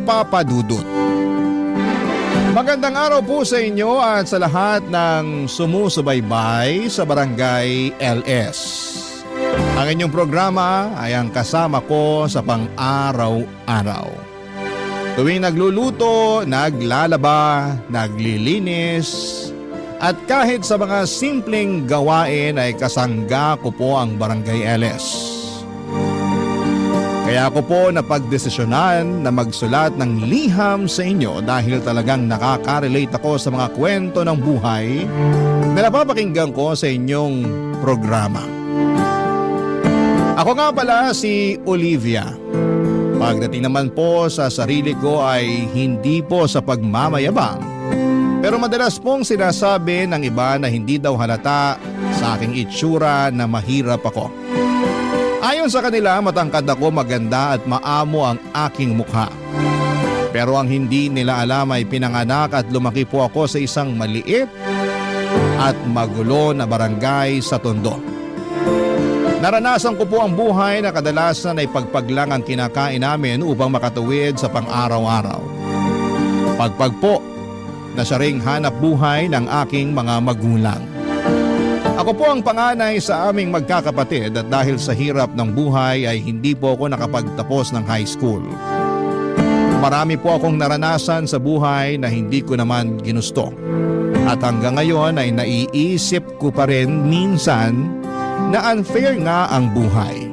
Papa Dudut. Magandang araw po sa inyo at sa lahat ng sumusubaybay sa Barangay LS. Ang inyong programa ay ang kasama ko sa pang-araw-araw. Tuwing nagluluto, naglalaba, naglilinis, at kahit sa mga simpleng gawain ay kasangga ko po ang Barangay LS. Kaya ako po napagdesisyonan na magsulat ng liham sa inyo dahil talagang nakaka-relate ako sa mga kwento ng buhay na napapakinggan ko sa inyong programa. Ako nga pala si Olivia. Pagdating naman po sa sarili ko ay hindi po sa pagmamayabang. Pero madalas pong sinasabi ng iba na hindi daw halata sa aking itsura na mahirap ako. Ayon sa kanila, matangkad ako, maganda at maamo ang aking mukha. Pero ang hindi nila alam ay pinanganak at lumaki po ako sa isang maliit at magulo na barangay sa Tondo. Naranasan ko po ang buhay na kadalasan ay pagpag lang ang kinakain namin upang makatuwid sa pang-araw-araw. Pagpag po na siya ring hanap buhay ng aking mga magulang. Ako po ang panganay sa aming magkakapatid at dahil sa hirap ng buhay ay hindi po ako nakapagtapos ng high school. Marami po akong naranasan sa buhay na hindi ko naman ginusto. At hanggang ngayon ay naiisip ko pa rin minsan na unfair nga ang buhay.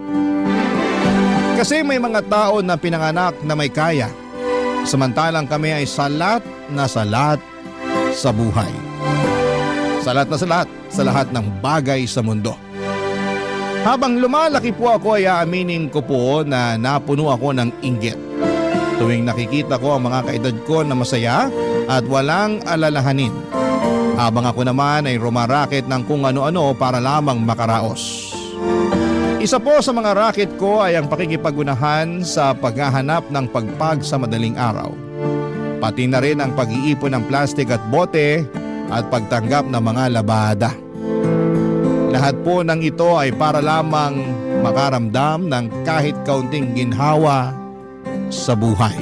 Kasi may mga tao na pinanganak na may kaya, samantalang kami ay salat na salat sa buhay. Salat na salat sa lahat ng bagay sa mundo. Habang lumalaki po ako ay aaminin ko po na napuno ako ng inggit. Tuwing nakikita ko ang mga kaedad ko na masaya at walang alalahanin. Habang ako naman ay rumaraket ng kung ano-ano para lamang makaraos. Isa po sa mga racket ko ay ang pakikipagunahan sa paghahanap ng pagpag sa madaling araw. Pati na rin ang pag-iipon ng plastik at bote at pagtanggap ng mga labada. Lahat po ng ito ay para lamang makaramdam ng kahit kaunting ginhawa sa buhay.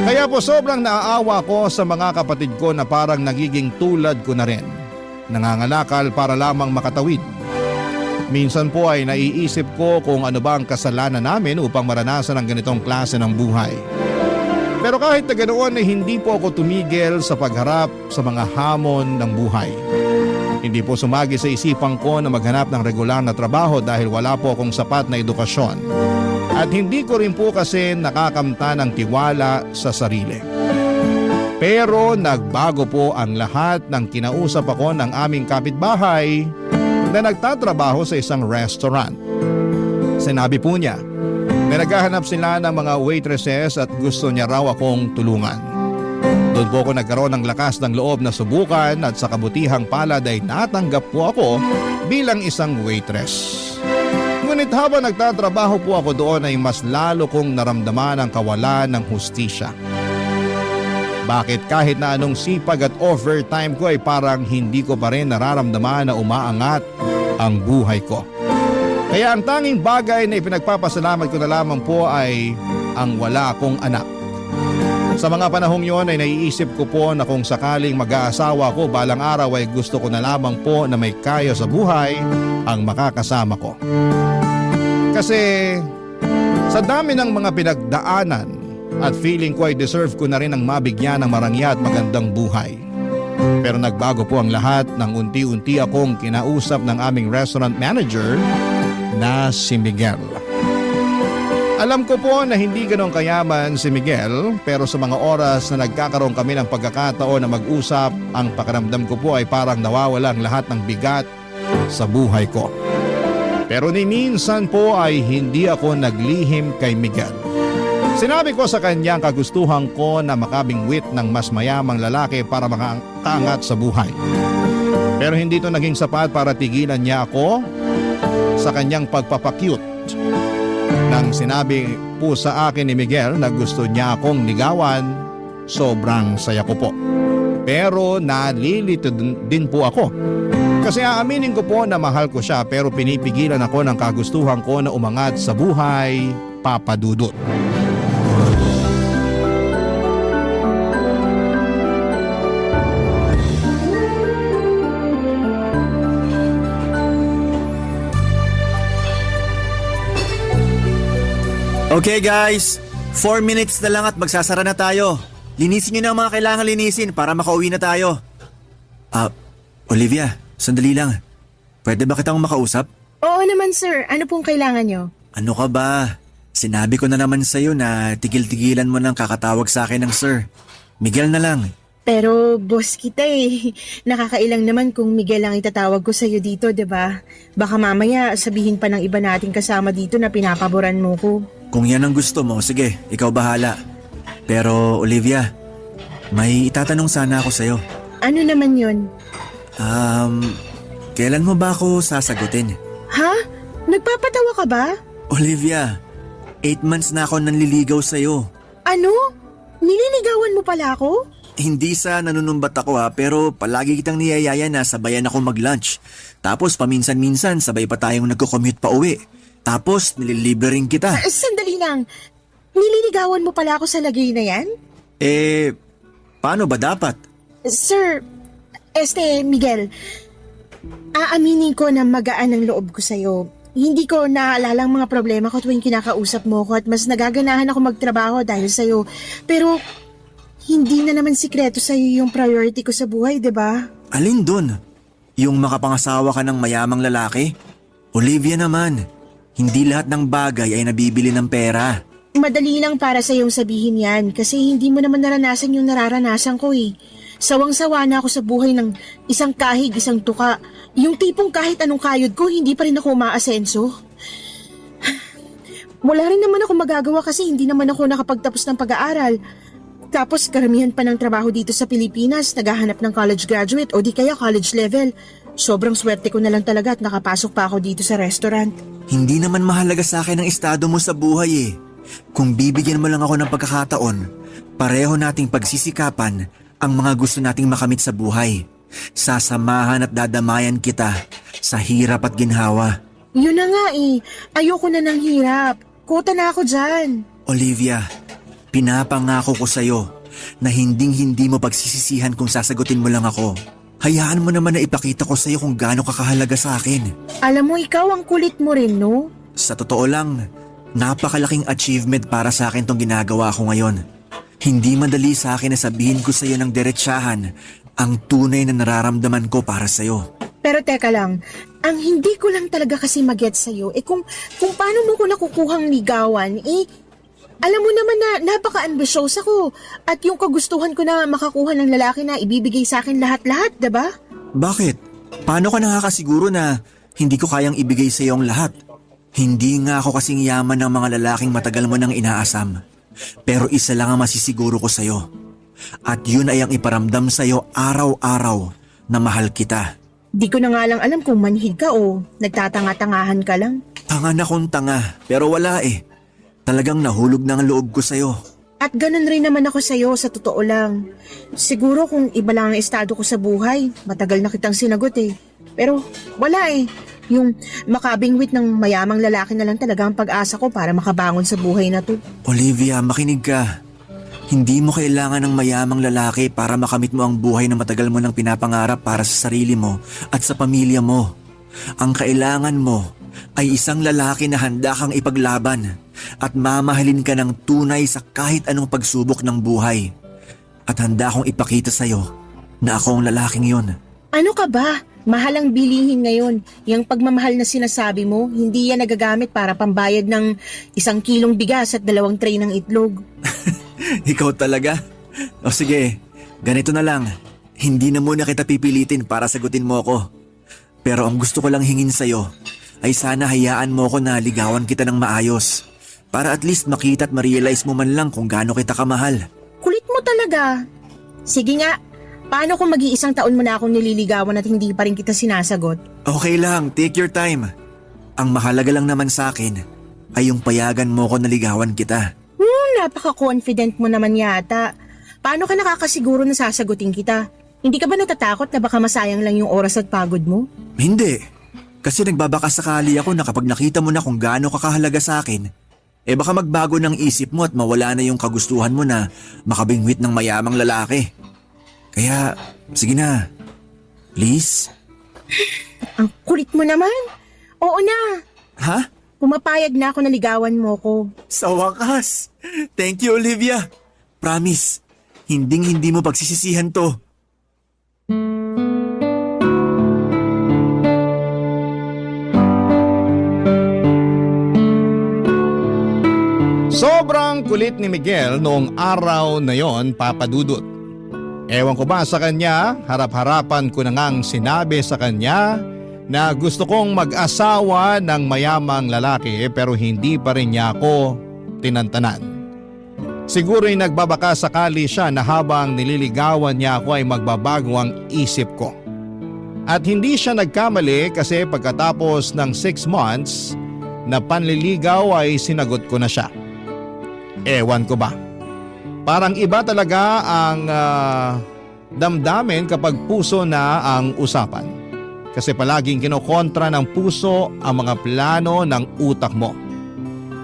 Kaya po sobrang naaawa ko sa mga kapatid ko na parang nagiging tulad ko na rin. Nangangalakal para lamang makatawid. Minsan po ay naiisip ko kung ano ba ang kasalanan namin upang maranasan ang ganitong klase ng buhay. Pero kahit na ganoon ay hindi po ako tumigil sa pagharap sa mga hamon ng buhay. Hindi po sumagi sa isipan ko na maghanap ng regular na trabaho dahil wala po akong sapat na edukasyon. At hindi ko rin po kasi nakakamta ng tiwala sa sarili. Pero nagbago po ang lahat ng kinausap ako ng aming kapitbahay na nagtatrabaho sa isang restaurant. Sinabi po niya na naghahanap sila ng mga waitresses at gusto niya raw akong tulungan. Doon po ako nagkaroon ng lakas ng loob na subukan at sa kabutihang palad ay natanggap po ako bilang isang waitress. Ngunit habang nagtatrabaho po ako doon ay mas lalo kong naramdaman ang kawalan ng hustisya. Bakit kahit na anong sipag at overtime ko ay parang hindi ko pa rin nararamdaman na umaangat ang buhay ko. Kaya ang tanging bagay na ipinagpapasalamat ko na lamang po ay ang wala akong anak. Sa mga panahong yon ay naiisip ko po na kung sakaling mag-aasawa ko balang araw ay gusto ko na lamang po na may kaya sa buhay ang makakasama ko. Kasi sa dami ng mga pinagdaanan at feeling ko ay deserve ko na rin ang mabigyan ng marangya at magandang buhay. Pero nagbago po ang lahat nang unti-unti akong kinausap ng aming restaurant manager na si Miguel. Alam ko po na hindi ganong kayaman si Miguel pero sa mga oras na nagkakaroon kami ng pagkakataon na mag-usap, ang pakiramdam ko po ay parang nawawala ang lahat ng bigat sa buhay ko. Pero ni minsan po ay hindi ako naglihim kay Miguel. Sinabi ko sa kanya ang kagustuhan ko na makabingwit ng mas mayamang lalaki para makaangat sa buhay. Pero hindi ito naging sapat para tigilan niya ako sa kanyang pagpapakyut. Nang sinabi po sa akin ni Miguel na gusto niya akong ligawan, sobrang saya ko po. Pero nalilito din po ako. Kasi aaminin ko po na mahal ko siya pero pinipigilan ako ng kagustuhan ko na umangat sa buhay, Papa Dudut. Okay guys, 4 minutes na lang at magsasara na tayo. Linisin nyo na ang mga kailangan linisin para makauwi na tayo. Olivia, sandali lang. Pwede ba kitang makausap? Oo naman sir, ano pong kailangan nyo? Ano ka ba? Sinabi ko na naman sa'yo na tigil-tigilan mo nang kakatawag sa akin ng sir. Miguel na lang. Pero boss kita eh. Nakakailang naman kung Miguel ang itatawag ko sa'yo dito, 'di ba? Baka mamaya sabihin pa ng iba nating kasama dito na pinapaboran mo ko. Kung yan ang gusto mo, sige, ikaw bahala. Pero Olivia, may itatanong sana ako sa'yo. Ano naman yon? Kailan mo ba ako sasagutin? Ha? Nagpapatawa ka ba? Olivia, 8 months na ako nanliligaw sa'yo. Ano? Nililigawan mo pala ako? Hindi sa nanunumbat ako pero palagi kitang niyayaya na sabayan ako mag-lunch. Tapos paminsan-minsan sabay pa tayong nagko-commute pa uwi. Tapos nililibre rin kita. Sandali lang. Nililigawan mo pala ako sa lagay na yan? Paano ba dapat? Sir, Miguel, aaminin ko na magaan ang loob ko sa'yo. Hindi ko naalala ang mga problema ko tuwing kinakausap mo ko at mas nagaganahan ako magtrabaho dahil sa'yo. Pero hindi na naman sikreto sa'yo yung priority ko sa buhay, 'di ba? Alin dun? Yung makapangasawa ka ng mayamang lalaki? Olivia naman, hindi lahat ng bagay ay nabibili ng pera. Madali lang para sa'yong sabihin yan kasi hindi mo naman naranasan yung nararanasan ko eh. Sawang-sawa na ako sa buhay ng isang kahig, isang tuka. Yung tipong kahit anong kayod ko, hindi pa rin ako umaasenso. Wala rin naman ako magagawa kasi hindi naman ako nakapagtapos ng pag-aaral. Tapos karamihan pa ng trabaho dito sa Pilipinas, naghahanap ng college graduate o di kaya college level. Sobrang swerte ko na lang talaga at nakapasok pa ako dito sa restaurant. Hindi naman mahalaga sa akin ang estado mo sa buhay eh. Kung bibigyan mo lang ako ng pagkakataon, pareho nating pagsisikapan ang mga gusto nating makamit sa buhay. Sasamahan at dadamayan kita sa hirap at ginhawa. Yun na nga eh, ayoko na ng hirap. Kota na ako dyan. Olivia, pinapangako ko sa'yo na hinding-hindi mo pagsisisihan kung sasagutin mo lang ako. Hayaan mo naman na ipakita ko sa'yo kung gaano kakahalaga sa akin. Alam mo, ikaw ang kulit mo rin, no? Sa totoo lang, napakalaking achievement para sa akin tong ginagawa ko ngayon. Hindi madali sa akin na sabihin ko sa'yo ng diretsahan ang tunay na nararamdaman ko para sa'yo. Pero teka lang, ang hindi ko lang talaga kasi mag-get sa'yo, kung paano mo ko nakukuhang ligawan, alam mo naman na napaka-ambitious ako at yung kagustuhan ko na makakuha ng lalaki na ibibigay sa akin lahat-lahat, diba? Bakit? Paano ka nakakasiguro na hindi ko kayang ibigay sa iyo ang lahat? Hindi nga ako kasing yaman ng mga lalaking matagal mo nang inaasam. Pero isa lang ang masisiguro ko sa iyo. At yun ay ang iparamdam sa iyo araw-araw na mahal kita. Di ko na nga lang alam kung manhid ka o nagtatanga-tangahan ka lang. Tanga na kung tanga, pero wala eh. Talagang nahulog na ang loob ko sa'yo. At ganun rin naman ako sa'yo sa totoo lang. Siguro kung iba lang ang estado ko sa buhay, matagal na kitang sinagot eh. Pero wala eh. Yung makabingwit ng mayamang lalaki na lang talaga ang pag-asa ko para makabangon sa buhay na to. Olivia, makinig ka. Hindi mo kailangan ng mayamang lalaki para makamit mo ang buhay na matagal mo nang pinapangarap para sa sarili mo at sa pamilya mo. Ang kailangan mo ay isang lalaki na handa kang ipaglaban at mamahalin ka ng tunay sa kahit anong pagsubok ng buhay. At handa akong ipakita sa'yo na ako ang lalaking yon. Ano ka ba? Mahal ang bilihin ngayon. Yung pagmamahal na sinasabi mo, hindi yan nagagamit para pambayad ng 1 kilong bigas at 2 tray ng itlog. Ikaw talaga? O sige, ganito na lang. Hindi na muna kita pipilitin para sagutin mo ako. Pero ang gusto ko lang hingin sa'yo ay sana hayaan mo ko na ligawan kita ng maayos. Para at least makita at ma-realize mo man lang kung gaano kita kamahal. Kulit mo talaga. Sige nga, paano kung mag-iisang taon mo na akong nililigawan at hindi pa rin kita sinasagot? Okay lang, take your time. Ang mahalaga lang naman sa akin ay yung payagan mo ko na ligawan kita. Napaka-confident mo naman yata. Paano ka nakakasiguro na sasagutin kita? Hindi ka ba natatakot na baka masayang lang yung oras at pagod mo? Hindi. Kasi nagbabakasakali ako na kapag nakita mo na kung gaano kakahalaga sa akin, baka magbago ng isip mo at mawala na yung kagustuhan mo na makabingwit ng mayamang lalaki. Kaya, sige na. Please? Ang kulit mo naman. Oo na. Ha? Pumapayag na ako na ligawan mo ko. Sa wakas! Thank you, Olivia! Promise, hindi mo pagsisisihan to. Sobrang kulit ni Miguel noong araw na yon, Papa Dudut. Ewan ko ba sa kanya, harap-harapan ko na ngang sinabi sa kanya na gusto kong mag-asawa ng mayamang lalaki pero hindi pa rin niya ako tinantanan. Siguro'y nagbabaka sakali siya na habang nililigawan niya ako ay magbabago ang isip ko. At hindi siya nagkamali kasi pagkatapos ng 6 months na panliligaw ay sinagot ko na siya. Ewan ko ba? Parang iba talaga ang damdamin kapag puso na ang usapan. Kasi palaging kinokontra ng puso ang mga plano ng utak mo.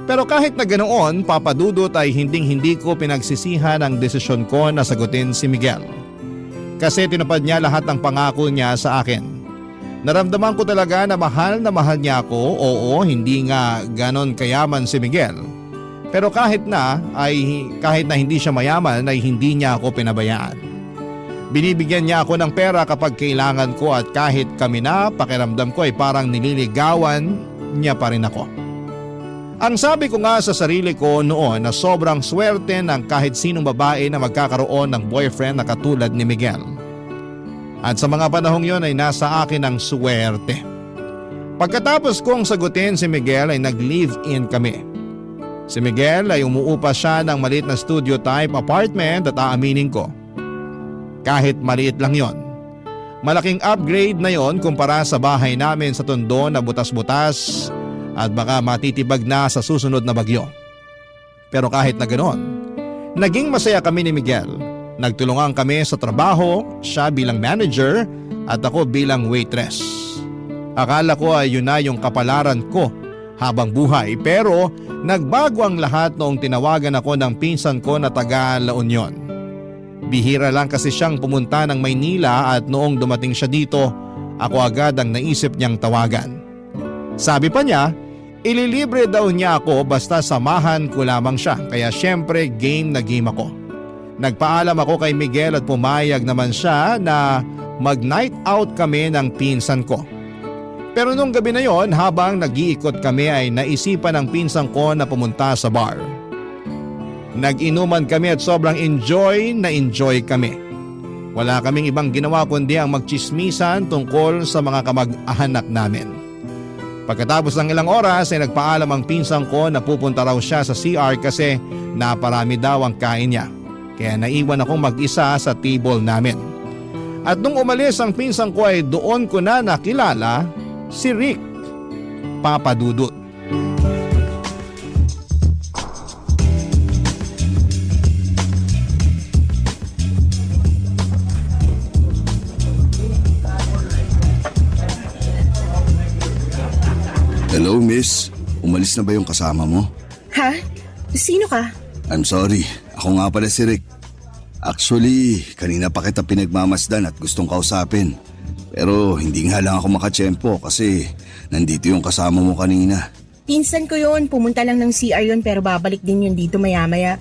Pero kahit na ganoon, Papa Dudut, ay hindi ko pinagsisihan ang desisyon ko na sagutin si Miguel. Kasi tinupad niya lahat ng pangako niya sa akin. Naramdaman ko talaga na mahal niya ako. Oo, hindi nga ganon kayaman si Miguel. Pero kahit na hindi siya mayaman ay hindi niya ako pinabayaan. Binibigyan niya ako ng pera kapag kailangan ko at kahit kami na, pakiramdam ko ay parang nililigawan niya pa rin ako. Ang sabi ko nga sa sarili ko noon na sobrang swerte ng kahit sinong babae na magkakaroon ng boyfriend na katulad ni Miguel. At sa mga panahong yon ay nasa akin ang swerte. Pagkatapos kong sagutin si Miguel ay nag-live-in kami. Si Miguel ay umuupa siya ng maliit na studio type apartment at aaminin ko, kahit maliit lang yon, malaking upgrade na yon kumpara sa bahay namin sa Tondo na butas-butas at baka matitibag na sa susunod na bagyo. Pero kahit na ganoon, naging masaya kami ni Miguel. Nagtulungan kami sa trabaho, siya bilang manager at ako bilang waitress. Akala ko ay yun na yung kapalaran ko habang buhay, pero nagbago ang lahat noong tinawagan ako ng pinsan ko na taga La Union. Bihira lang kasi siyang pumunta ng Maynila at noong dumating siya dito, ako agad ang naisip niyang tawagan. Sabi pa niya, ililibre daw niya ako basta samahan ko lamang siya, kaya syempre game na game ako. Nagpaalam ako kay Miguel at pumayag naman siya na mag-night out kami ng pinsan ko. Pero nung gabi na yon, habang nag-iikot kami ay naisipan ng pinsan ko na pumunta sa bar. Nag-inuman kami at sobrang enjoy kami. Wala kaming ibang ginawa kundi ang magchismisan tungkol sa mga kamag-anak namin. Pagkatapos ng ilang oras ay nagpaalam ang pinsan ko na pupunta raw siya sa CR kasi naparami daw ang kain niya. Kaya naiwan akong mag-isa sa table namin. At nung umalis ang pinsan ko ay doon ko na nakilala si Rick, Papa Dudut. Hello, miss. Umalis na ba yung kasama mo? Ha? Sino ka? I'm sorry. Ako nga pala si Rick. Actually, kanina pa kita pinagmamasdan at gustong kausapin. Pero hindi nga lang ako makatsyempo kasi nandito yung kasama mo kanina. Pinsan ko yun. Pumunta lang ng CR yun pero babalik din yun dito maya-maya.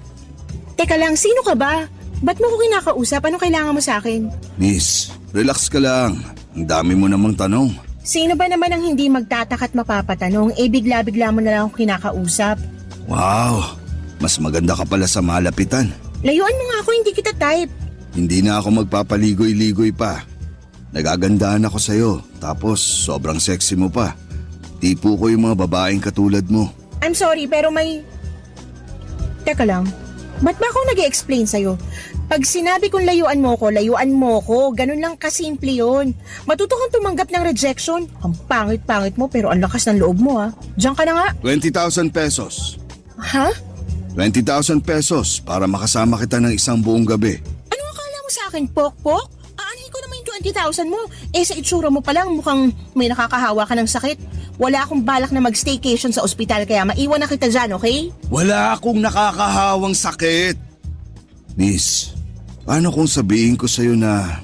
Teka lang, sino ka ba? Ba't mo ko kinakausap? Ano kailangan mo sa akin? Miss, relax ka lang. Ang dami mo namang tanong. Sino ba naman ang hindi magtataka at mapapatanong? Bigla-bigla mo na lang ako kinakausap. Wow, mas maganda ka pala sa malapitan. Layuan mo nga ako, hindi kita type. Hindi na ako magpapaligoy-ligoy pa. Nagagandaan ako sa'yo, tapos sobrang sexy mo pa. Tipo ko yung mga babaeng katulad mo. I'm sorry, pero may... Teka lang, ba't ba ako nag-i-explain sa'yo? Pag sinabi kong layuan mo ko. Ganun lang kasimple yun. Matuto kang tumanggap ng rejection. Ang pangit-pangit mo pero ang lakas ng loob mo ha. Diyan ka na nga. 20,000 pesos. Ha? 20,000 pesos para makasama kita ng isang buong gabi. Ano akala mo sa akin, pok-pok? Aanhin ko naman yung 20,000 mo. Sa itsura mo pa lang mukhang may nakakahawa ka ng sakit. Wala akong balak na mag-staycation sa ospital kaya maiwan na kita dyan, okay? Wala akong nakakahawang sakit. Miss, paano kung sabihin ko sa'yo na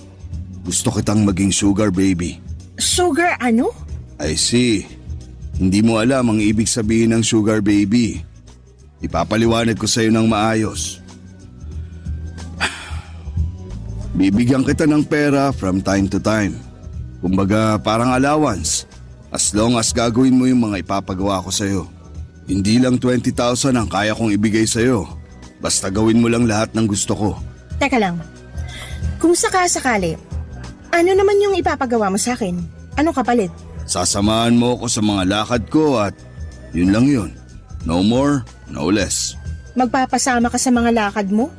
gusto kitang maging sugar baby? Sugar ano? I see. Hindi mo alam ang ibig sabihin ng sugar baby. Ipapaliwanag ko sa'yo ng maayos. Bibigyan kita ng pera from time to time. Kumbaga parang allowance. As long as gagawin mo yung mga ipapagawa ko sa'yo. Hindi lang 20,000 ang kaya kong ibigay sa'yo. Basta gawin mo lang lahat ng gusto ko. Teka lang. Kung sakasakali, ano naman yung ipapagawa mo sa akin? Anong kapalit? Sasamahan mo ako sa mga lakad ko at yun lang yun. No more, no less. Magpapasama ka sa mga lakad mo?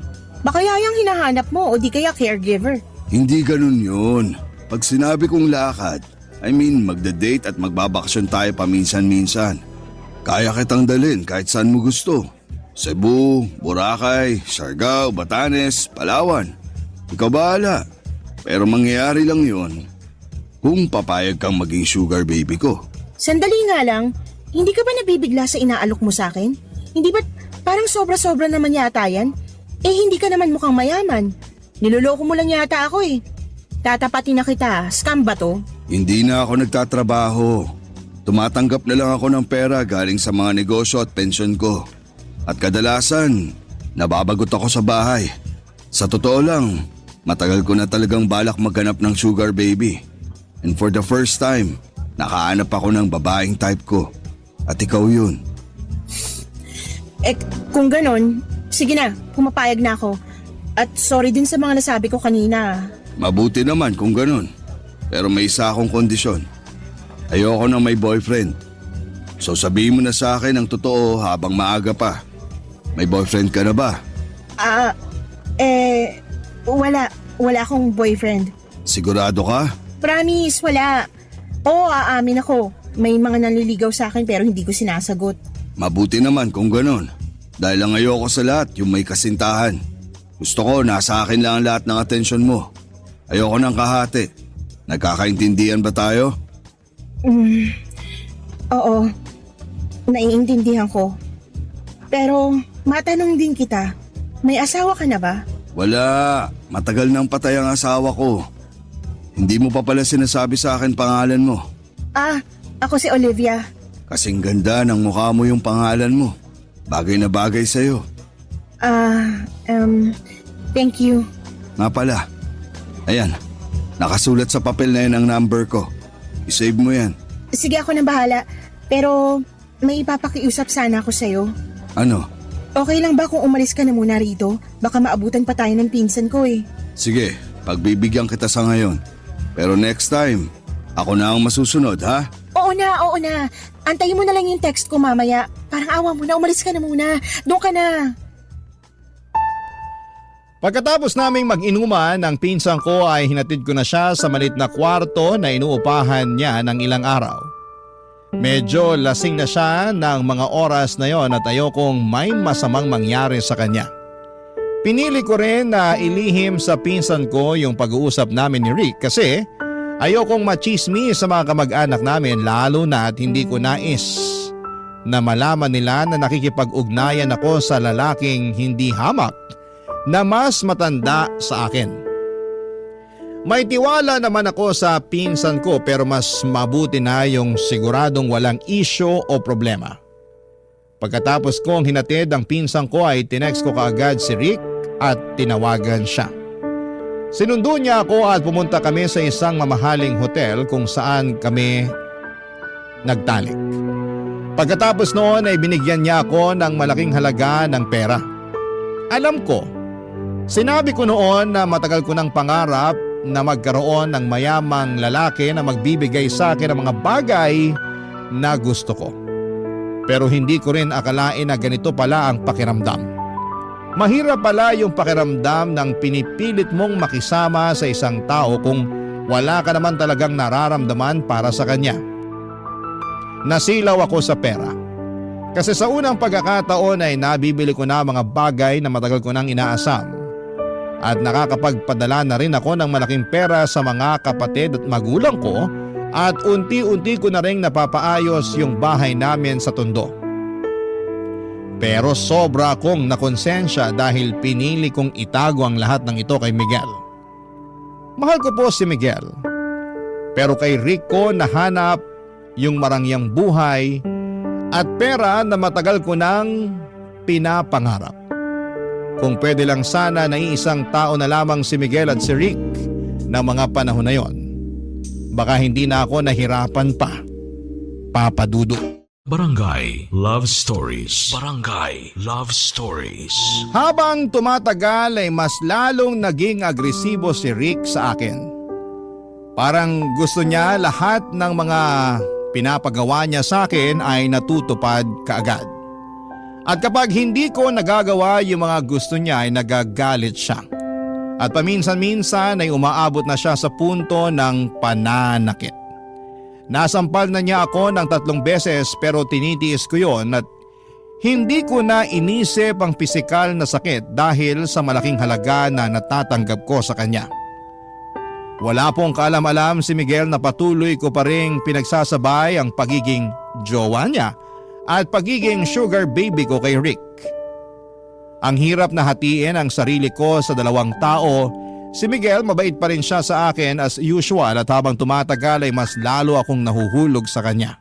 Baka yayang hinahanap mo o di kaya caregiver. Hindi ganun yun. Pag sinabi kong lakad, I mean magda-date at magbabakasyon tayo paminsan-minsan. Kaya kitang dalhin kahit saan mo gusto. Cebu, Boracay, Siargao, Batanes, Palawan. Ikaw bahala. Pero mangyayari lang yun kung papayag kang maging sugar baby ko. Sandali nga lang, hindi ka ba nabibigla sa inaalok mo sa akin? Hindi ba parang sobra-sobra naman yata yan? Eh hindi ka naman mukhang mayaman. Niloloko mo lang yata ako eh. Tatapatin na kita, scam ba to? Hindi na ako nagtatrabaho. Tumatanggap na lang ako ng pera galing sa mga negosyo at pensyon ko. At kadalasan, nababagot ako sa bahay. Sa totoo lang, matagal ko na talagang balak maghanap ng sugar baby. And for the first time, nakahanap ako ng babaeng type ko. At ikaw yun. Eh kung ganon, sige na, pumapayag na ako. At sorry din sa mga nasabi ko kanina. Mabuti naman kung ganun. Pero may isa akong kondisyon. Ayoko na may boyfriend. So sabihin mo na sa akin ang totoo habang maaga pa. May boyfriend ka na ba? Wala akong boyfriend. Sigurado ka? Promise, wala. Oo, aamin ako. May mga nanliligaw sa akin pero hindi ko sinasagot. Mabuti naman kung ganun. Dahil lang ayoko sa lahat yung may kasintahan. Gusto ko nasa akin lang ang lahat ng atensyon mo. Ayoko ng kahati. Nagkakaintindihan ba tayo? Oo, naiintindihan ko. Pero matanong din kita, may asawa ka na ba? Wala. Matagal nang patay ang asawa ko. Hindi mo pa pala sinasabi sa akin pangalan mo. Ako si Olivia. Kasing ganda ng mukha mo yung pangalan mo. Bagay na bagay sa'yo. Thank you. Nga pala. Ayan. Nakasulat sa papel na yan ang number ko. I-save mo yan. Sige, ako nang bahala. Pero may ipapakiusap sana ako sa'yo. Ano? Okay lang ba kung umalis ka na muna rito? Baka maabutan pa tayo ng pinsan ko eh. Sige, pagbibigyan kita sa ngayon. Pero next time, ako na ang masusunod, ha? Oo na. Antayin mo na lang yung text ko mamaya. Parang awa mo na, umalis ka na muna. Doon ka na. Pagkatapos naming mag-inuman, ang pinsan ko ay hinatid ko na siya sa maliit na kwarto na inuupahan niya ng ilang araw. Medyo lasing na siya ng mga oras na yon at ayokong may masamang mangyari sa kanya. Pinili ko rin na ilihim sa pinsan ko yung pag-uusap namin ni Rick kasi ayokong machismis sa mga kamag-anak namin lalo na at hindi ko nais na malaman nila na nakikipag-ugnayan ako sa lalaking hindi hamak na mas matanda sa akin. May tiwala naman ako sa pinsan ko pero mas mabuti na yung siguradong walang isyo o problema. Pagkatapos kong hinatid ang pinsan ko ay tinext ko kaagad si Rick at tinawagan siya. Sinundo niya ako at pumunta kami sa isang mamahaling hotel kung saan kami nagtalik. Pagkatapos noon ay binigyan niya ako ng malaking halaga ng pera. Alam ko, sinabi ko noon na matagal ko ng pangarap na magkaroon ng mayamang lalaki na magbibigay sa akin ng mga bagay na gusto ko. Pero hindi ko rin akalain na ganito pala ang pakiramdam. Mahirap pala yung pakiramdam ng pinipilit mong makisama sa isang tao kung wala ka naman talagang nararamdaman para sa kanya. Nasilaw ako sa pera. Kasi sa unang pagkakataon ay nabibili ko na mga bagay na matagal ko nang inaasam. At nakakapagpadala na rin ako ng malaking pera sa mga kapatid at magulang ko at unti-unti ko na rin napapaayos yung bahay namin sa Tondo. Pero sobra akong nakonsensya dahil pinili kong itago ang lahat ng ito kay Miguel. Mahal ko po si Miguel. Pero kay Rick ko nahanap yung marangyang buhay at pera na matagal ko nang pinapangarap. Kung pwede lang sana na iisang tao na lamang si Miguel at si Rick ng mga panahon na yon, baka hindi na ako nahirapan pa, Papa Dudut. Barangay Love Stories. Barangay Love Stories. Habang tumatagal ay mas lalong naging agresibo si Rick sa akin. Parang gusto niya lahat ng mga pinapagawa niya sa akin ay natutupad kaagad. At kapag hindi ko nagagawa yung mga gusto niya ay nagagalit siya. At paminsan-minsan ay umaabot na siya sa punto ng pananakit. Nasampal na niya ako ng 3 beses pero tinitiis ko yon at hindi ko na inisip ang pisikal na sakit dahil sa malaking halaga na natatanggap ko sa kanya. Wala pong kaalam-alam si Miguel na patuloy ko pa ring pinagsasabay ang pagiging jowa niya at pagiging sugar baby ko kay Rick. Ang hirap na hatiin ang sarili ko sa 2 tao. Si Miguel mabait pa rin siya sa akin as usual at habang tumatagal ay mas lalo akong nahuhulog sa kanya.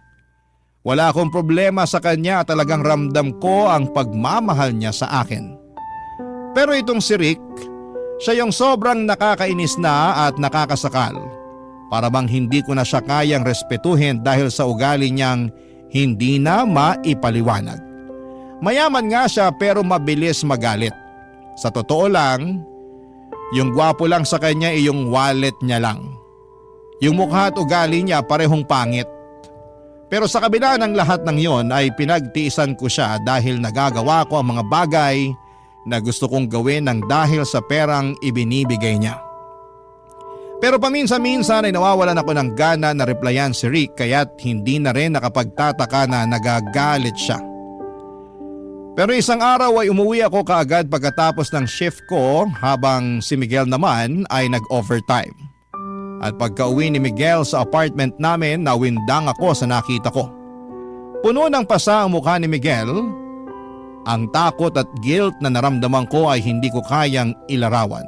Wala akong problema sa kanya at talagang ramdam ko ang pagmamahal niya sa akin. Pero itong si Rick, siya yung sobrang nakakainis na at nakakasakal. Para bang hindi ko na siya kayang respetuhin dahil sa ugali niyang hindi na maipaliwanag. Mayaman nga siya pero mabilis magalit. Sa totoo lang, yung gwapo lang sa kanya ay yung wallet niya lang. Yung mukha at ugali niya parehong pangit. Pero sa kabila ng lahat ng yon ay pinagtiisan ko siya dahil nagagawa ko ang mga bagay na gusto kong gawin ng dahil sa perang ibinibigay niya. Pero paminsan-minsan ay nawawalan ako ng gana na replyan si Rick kaya't hindi na rin nakapagtataka na nagagalit siya. Pero isang araw ay umuwi ako kaagad pagkatapos ng shift ko habang si Miguel naman ay nag-overtime. At pagka-uwi ni Miguel sa apartment namin nawindang ako sa nakita ko. Puno ng pasa ang mukha ni Miguel. Ang takot at guilt na naramdaman ko ay hindi ko kayang ilarawan.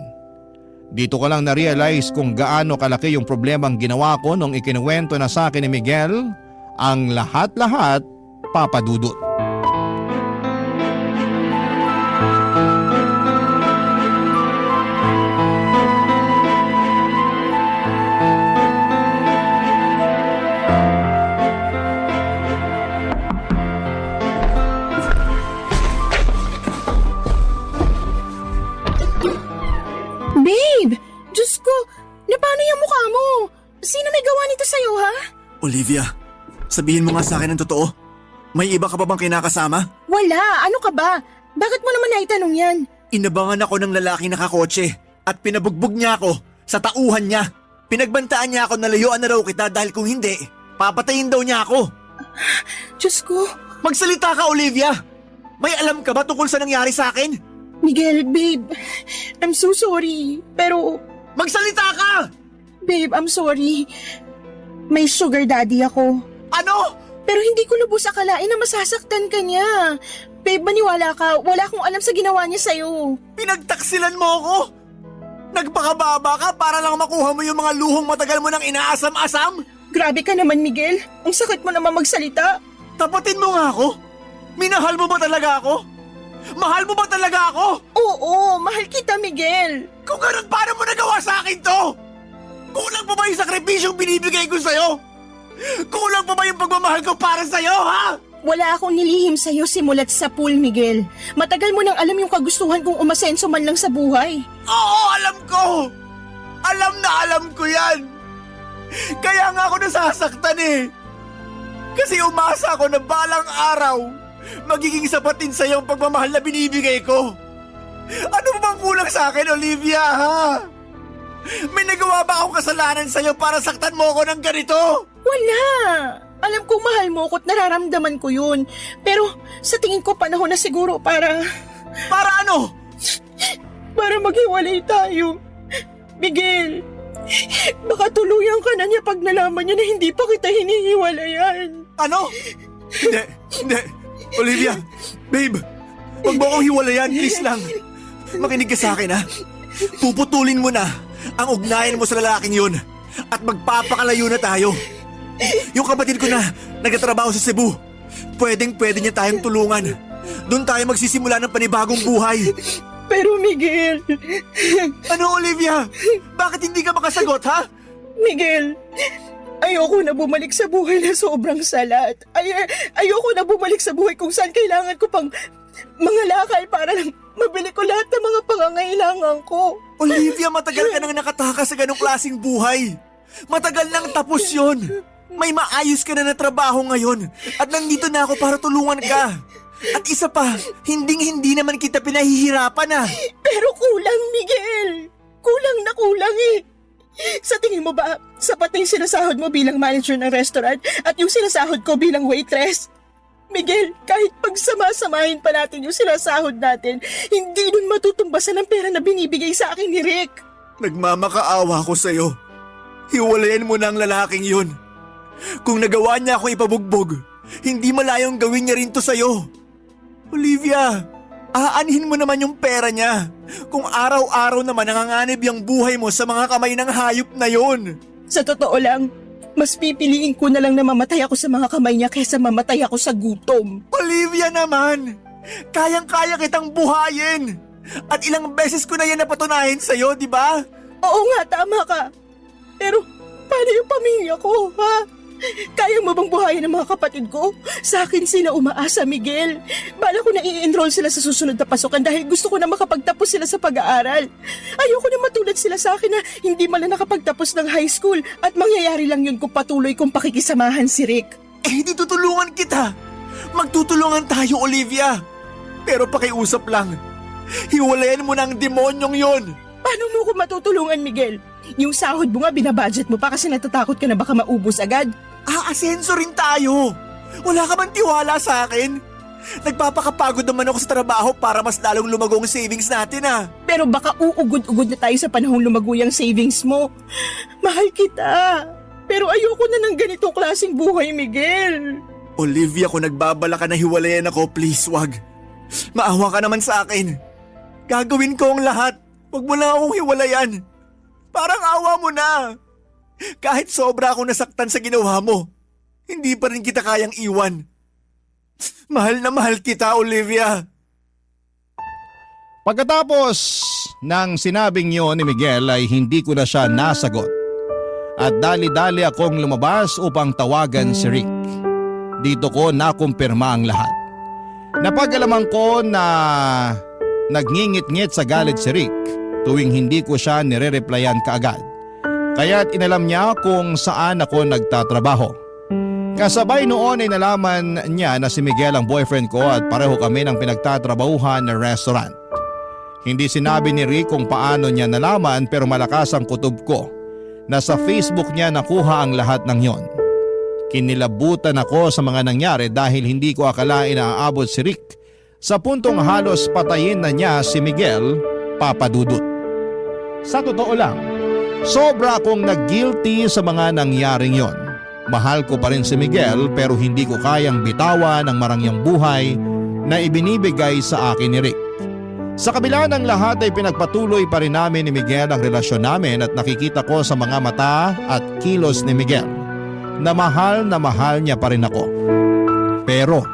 Dito ko lang na-realize kung gaano kalaki yung problemang ginawa ko nung ikinuwento na sa akin ni Miguel ang lahat-lahat, Papa Dudut. Babe! Diyos ko! Na paano yung mukha mo? Sino may gawa nito sa'yo, ha? Olivia, sabihin mo nga sa akin ang totoo. May iba ka pa bang kinakasama? Wala! Ano ka ba? Bakit mo naman naitanong yan? Inabangan ako ng lalaking nakakotse at pinabugbog niya ako sa tauhan niya. Pinagbantaan niya ako na layuan na raw kita dahil kung hindi, papatayin daw niya ako. Diyos ko! Magsalita ka, Olivia! May alam ka ba tungkol sa nangyari sa akin? Miguel, babe, I'm so sorry. Pero, Magsalita ka! babe, I'm sorry. May sugar daddy ako. Ano? Pero hindi ko lubos akalain na masasaktan ka niya. Babe, maniwala ka. Wala akong alam sa ginawa niya sa'yo. Pinagtaksilan mo ako? Nagpakababa ka para lang makuha mo yung mga luhong matagal mo nang inaasam-asam? Grabe ka naman, Miguel. Ang sakit mo naman magsalita. Tapatin mo nga ako? Minahal mo ba talaga ako? Mahal mo ba talaga ako? Oo, mahal kita, Miguel. Kung ganun, paano mo nagawa sa akin to? Kulang pa ba yung sakripisyong binibigay ko sa'yo? Kulang pa ba yung pagmamahal ko para sa'yo, ha? Wala akong nilihim sa'yo simulat sa pool, Miguel. Matagal mo nang alam yung kagustuhan kong umasenso man lang sa buhay. Oo, alam ko! Alam na alam ko yan! Kaya nga ako nasasaktan eh! Kasi umasa ako na balang araw magiging sapatin sa'yo ang pagmamahal na binibigay ko. Ano ba bang kulang sa akin, Olivia, ha? May nagawa ba akong kasalanan sa'yo para saktan mo ako ng ganito? Wala! Alam kong mahal mo ko't nararamdaman ko yun. Pero sa tingin ko panahon na siguro para Para ano? maghiwalay tayo. Miguel, baka tuluyan ka na niya pag nalaman niya na hindi pa kita hinihiwalayan. Ano? Hindi. Olivia, babe, wag mo akong hiwalayan, please lang. Makinig ka sa akin, ha? Puputulin mo na ang ugnayan mo sa lalaking yun at magpapakalayo na tayo. Yung kapatid ko na nagtatrabaho sa Cebu. Pwede niya tayong tulungan. Doon tayo magsisimula ng panibagong buhay. Pero Miguel, Ano, Olivia? Bakit hindi ka makasagot, ha? Miguel, ayoko na bumalik sa buhay na sobrang salat. Ayoko na bumalik sa buhay kung saan kailangan ko pang mga lakay para lang mabili ko lahat ng mga pangangailangan ko. Olivia, matagal ka nang nakatakas sa ganong klaseng buhay. Matagal nang tapos yon. May maayos ka na na trabaho ngayon at nandito na ako para tulungan ka. At isa pa, hindi naman kita pinahihirapan Pero kulang, Miguel. Kulang na kulang eh. Sa tingin mo ba, sapat na yung sinasahod mo bilang manager ng restaurant at yung sinasahod ko bilang waitress? Miguel, kahit pagsama-samahin pa natin yung sinasahod natin, hindi nun matutumbasan ang pera na binibigay sa akin ni Rick. Nagmamakaawa ko sa'yo. Hiwalayan mo na ang lalaking yun. Kung nagawa niya akong ipabugbog, hindi malayong gawin niya rin to sa'yo. Olivia, aanhin mo naman yung pera niya. Kung araw-araw naman nanganganib yung buhay mo sa mga kamay ng hayop na yun. Sa totoo lang, mas pipiliin ko na lang na mamatay ako sa mga kamay niya kaysa mamatay ako sa gutom. Olivia naman, kayang-kaya kitang buhayin. At ilang beses ko na yan napatunayan sa'yo, di ba? Oo nga, tama ka. Pero paano yung pamilya ko, ha? Kaya mo bang buhayin ang mga kapatid ko? Sa akin sila umaasa, Miguel. Bala ko na i-enroll sila sa susunod na pasukan dahil gusto ko na makapagtapos sila sa pag-aaral. Ayoko na matulad sila sa akin na hindi man lang nakapagtapos ng high school at mangyayari lang yun kung patuloy kong pakikisamahan si Rick. Eh, di tutulungan kita. Magtutulungan tayo, Olivia. Pero pakiusap lang. Hiwalayan mo na ang demonyong yon. Paano mo ko matutulungan, Miguel? Yung sahod mo nga binabudget mo pa kasi natatakot ka na baka maubos agad. Aasenso rin tayo. Wala ka bang tiwala sa akin? Nagpapakapagod naman ako sa trabaho para mas lalong lumago ang savings natin Pero baka uugod-ugod na tayo sa panahong lumago yung savings mo. Mahal kita. Pero ayoko na ng ganitong klaseng buhay, Miguel. Olivia, kung nagbabala ka na hiwalayan ako, please wag. Maawa ka naman sa akin. Gagawin ko ang lahat. Wag mo lang akong hiwalayan. Parang awa mo na. Kahit sobra akong nasaktan sa ginawa mo, hindi pa rin kita kayang iwan. Mahal na mahal kita, Olivia. Pagkatapos ng sinabing yun ni Miguel ay hindi ko na siya nasagot. At dali-dali akong lumabas upang tawagan si Rick. Dito ko nakumpirma ang lahat. Napag-alaman ko na nagngingit-ngit sa galit si Rick tuwing hindi ko siya nire-replyan kaagad. Kaya't inalam niya kung saan ako nagtatrabaho. Kasabay noon ay nalaman niya na si Miguel ang boyfriend ko at pareho kami ng pinagtatrabahuhan na restaurant. Hindi sinabi ni Rick kung paano niya nalaman pero malakas ang kutob ko na sa Facebook niya nakuha ang lahat ng yon. Kinilabutan ako sa mga nangyari dahil hindi ko akalain na aabot si Rick sa puntong halos patayin na niya si Miguel, Papa Dudut. Sa totoo lang, sobra akong nag-guilty sa mga nangyaring yon. Mahal ko pa rin si Miguel pero hindi ko kayang bitawan ang marangyang buhay na ibinibigay sa akin ni Rick. Sa kabila ng lahat ay pinagpatuloy pa rin namin ni Miguel ang relasyon namin at nakikita ko sa mga mata at kilos ni Miguel na mahal niya pa rin ako. Pero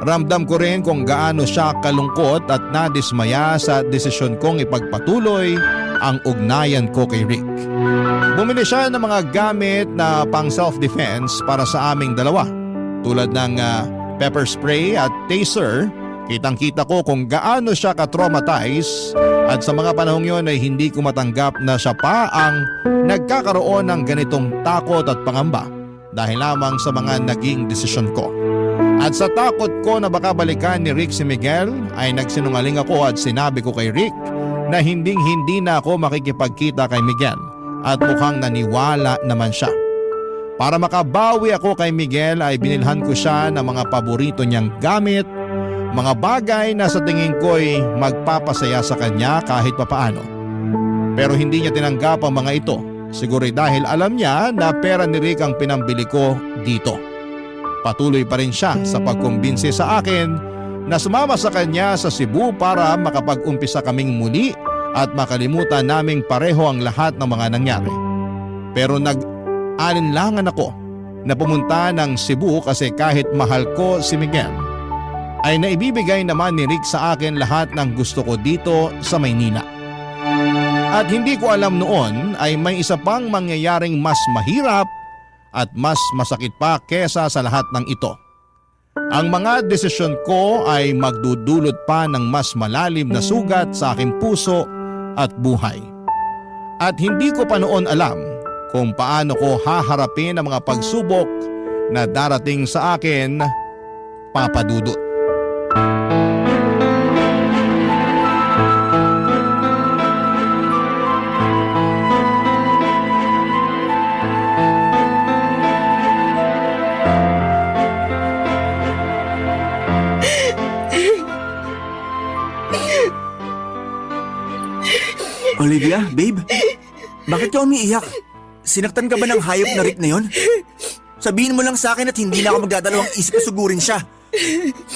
ramdam ko rin kung gaano siya kalungkot at nadismaya sa desisyon kong ipagpatuloy ang ugnayan ko kay Rick. Bumili siya ng mga gamit na pang self-defense para sa aming dalawa tulad ng pepper spray at taser. Kitang-kita ko kung gaano siya ka-traumatize at sa mga panahong yon ay hindi ko matanggap na siya pa ang nagkakaroon ng ganitong takot at pangamba dahil lamang sa mga naging desisyon ko. At sa takot ko na baka balikan ni Rick si Miguel ay nagsinungaling ako at sinabi ko kay Rick na hindi na ako makikipagkita kay Miguel at mukhang naniwala naman siya. Para makabawi ako kay Miguel ay binilhan ko siya ng mga paborito niyang gamit, mga bagay na sa tingin ko'y magpapasaya sa kanya kahit papaano. Pero hindi niya tinanggap ang mga ito, siguro dahil alam niya na pera ni Rick ang pinambili ko dito. Patuloy pa rin siya sa pagkumbinsi sa akin na sumama sa kanya sa Cebu para makapag-umpisa kaming muli at makalimutan naming pareho ang lahat ng mga nangyari. Pero nag-alinlangan ako na pumunta ng Cebu kasi kahit mahal ko si Miguel, ay naibibigay naman ni Rick sa akin lahat ng gusto ko dito sa Maynila. At hindi ko alam noon ay may isa pang mangyayaring mas mahirap at mas masakit pa kesa sa lahat ng ito. Ang mga desisyon ko ay magdudulot pa ng mas malalim na sugat sa aking puso at buhay. At hindi ko pa noon alam kung paano ko haharapin ang mga pagsubok na darating sa akin, Papa Dudut. Olivia, babe, bakit ka umiiyak? Sinaktan ka ba ng hayop na Rick na yon? Sabihin mo lang sa akin at hindi na ako magdadalawang isip na sugurin siya.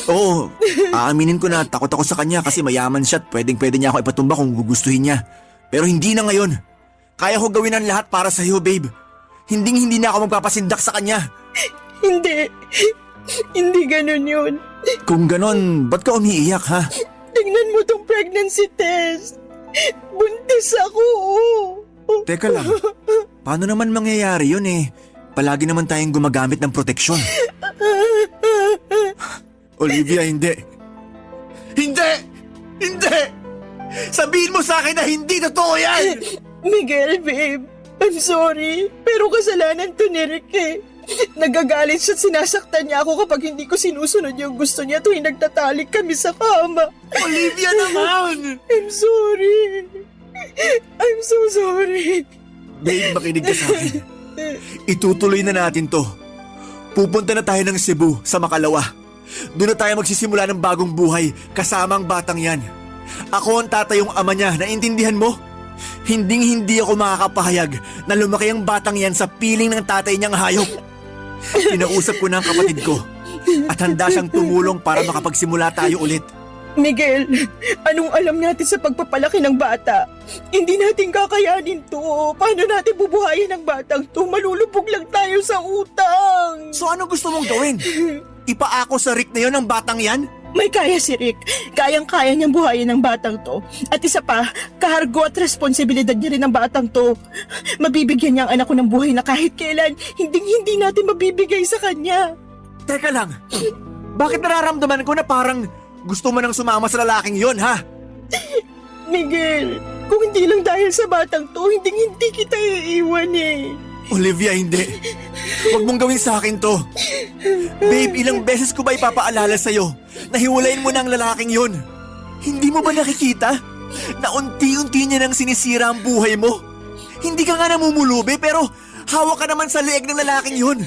Oo, aaminin ko na takot ako sa kanya kasi mayaman siya at pwedeng-pwede niya ako ipatumba kung gugustuhin niya. Pero hindi na ngayon. Kaya ko gawin ang lahat para sa iyo, babe. Hindi na ako magpapasindak sa kanya. Hindi. Hindi ganun yun. Kung ganon, ba't ka umiiyak, ha? Tingnan mo tong pregnancy test. Buntis ako. Teka lang, paano naman mangyayari yun eh? Palagi naman tayong gumagamit ng proteksyon. Olivia, hindi. Hindi! Hindi! Sabihin mo sa akin na hindi totoo yan! Miguel, babe. I'm sorry. Pero kasalanan to ni Rick eh. Nagagalit siya at sinasaktan niya ako kapag hindi ko sinusunod yung gusto niya tuwing nagtatalik kami sa kama. Olivia naman! I'm sorry. I'm so sorry. Babe, makinig ka sa akin. Itutuloy na natin to. Pupunta na tayo ng Cebu sa Makalawa. Doon na tayo magsisimula ng bagong buhay kasama ang batang yan. Ako ang tatayong ama niya, naintindihan mo? Hindi ako makakapahayag na lumaki ang batang yan sa piling ng tatay niyang hayop. Pinausap ko na ang kapatid ko at handa siyang tumulong para makapagsimula tayo ulit. Miguel, anong alam natin sa pagpapalaki ng bata? Hindi natin kakayanin to. Paano natin bubuhayin ang batang to? Malulubog lang tayo sa utang. So ano gusto mong gawin? Ipaako sa Rick na yon ang batang yan? May kaya si Rick. Kayang-kaya niyang buhayin ang batang to. At isa pa, kahargo at responsibilidad niya rin ang batang to. Mabibigyan niya ang anak ko ng buhay na kahit kailan, hindi natin mabibigay sa kanya. Teka lang, bakit nararamdaman ko na parang gusto mo nang sumama sa lalaking yon, ha? Miguel, kung hindi lang dahil sa batang to, hindi kita iiwan eh. Olivia, hindi. Huwag mong gawin sa akin to. Babe, ilang beses ko ba ipapaalala sa'yo na hiwalayin mo na ang lalaking yun? Hindi mo ba nakikita na unti-unti niya nang sinisira ang buhay mo? Hindi ka nga namumulubi pero hawak ka naman sa leeg ng lalaking yun.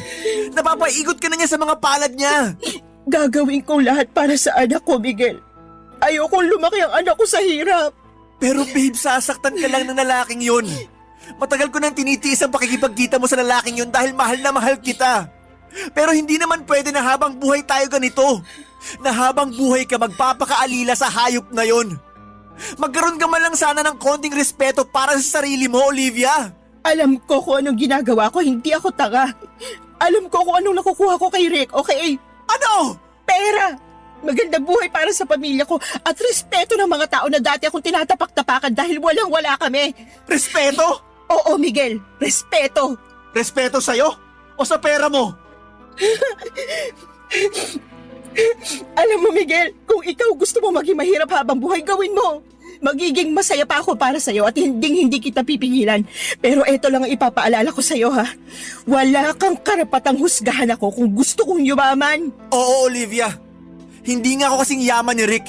Napapaigot ka na niya sa mga palad niya. Gagawin ko lahat para sa anak ko, Miguel. Ayokong lumaki ang anak ko sa hirap. Pero babe, sasaktan ka lang ng lalaking yun. Matagal ko nang tinitiis ang pakikipagkita mo sa lalaking yun dahil mahal na mahal kita. Pero hindi naman pwede na habang buhay tayo ganito. Na habang buhay ka magpapakaalila sa hayop na yun. Magkaroon ka man lang sana ng konting respeto para sa sarili mo, Olivia. Alam ko kung anong ginagawa ko, hindi ako tanga. Alam ko kung anong nakukuha ko kay Rick, okay? Ano? Pera! Magandang buhay para sa pamilya ko at respeto ng mga tao na dati akong tinatapak-tapakan dahil walang-wala kami. Respeto? Oo, Miguel. Respeto. Respeto sa'yo? O sa pera mo? Alam mo, Miguel, kung ikaw gusto mo maging mahirap habang buhay, gawin mo. Magiging masaya pa ako para sa'yo at hindi kita pipigilan. Pero eto lang ang ipapaalala ko sa'yo, ha. Wala kang karapatang husgahan ako kung gusto kong yumaman. Oo, Olivia. Hindi nga ako kasing yaman ni Rick.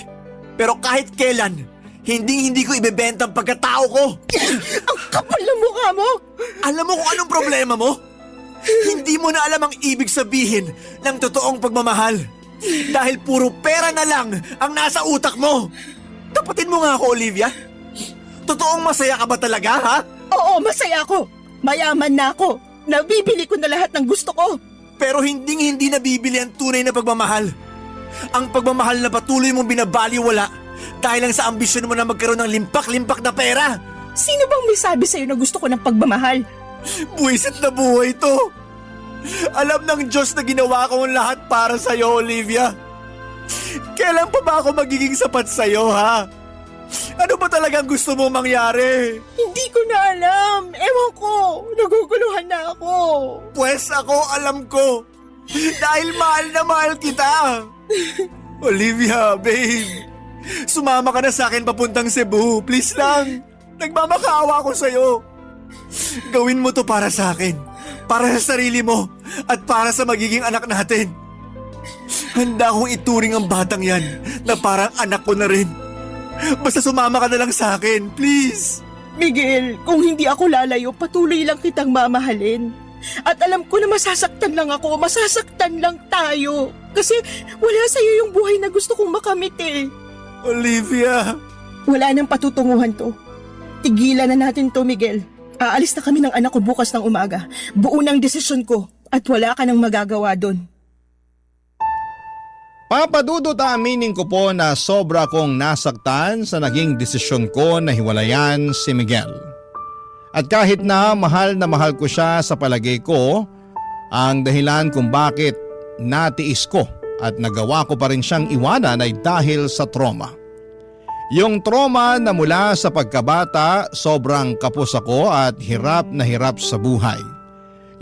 Pero kahit kailan, hindi ko ibebenta ang pagkatao ko. Ang kapal ng mukha mo. Alam mo kung anong problema mo? Hindi mo na alam ang ibig sabihin ng totoong pagmamahal. Dahil puro pera na lang ang nasa utak mo. Tapatin mo nga ako, Olivia. Totoong masaya ka ba talaga, ha? Oo, masaya ako. Mayaman na ako. Nabibili ko na lahat ng gusto ko. Pero hindi nabibili ang tunay na pagmamahal. Ang pagmamahal na patuloy mong binabaliwala dahil lang sa ambisyon mo na magkaroon ng limpak-limpak na pera. Sino bang may sabi sa'yo na gusto ko ng pagmamahal? Buwisit na buhay to. Alam ng Diyos na ginawa ko ang lahat para sa'yo, Olivia. Kailan pa ba ako magiging sapat sa'yo, ha? Ano ba talagang gusto mo mangyari? Hindi ko na alam. Ewan ko. Naguguluhan na ako. Pwes ako alam ko. Dahil mahal na mahal kita. Olivia, babe. Sumama ka na sa akin papuntang Cebu. Please lang. Nagmamakaawa ko sa'yo. Gawin mo to para sa akin. Para sa sarili mo. At para sa magiging anak natin. Handa akong ituring ang batang yan na parang anak ko na rin. Basta sumama ka na lang sa akin, please. Miguel, kung hindi ako lalayo, patuloy lang kitang mamahalin. At alam ko na masasaktan lang ako, masasaktan lang tayo. Kasi wala sa'yo yung buhay na gusto kong makamit eh. Olivia. Wala nang patutunguhan to. Tigilan na natin to, Miguel. Aalis na kami ng anak ko bukas ng umaga. Buo ng desisyon ko at wala ka nang magagawa doon. Papadudot, aminin ko po na sobra kong nasaktan sa naging desisyon ko na hiwalayan si Miguel. At kahit na mahal ko siya, sa palagay ko, ang dahilan kung bakit natiis ko at nagawa ko pa rin siyang iwanan ay dahil sa trauma. Yung trauma na mula sa pagkabata, sobrang kapos ako at hirap na hirap sa buhay.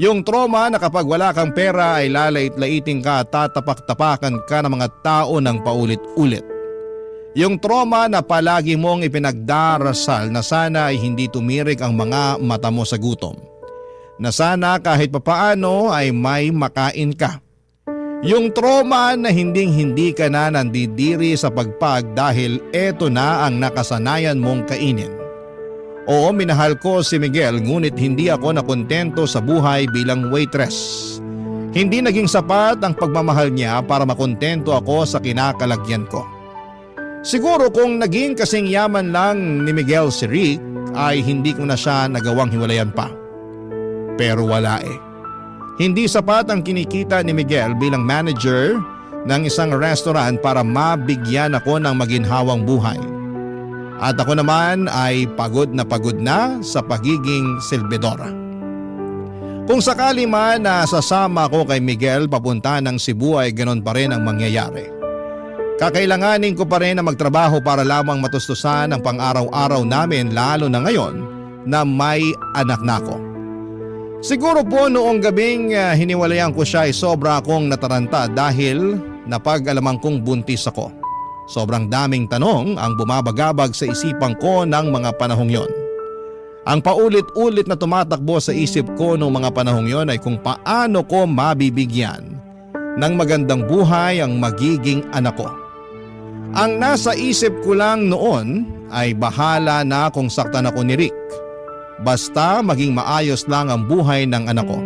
Yung trauma na kapag wala kang pera ay lalait-laiting ka at tatapak-tapakan ka ng mga tao ng paulit-ulit. Yung trauma na palagi mong ipinagdarasal na sana ay hindi tumirik ang mga mata mo sa gutom. Na sana kahit papaano ay may makain ka. Yung trauma na hindi ka na nandidiri sa pagpag dahil eto na ang nakasanayan mong kainin. Oo, minahal ko si Miguel ngunit hindi ako nakontento sa buhay bilang waitress. Hindi naging sapat ang pagmamahal niya para makontento ako sa kinakalagyan ko. Siguro kung naging kasing yaman lang ni Miguel si Rick ay hindi ko na siya nagawang hiwalayan pa. Pero wala eh. Hindi sapat ang kinikita ni Miguel bilang manager ng isang restaurant para mabigyan ako ng maginhawang buhay. At ako naman ay pagod na sa pagiging silbidora. Kung sakali man na sasama ko kay Miguel papunta ng Cebu ay ganon pa rin ang mangyayari. Kakailanganin ko pa rin na magtrabaho para lamang matustusan ang pang-araw-araw namin lalo na ngayon na may anak na ako. Siguro po noong gabing hiniwalayan ko siya ay sobra akong nataranta dahil napag-alaman kong buntis ako. Sobrang daming tanong ang bumabagabag sa isipan ko ng mga panahong yon. Ang paulit-ulit na tumatakbo sa isip ko noong mga panahong yon ay kung paano ko mabibigyan ng magandang buhay ang magiging anak ko. Ang nasa isip ko lang noon ay bahala na kung saktan ako ni Rick. Basta maging maayos lang ang buhay ng anak ko.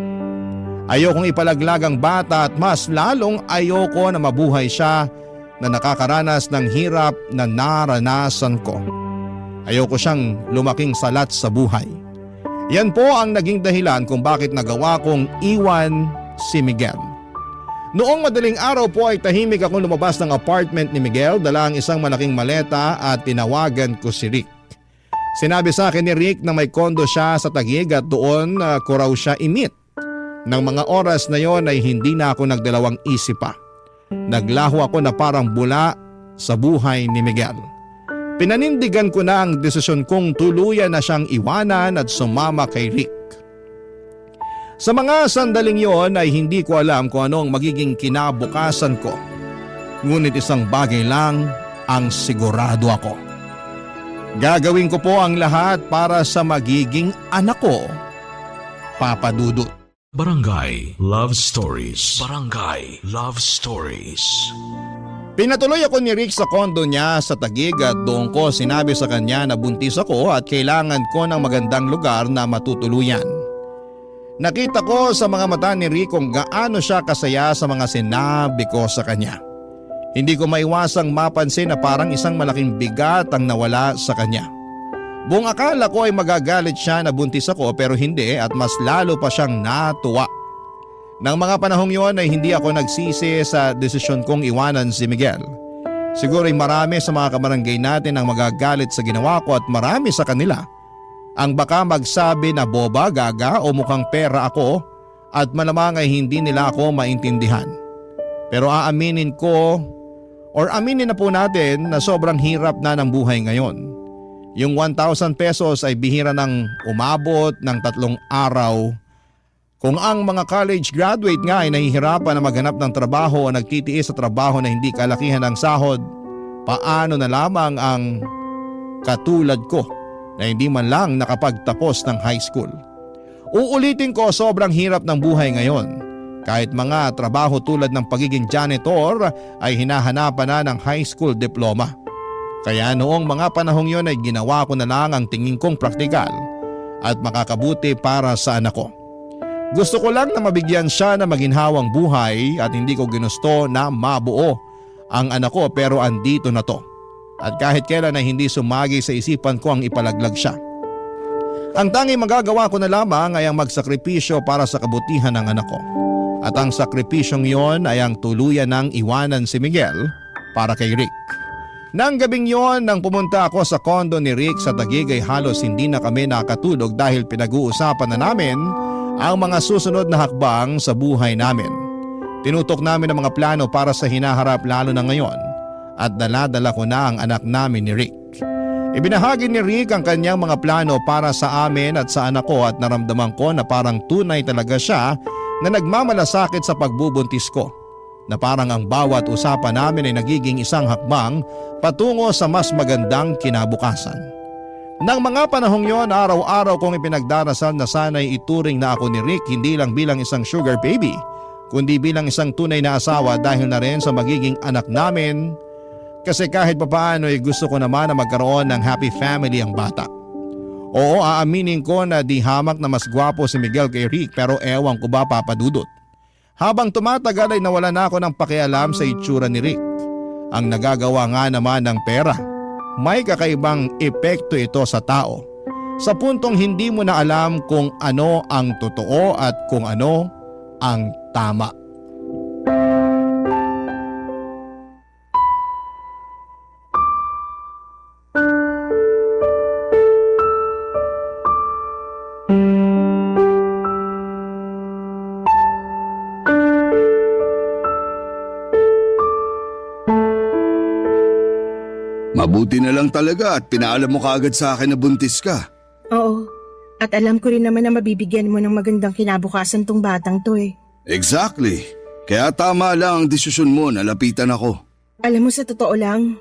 Ayokong ipalaglag ang bata at mas lalong ayoko na mabuhay siya na nakakaranas ng hirap na naranasan ko. Ayoko siyang lumaking salat sa buhay. Yan po ang naging dahilan kung bakit nagawa kong iwan si Miguel. Noong madaling araw po ay tahimik akong lumabas ng apartment ni Miguel, dala ang isang malaking maleta at tinawagan ko si Rick. Sinabi sa akin ni Rick na may kondo siya sa Taguig at doon ko raw siya i-meet. Nang mga oras na yon ay hindi na ako nagdalawang isip pa. Naglaho ako na parang bula sa buhay ni Miguel. Pinanindigan ko na ang desisyon kong tuluyan na siyang iwanan at sumama kay Rick. Sa mga sandaling yon ay hindi ko alam kung anong magiging kinabukasan ko. Ngunit isang bagay lang ang sigurado ako. Gagawin ko po ang lahat para sa magiging anak ko, Papa Dudut. Barangay Love Stories. Barangay Love Stories. Pinatuloy ako ni Rick sa kondo niya sa Taguig at doon ko sinabi sa kanya na buntis ako at kailangan ko ng magandang lugar na matutuluyan. Nakita ko sa mga mata ni Rick kung gaano siya kasaya sa mga sinabi ko sa kanya. Hindi ko maiwasang mapansin na parang isang malaking bigat ang nawala sa kanya. Buong akala ko ay magagalit siya na buntis ako pero hindi at mas lalo pa siyang natuwa. Nang mga panahong yon ay hindi ako nagsisi sa desisyon kong iwanan si Miguel. Siguro ay marami sa mga kabarangay natin ang magagalit sa ginawa ko at marami sa kanila ang baka magsabi na boba, gaga o mukhang pera ako at malamang ay hindi nila ako maintindihan. Pero aminin na po natin na sobrang hirap na ng buhay ngayon. Yung 1,000 pesos ay bihira ng umabot ng 3 araw. Kung ang mga college graduate nga ay nahihirapan na maghanap ng trabaho o nagtitiis sa trabaho na hindi kalakihan ng sahod, paano na lamang ang katulad ko na hindi man lang nakapagtapos ng high school? Uulitin ko, sobrang hirap ng buhay ngayon. Kahit mga trabaho tulad ng pagiging janitor ay hinahanapan na ng high school diploma. Kaya noong mga panahong yon ay ginawa ko na lang ang tingin kong praktikal at makakabuti para sa anak ko. Gusto ko lang na mabigyan siya na maginhawang buhay at hindi ko ginusto na mabuo ang anak ko, pero andito na to. At kahit kailan ay hindi sumagi sa isipan ko ang ipalaglag siya. Ang tanging magagawa ko na lamang ay ang magsakripisyo para sa kabutihan ng anak ko. At ang sakripisyong yon ay ang tuluyan ng iwanan si Miguel para kay Rick. Nang gabing yon, nang pumunta ako sa kondo ni Rick sa Taguig ay halos hindi na kami nakatulog dahil pinag-uusapan na namin ang mga susunod na hakbang sa buhay namin. Tinutok namin ang mga plano para sa hinaharap, lalo na ngayon, at dala-dala ko na ang anak namin ni Rick. Ibinahagi ni Rick ang kanyang mga plano para sa amin at sa anak ko at naramdaman ko na parang tunay talaga siya na nagmamalasakit sa pagbubuntis ko. Na parang ang bawat usapan namin ay nagiging isang hakbang patungo sa mas magandang kinabukasan. Nang mga panahong yon, araw-araw kong ipinagdarasal na sana'y ituring na ako ni Rick hindi lang bilang isang sugar baby, kundi bilang isang tunay na asawa dahil na rin sa magiging anak namin. Kasi kahit papaano ay gusto ko naman na magkaroon ng happy family ang bata. Oo, aaminin ko na di hamak na mas gwapo si Miguel kay Rick, pero ewan ko ba, Papa Dudut. Habang tumatagal ay nawala na ako ng pakialam sa itsura ni Rick. Ang nagagawa nga naman ng pera, may kakaibang epekto ito sa tao. Sa puntong hindi mo na alam kung ano ang totoo at kung ano ang tama. Mabuti na lang talaga at pinaalam mo kaagad sa akin na buntis ka. Oo, at alam ko rin naman na mabibigyan mo ng magandang kinabukasan tong batang to eh. Exactly. Kaya tama lang ang desisyon mo na lapitan ako. Alam mo, sa totoo lang,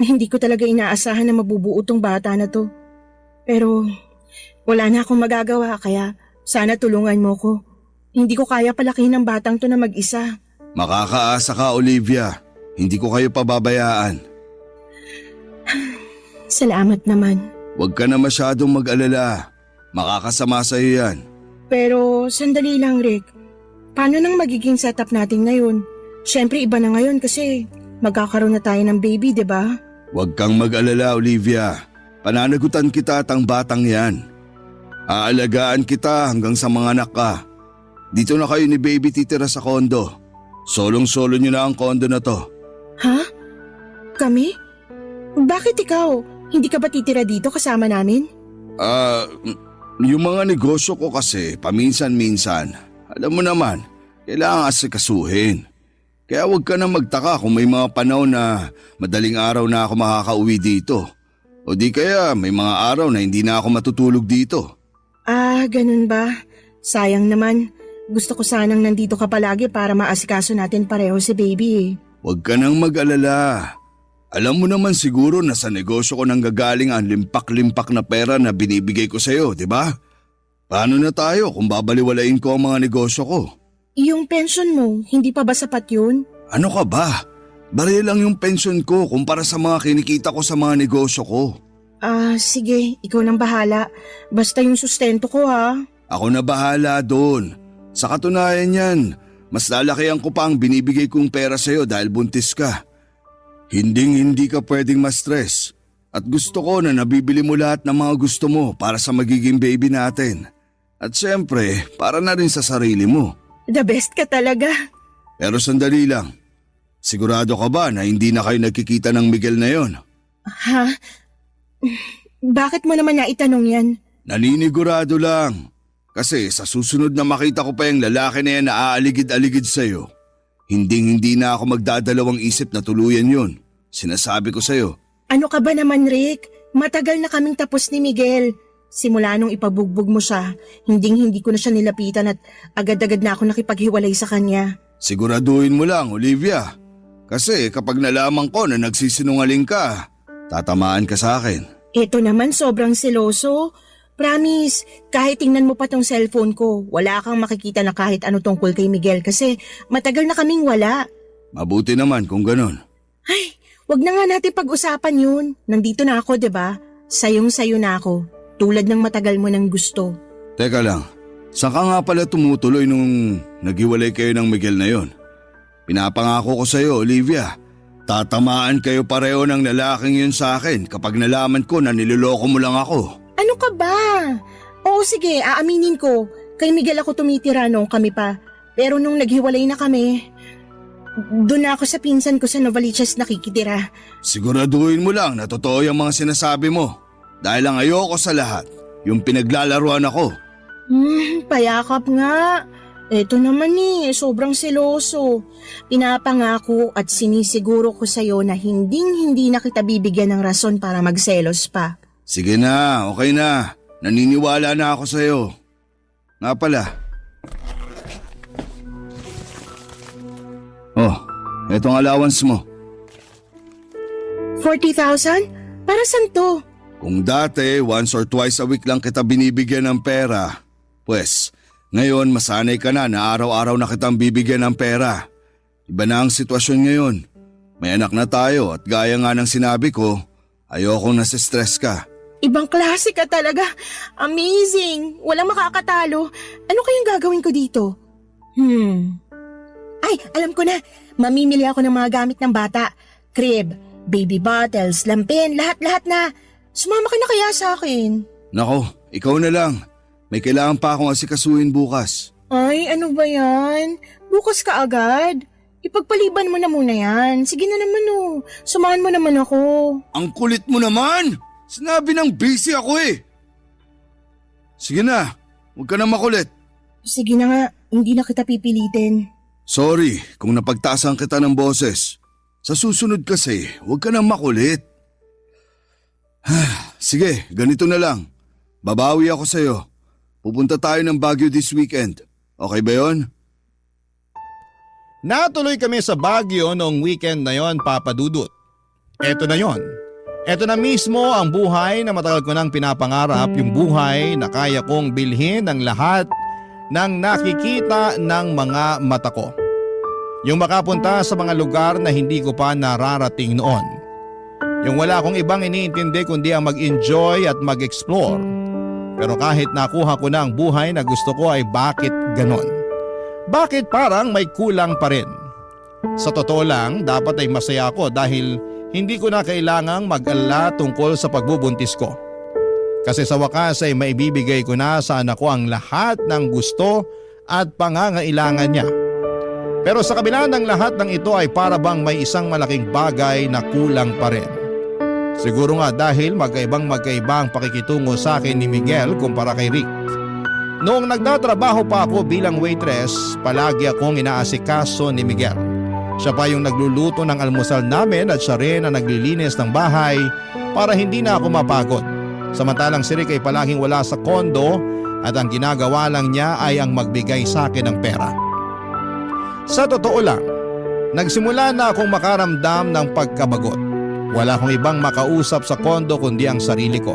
hindi ko talaga inaasahan na mabubuo tong bata na to. Pero wala na akong magagawa, kaya sana tulungan mo ko. Hindi ko kaya palakihin ng batang to na mag-isa. Makakaasa ka, Olivia. Hindi ko kayo pababayaan. Salamat naman. Huwag ka na masyadong mag-alala. Makakasama sa'yo yan. Pero sandali lang, Rick. Paano nang magiging setup natin ngayon? Siyempre iba na ngayon kasi magkakaroon na tayo ng baby, di ba? Huwag kang mag-alala, Olivia. Pananagutan kita at ang batang yan. Aalagaan kita hanggang sa mga anak ka. Dito na kayo ni baby titira sa kondo. Solong-solo nyo na ang kondo na to. Ha? Kami? Bakit ikaw? Hindi ka ba titira dito kasama namin? Yung mga negosyo ko kasi paminsan-minsan. Alam mo naman, kailangan asikasuhin. Kaya huwag ka na magtaka kung may mga panahon na madaling araw na ako makakauwi dito. O di kaya may mga araw na hindi na ako matutulog dito. Ganun ba? Sayang naman. Gusto ko sanang nandito ka palagi para maasikaso natin pareho si baby eh. Huwag ka nang mag-alala. Alam mo naman siguro na sa negosyo ko nang gagaling ang limpak-limpak na pera na binibigay ko sa'yo, di ba? Paano na tayo kung babaliwalain ko ang mga negosyo ko? Yung pension mo, hindi pa ba sapat yun? Ano ka ba? Baril lang yung pension ko kumpara sa mga kinikita ko sa mga negosyo ko. Sige, ikaw nang bahala. Basta yung sustento ko ha. Ako na bahala doon. Sa katunayan yan, mas lalakihan ko pa ang binibigay kong pera sa'yo dahil buntis ka. Hindi ka pwedeng ma-stress. At gusto ko na nabibili mo lahat ng mga gusto mo para sa magiging baby natin. At syempre, para na rin sa sarili mo. The best ka talaga. Pero sandali lang. Sigurado ka ba na hindi na kayo nagkikita ng Miguel na yon? Ha? Bakit mo naman naitanong yan? Naninigurado lang. Kasi sa susunod na makita ko pa yung lalaki na yan na aaligid-aligid sa'yo, hindi na ako magdadalawang isip na tuluyan yun. Sinasabi ko sa'yo. Ano ka ba naman, Rick? Matagal na kaming tapos ni Miguel. Simula nung ipabugbog mo siya, hindi ko na siya nilapitan at agad-agad na ako nakipaghiwalay sa kanya. Siguraduhin mo lang, Olivia. Kasi kapag nalaman ko na nagsisinungaling ka, tatamaan ka sa akin. Ito naman sobrang seloso. Promise, kahit tingnan mo pa tong cellphone ko, wala kang makikita na kahit ano tungkol kay Miguel kasi matagal na kaming wala. Mabuti naman kung ganun. Ay, wag na nga natin pag-usapan yun. Nandito na ako, 'di ba? Sayong-sayo na ako. Tulad ng matagal mo nang gusto. Teka lang, saan ka nga pala tumutuloy nung naghiwalay kayo ng Miguel na yon? Pinapangako ko sa'yo, Olivia. Tatamaan kayo pareho ng lalaking yun sa akin kapag nalaman ko na niloloko mo lang ako. Ano ka ba? Oo sige, aaminin ko. Kay Miguel ako tumitira nung kami pa. Pero nung naghiwalay na kami, doon na ako sa pinsan ko sa Novaliches nakikitira. Siguraduhin mo lang na totoo yung mga sinasabi mo. Dahil ang ayoko sa lahat, yung pinaglalaruan ako. Payakap nga. Eto naman sobrang seloso. Pinapangako at sinisiguro ko sa'yo na hindi na kita bibigyan ng rason para magselos pa. Sige na, okay na. Naniniwala na ako sa'yo. Nga pala. Oh, etong allowance mo. 40,000? Para saan to? Kung dati, once or twice a week lang kita binibigyan ng pera, pues, ngayon masanay ka na araw-araw na kitang bibigyan ng pera. Iba na ang sitwasyon ngayon. May anak na tayo at gaya nga ng sinabi ko, ayokong nasistress ka. Ibang klase ka talaga. Amazing. Walang makakatalo. Ano kayang gagawin ko dito? Ay, alam ko na. Mamimili ako ng mga gamit ng bata. Crib, baby bottles, lampin, lahat-lahat na. Sumama ka na kaya sa akin? Nako, ikaw na lang. May kailangan pa akong asikasuhin bukas. Ay, ano ba yan? Bukas ka agad? Ipagpaliban mo na muna yan. Sige na naman Sumahan mo naman ako. Ang kulit mo naman! Sinabi ng busy ako eh. Sige na, huwag ka na makulit. Sige na nga, hindi na kita pipilitin. Sorry kung napagtaasan kita ng boses. Sa susunod kasi, huwag ka na makulit. Sige, ganito na lang. Babawi ako sa'yo. Pupunta tayo ng Baguio this weekend. Okay ba yon? Natuloy kami sa Baguio noong weekend na yon, Papa Dudut. Eto na yon. Eto na mismo ang buhay na matagal ko nang pinapangarap, yung buhay na kaya kong bilhin ng lahat ng nakikita ng mga mata ko. Yung makapunta sa mga lugar na hindi ko pa nararating noon. Yung wala akong ibang iniintindi kundi ang mag-enjoy at mag-explore. Pero kahit nakuha ko na ang buhay na gusto ko ay bakit ganon? Bakit parang may kulang pa rin? Sa totoo lang, dapat ay masaya ako dahil hindi ko na kailangang mag-alala tungkol sa pagbubuntis ko. Kasi sa wakas ay maibibigay ko na sa anak ko ang lahat ng gusto at pangangailangan niya. Pero sa kabila ng lahat ng ito ay para bang may isang malaking bagay na kulang pa rin. Siguro nga dahil magkaiba ang pakikitungo sa akin ni Miguel kumpara kay Rick. Noong nagtatrabaho pa ako bilang waitress, palagi akong inaasikaso ni Miguel. Siya pa yung nagluluto ng almusal namin at siya rin ang naglilinis ng bahay para hindi na ako mapagod. Samantalang si Rick ay palaging wala sa kondo at ang ginagawa lang niya ay ang magbigay sa akin ng pera. Sa totoo lang, nagsimula na akong makaramdam ng pagkabagot. Wala akong ibang makausap sa kondo kundi ang sarili ko.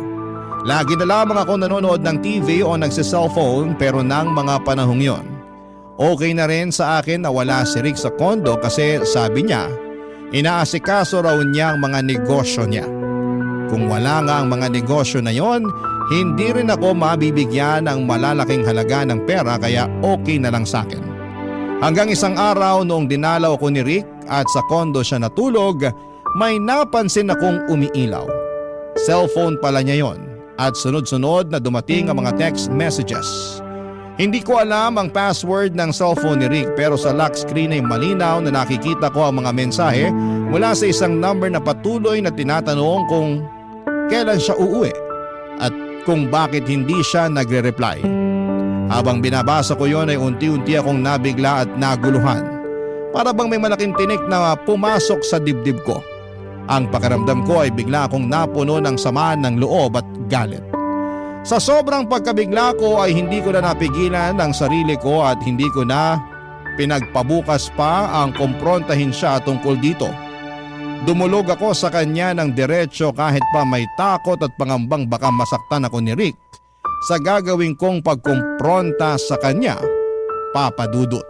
Lagi na lamang ako nanonood ng TV o nagsiselfone pero nang mga panahong yon. Okay na rin sa akin na wala si Rick sa kondo kasi sabi niya, inaasikaso raw niya ang mga negosyo niya. Kung wala nga ang mga negosyo na yon, hindi rin ako mabibigyan ng malalaking halaga ng pera kaya okay na lang sa akin. Hanggang isang araw noong dinalaw ko ni Rick at sa kondo siya natulog, may napansin akong umiilaw. Cellphone pala niya yon at sunod-sunod na dumating ang mga text messages. Hindi ko alam ang password ng cellphone ni Rick pero sa lock screen ay malinaw na nakikita ko ang mga mensahe mula sa isang number na patuloy na tinatanong kung kailan siya uuwi at kung bakit hindi siya nagre-reply. Habang binabasa ko yon ay unti-unti akong nabigla at naguluhan. Para bang may malaking tinik na pumasok sa dibdib ko. Ang pakiramdam ko ay bigla akong napuno ng sama ng loob at galit. Sa sobrang pagkabigla ko ay hindi ko na napigilan ang sarili ko at hindi ko na pinagpabukas pa ang kumprontahin siya tungkol dito. Dumulog ako sa kanya ng diretsyo kahit pa may takot at pangambang baka masaktan ako ni Rick sa gagawin kong pagkumpronta sa kanya, Papa Dudut.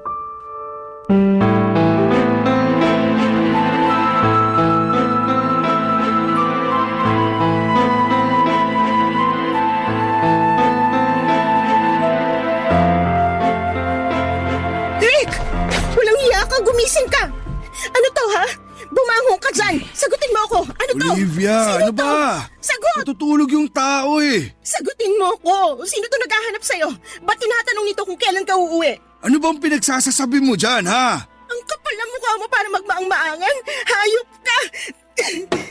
Rick! Walang iya ka! Gumising ka! Ano to, ha? Bumangon ka dyan! Sagutin mo ako! Ano to? Olivia, Sino ano to? ba? Sagot! Natutulog yung tao eh. Sagutin mo ako! Sino to naghahanap sa'yo? Ba't tinatanong nito kung kailan ka uuwi? Ano bang pinagsasasabi mo dyan, ha? Ang kapal ng mukha mo para magmaang-maangan! Hayop ka!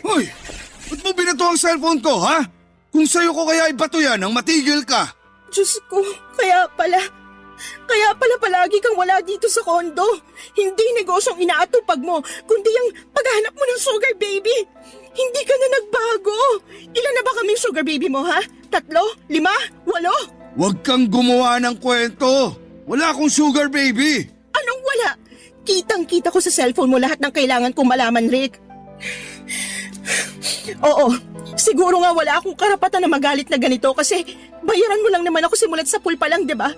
Hoy, ba't mo binato ang cellphone ko, ha? Kung sa'yo ko kaya ibato yan, ang matigil ka. Diyos ko, kaya pala palagi kang wala dito sa kondo. Hindi negosyong inaatupag mo, kundi ang paghahanap mo ng sugar baby. Hindi ka na nagbago. Ilan na ba kaming sugar baby mo, ha? 3, 5, 8? Huwag kang gumawa ng kwento. Wala akong sugar baby. Anong wala? Kitang-kita ko sa cellphone mo lahat ng kailangan kong malaman, Rick. Oo, siguro nga wala akong karapatan na magalit na ganito kasi bayaran mo lang naman ako simulat sa pool pa lang, di ba?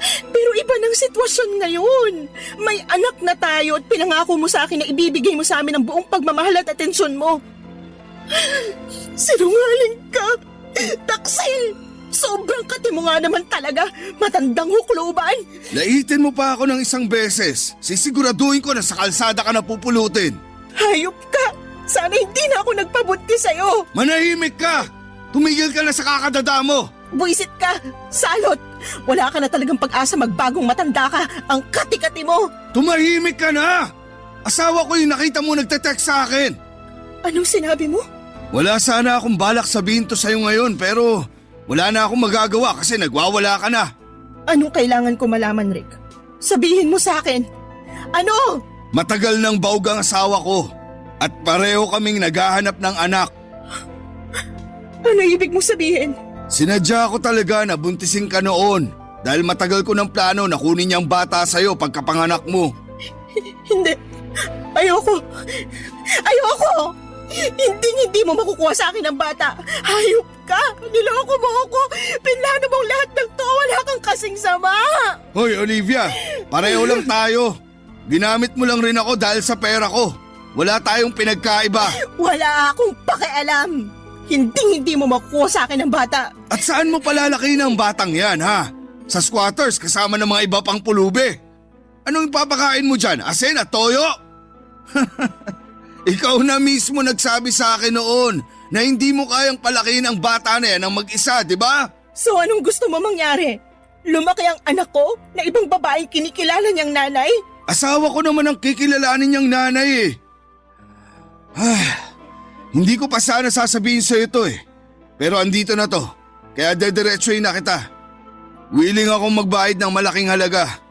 Pero iba ng sitwasyon ngayon. May anak na tayo at pinangako mo sa akin na ibibigay mo sa amin ang buong pagmamahal at atensyon mo. Sinungaling ka! Taksil! Sobrang kati mo nga naman talaga. Matandang hukluban. Laitin mo pa ako ng isang beses. Sisiguraduhin ko na sa kalsada ka napupulutin. Hayop ka! Sana hindi na ako nagpabunti sa'yo. Manahimik ka! Tumigil ka na sa kakadada mo! Buisit ka! Salot! Wala ka na talagang pag-asa magbagong matanda ka. Ang kati-kati mo! Tumahimik ka na! Asawa ko yung nakita mo nagte-text sa akin. Anong sinabi mo? Wala sana akong balak sabihin to sa'yo ngayon pero wala na akong magagawa kasi nagwawala ka na. Anong kailangan ko malaman, Rick? Sabihin mo sa akin. Ano? Matagal nang baog ang asawa ko at pareho kaming naghahanap ng anak. Ano ibig mo sabihin? Sinadya ko talaga na buntisin ka noon dahil matagal ko ng plano na kunin niyang bata sa'yo pagkapanganak mo. Hindi. Ayoko. Ayoko! Hindi mo makukuha sa akin ang bata. Hayop ka! Niloko mo ako! Pinlano mong lahat ng to! Wala kang kasing sama! Hoy Olivia, pareho lang tayo. Ginamit mo lang rin ako dahil sa pera ko. Wala tayong pinagkaiba. Wala akong pakialam! Hindi mo makukuha sa akin ang bata. At saan mo palalaki ng batang yan, ha? Sa squatters kasama ng mga iba pang pulubi. Anong ipapakain mo dyan? Asin at toyo? Ikaw na mismo nagsabi sa akin noon na hindi mo kayang palakihin ang bata na yan ng mag-isa, di ba? So anong gusto mo mangyari? Lumaki ang anak ko na ibang babaeng kinikilala niyang nanay? Asawa ko naman ang kikilalanin niyang nanay eh. Hindi ko pa sana sasabihin sa'yo ito eh. Pero andito na to, kaya dediretsuhin na kita. Willing akong magbayad ng malaking halaga.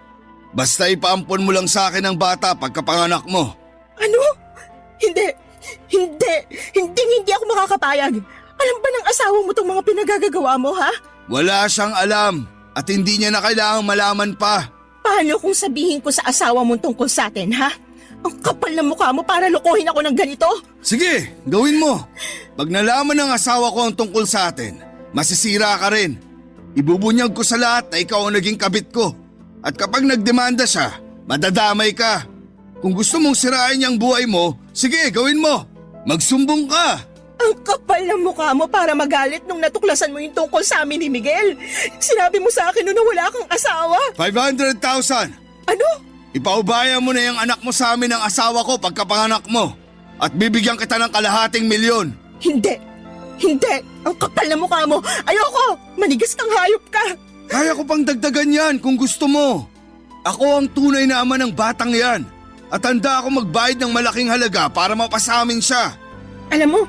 Basta ipaampon mo lang sa akin ang bata pagkapanganak mo. Ano? Hindi ako makakapayag. Alam ba ng asawa mo tong mga pinagagagawa mo, ha? Wala siyang alam at hindi niya na kailangang malaman pa. Paano kung sabihin ko sa asawa mo tungkol sa atin, ha? Ang kapal ng mukha mo para lokohin ako ng ganito? Sige, gawin mo. Pag nalaman ng asawa ko ang tungkol sa atin, masisira ka rin. Ibubunyag ko sa lahat na ikaw ang naging kabit ko. At kapag nagdemanda siya, madadamay ka. Kung gusto mong sirain niyang buhay mo, sige, gawin mo. Magsumbong ka. Ang kapal ng mukha mo para magalit nung natuklasan mo yung tungkol sa amin ni Miguel. Sinabi mo sa akin noon na wala kang asawa. 500,000. Ano? Ipaubaya mo na yung anak mo sa amin ng asawa ko pagkapanganak mo. At bibigyan kita ng kalahating milyon. Hindi. Ang kapal ng mukha mo. Ayoko. Manigas kang hayop ka. Kaya ko pang dagdagan yan kung gusto mo. Ako ang tunay na ama ng batang yan. At handa ako magbayad ng malaking halaga para mapasamin siya. Alam mo,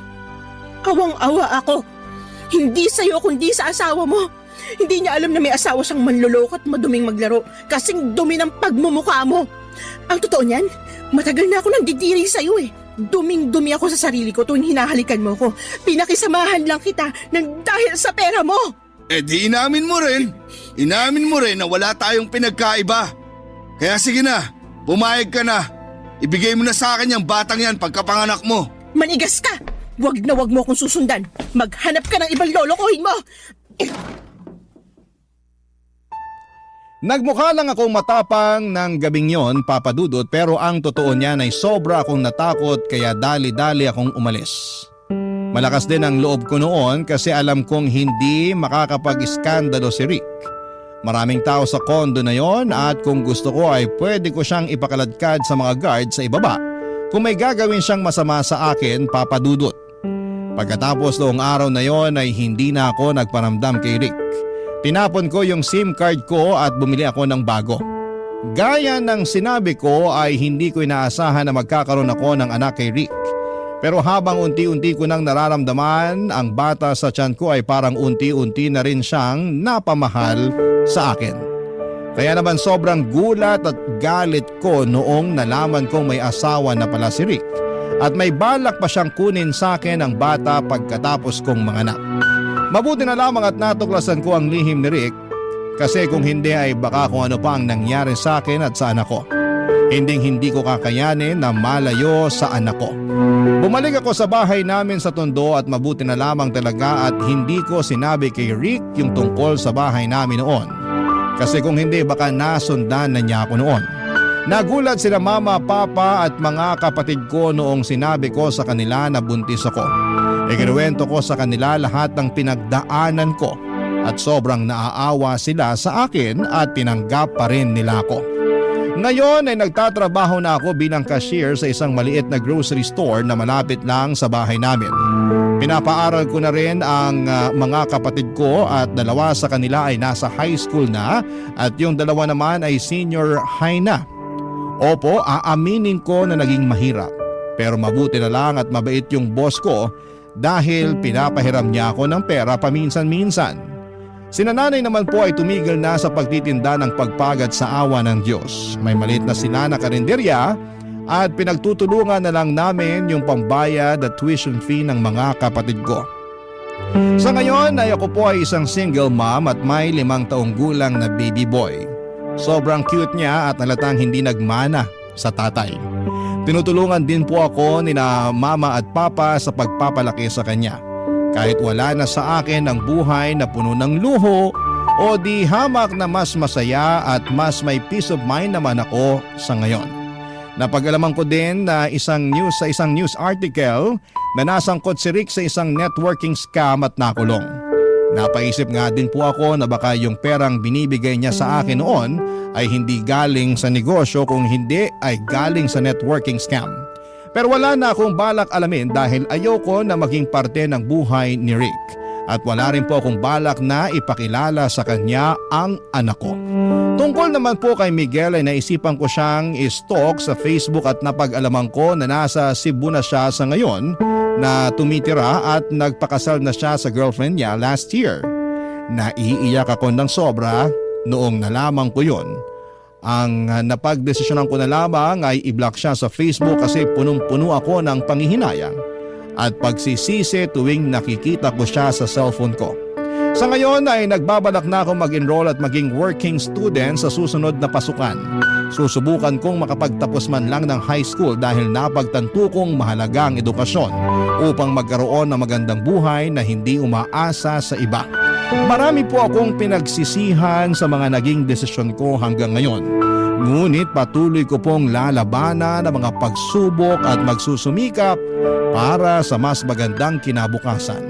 awang-awa ako. Hindi sa'yo kundi sa asawa mo. Hindi niya alam na may asawa siyang manloloko at maduming maglaro. Kasing dumi ng pagmumukha mo. Ang totoo niyan, matagal na ako nagdidiri sa'yo eh. Duming-dumi ako sa sarili ko tuwing hinahalikan mo ko. Pinakisamahan lang kita ng dahil sa pera mo. Eh di inamin mo rin. Inamin mo rin na wala tayong pinagkaiba. Kaya sige na, pumayag ka na. Ibigay mo na sa akin yung batang yan pagkapanganak mo. Manigas ka! Wag na wag mo akong susundan. Maghanap ka ng ibang lolokohin mo. Nagmukha lang akong matapang ng gabing yon, Papa Dudut, pero ang totoo niyan ay sobra akong natakot kaya dali-dali akong umalis. Malakas din ang loob ko noon kasi alam kong hindi makakapag-iskandalo si Rick. Maraming tao sa kondo na yon at kung gusto ko ay pwede ko siyang ipakaladkad sa mga guard sa ibaba kung may gagawin siyang masama sa akin, Papa Dudut. Pagkatapos noong araw na yon ay hindi na ako nagparamdam kay Rick. Tinapon ko yung SIM card ko at bumili ako ng bago. Gaya ng sinabi ko ay hindi ko inaasahan na magkakaroon ako ng anak kay Rick. Pero habang unti-unti ko nang nararamdaman, ang bata sa tiyan ko ay parang unti-unti na rin siyang napamahal sa akin. Kaya naman sobrang gulat at galit ko noong nalaman kong may asawa na pala si Rick at may balak pa siyang kunin sa akin ang bata pagkatapos kong manganak. Mabuti na lamang at natuklasan ko ang lihim ni Rick kasi kung hindi ay baka kung ano pa ang nangyari sa akin at sa anak ko. Hindi ko kakayanin na malayo sa anak ko. Bumalik ako sa bahay namin sa Tondo at mabuti na lamang talaga at hindi ko sinabi kay Rick yung tungkol sa bahay namin noon. Kasi kung hindi baka nasundan na niya ako noon. Nagulat sila mama, papa at mga kapatid ko noong sinabi ko sa kanila na buntis ako. Ikinuwento ko sa kanila lahat ng pinagdaanan ko at sobrang naaawa sila sa akin at tinanggap pa rin nila ako. Ngayon ay nagtatrabaho na ako bilang cashier sa isang maliit na grocery store na malapit lang sa bahay namin. Pinapaaral ko na rin ang mga kapatid ko at dalawa sa kanila ay nasa high school na at yung dalawa naman ay senior high na. Opo, aaminin ko na naging mahirap. Pero mabuti na lang at mabait yung boss ko dahil pinapahiram niya ako ng pera paminsan-minsan. Sinananay naman po ay tumigil na sa pagtitinda ng pagpagad sa awa ng Diyos. May maliit na sila na karinderya at pinagtutulungan na lang namin yung pambayad at tuition fee ng mga kapatid ko. Sa ngayon ay ako po ay isang single mom at may 5 taong gulang na baby boy. Sobrang cute niya at halatang hindi nagmana sa tatay. Tinutulungan din po ako ni na mama at papa sa pagpapalaki sa kanya. Kahit wala na sa akin ang buhay na puno ng luho o di hamak na mas masaya at mas may peace of mind naman ako sa ngayon. Napag-alaman ko din na sa isang news article na nasangkot si Rick sa isang networking scam at nakulong. Napaisip nga din po ako na baka yung perang binibigay niya sa akin noon ay hindi galing sa negosyo kung hindi ay galing sa networking scam. Pero wala na akong balak alamin dahil ayoko na maging parte ng buhay ni Rick. At wala rin po akong balak na ipakilala sa kanya ang anak ko. Tungkol naman po kay Miguel ay naisipan ko siyang i-stalk sa Facebook at napag-alaman ko na nasa Cebu na siya sa ngayon na tumitira at nagpakasal na siya sa girlfriend niya last year. Naiiyak ako ng sobra noong nalaman ko yon. Ang napagdesisyonan ko na lamang ay i-block siya sa Facebook kasi punong-puno ako ng panghihinayang at pagsisisi tuwing nakikita ko siya sa cellphone ko. Sa ngayon ay nagbabalak na ako mag-enroll at maging working student sa susunod na pasukan. Susubukan kong makapagtapos man lang ng high school dahil napagtanto kong mahalaga ang edukasyon upang magkaroon ng magandang buhay na hindi umaasa sa iba. Marami po akong pinagsisihan sa mga naging desisyon ko hanggang ngayon. Ngunit patuloy ko pong lalabanan ang mga pagsubok at magsusumikap para sa mas magandang kinabukasan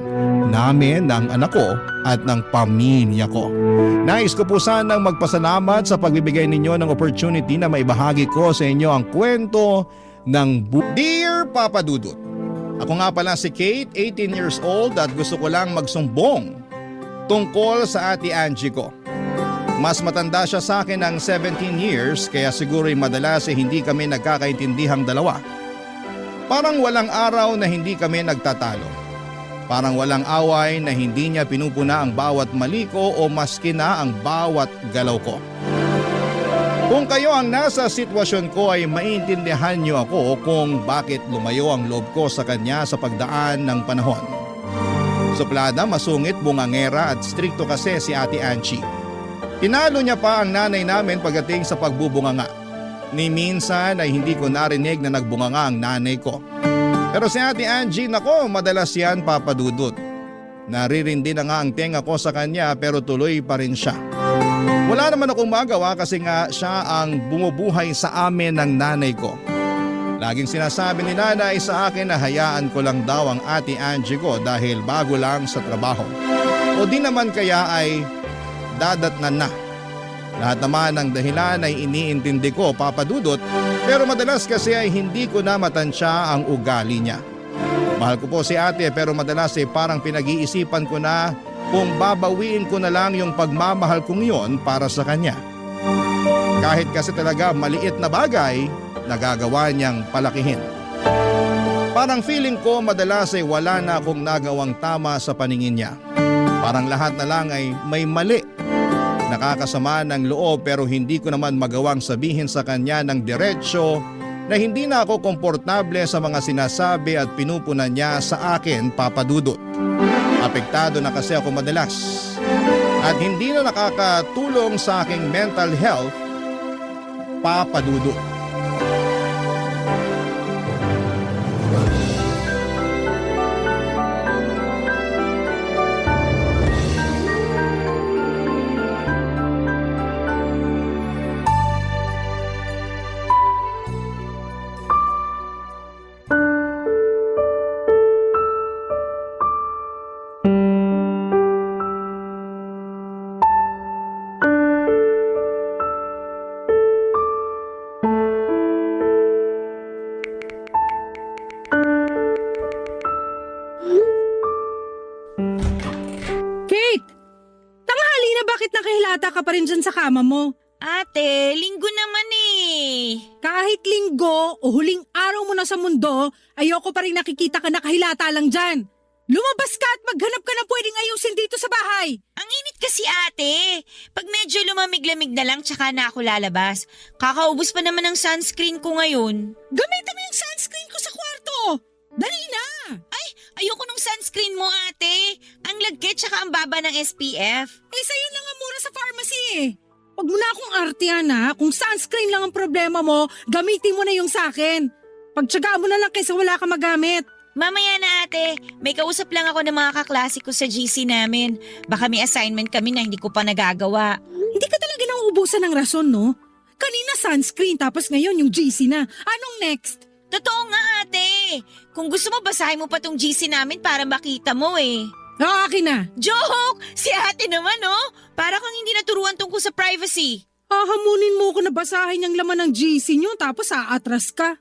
namin, ng anak ko at ng pamilya ko. Nais ko po sanang magpasalamat sa pagbibigay ninyo ng opportunity na maibahagi ko sa inyo ang kwento ng Dear Papa Dudut. Ako nga pala si Kate, 18 years old at gusto ko lang magsumbong tungkol sa ate Angie ko. Mas matanda siya sa akin ng 17 years kaya siguro'y madalas hindi kami nagkakaintindihang dalawa. Parang walang araw na hindi kami nagtatalo. Parang walang away na hindi niya pinupuna ang bawat mali ko o maski na ang bawat galaw ko. Kung kayo ang nasa sitwasyon ko ay maintindihan niyo ako kung bakit lumayo ang loob ko sa kanya sa pagdaan ng panahon. Suplada, masungit, bungangera at strikto kasi si Ate Angie. Tinalo niya pa ang nanay namin pagdating sa pagbubunganga. Ni minsan ay hindi ko narinig na nagbunganga ang nanay ko. Pero si Ate Angie, nako, madalas yan papadudot. Naririndi na nga ang tenga ko sa kanya pero tuloy pa rin siya. Wala naman akong magawa kasi nga siya ang bumubuhay sa amin ng nanay ko. Laging sinasabi ni nanay sa akin na hayaan ko lang daw ang Ate Angie ko dahil bago lang sa trabaho. O di naman kaya ay dadatnan na. Lahat naman ng dahilan ay iniintindi ko, papadudot, pero madalas kasi ay hindi ko na matansya ang ugali niya. Mahal ko po si ate pero madalas ay parang pinag-iisipan ko na kung babawiin ko na lang yung pagmamahal kong yon para sa kanya. Kahit kasi talaga maliit na bagay, nagagawa niyang palakihin. Parang feeling ko madalas ay wala na akong nagawang tama sa paningin niya. Parang lahat na lang ay may mali. Nakakasama ng loob pero hindi ko naman magawang sabihin sa kanya ng diretsyo na hindi na ako komportable sa mga sinasabi at pinupunan niya sa akin, papadudot. Apektado na kasi ako madalas at hindi na nakakatulong sa aking mental health, papadudot. Kate! Tanghali na, bakit nakahilata ka pa rin dyan sa kama mo? Ate, linggo naman eh. Kahit linggo o huling araw mo na sa mundo, ayoko pa rin nakikita ka nakahilata lang dyan. Lumabas ka at maghanap ka na pwedeng ayusin dito sa bahay. Ang init kasi ate. Pag medyo lumamig-lamig na lang tsaka na ako lalabas. Kakaubos pa naman ng sunscreen ko ngayon. Gamitin mo yung sunscreen ko sa kwarto. Dali na! Ay, ayoko nung sunscreen mo ate. Ang lagkit tsaka ang baba ng SPF. Eh sa'yo lang ang mura sa pharmacy eh. Huwag mo na akong artihan ha. Kung sunscreen lang ang problema mo, gamitin mo na yung sakin. Pagtsagaan mo na lang kaysa wala ka magamit. Mamaya na ate, may kausap lang ako ng mga kaklase ko sa GC namin. Baka may assignment kami na hindi ko pa nagagawa. Hindi ka talaga nauubusan ng rason, no? Kanina sunscreen tapos ngayon yung GC na. Anong next? Totoo nga ate. Kung gusto mo basahin mo pa tong GC namin para makita mo eh. Akin na. Joke! Si ate naman oh. Para kang hindi naturuan tungkol sa privacy. Hahamunin mo ko na basahin yung laman ng GC nyo tapos aatras ka.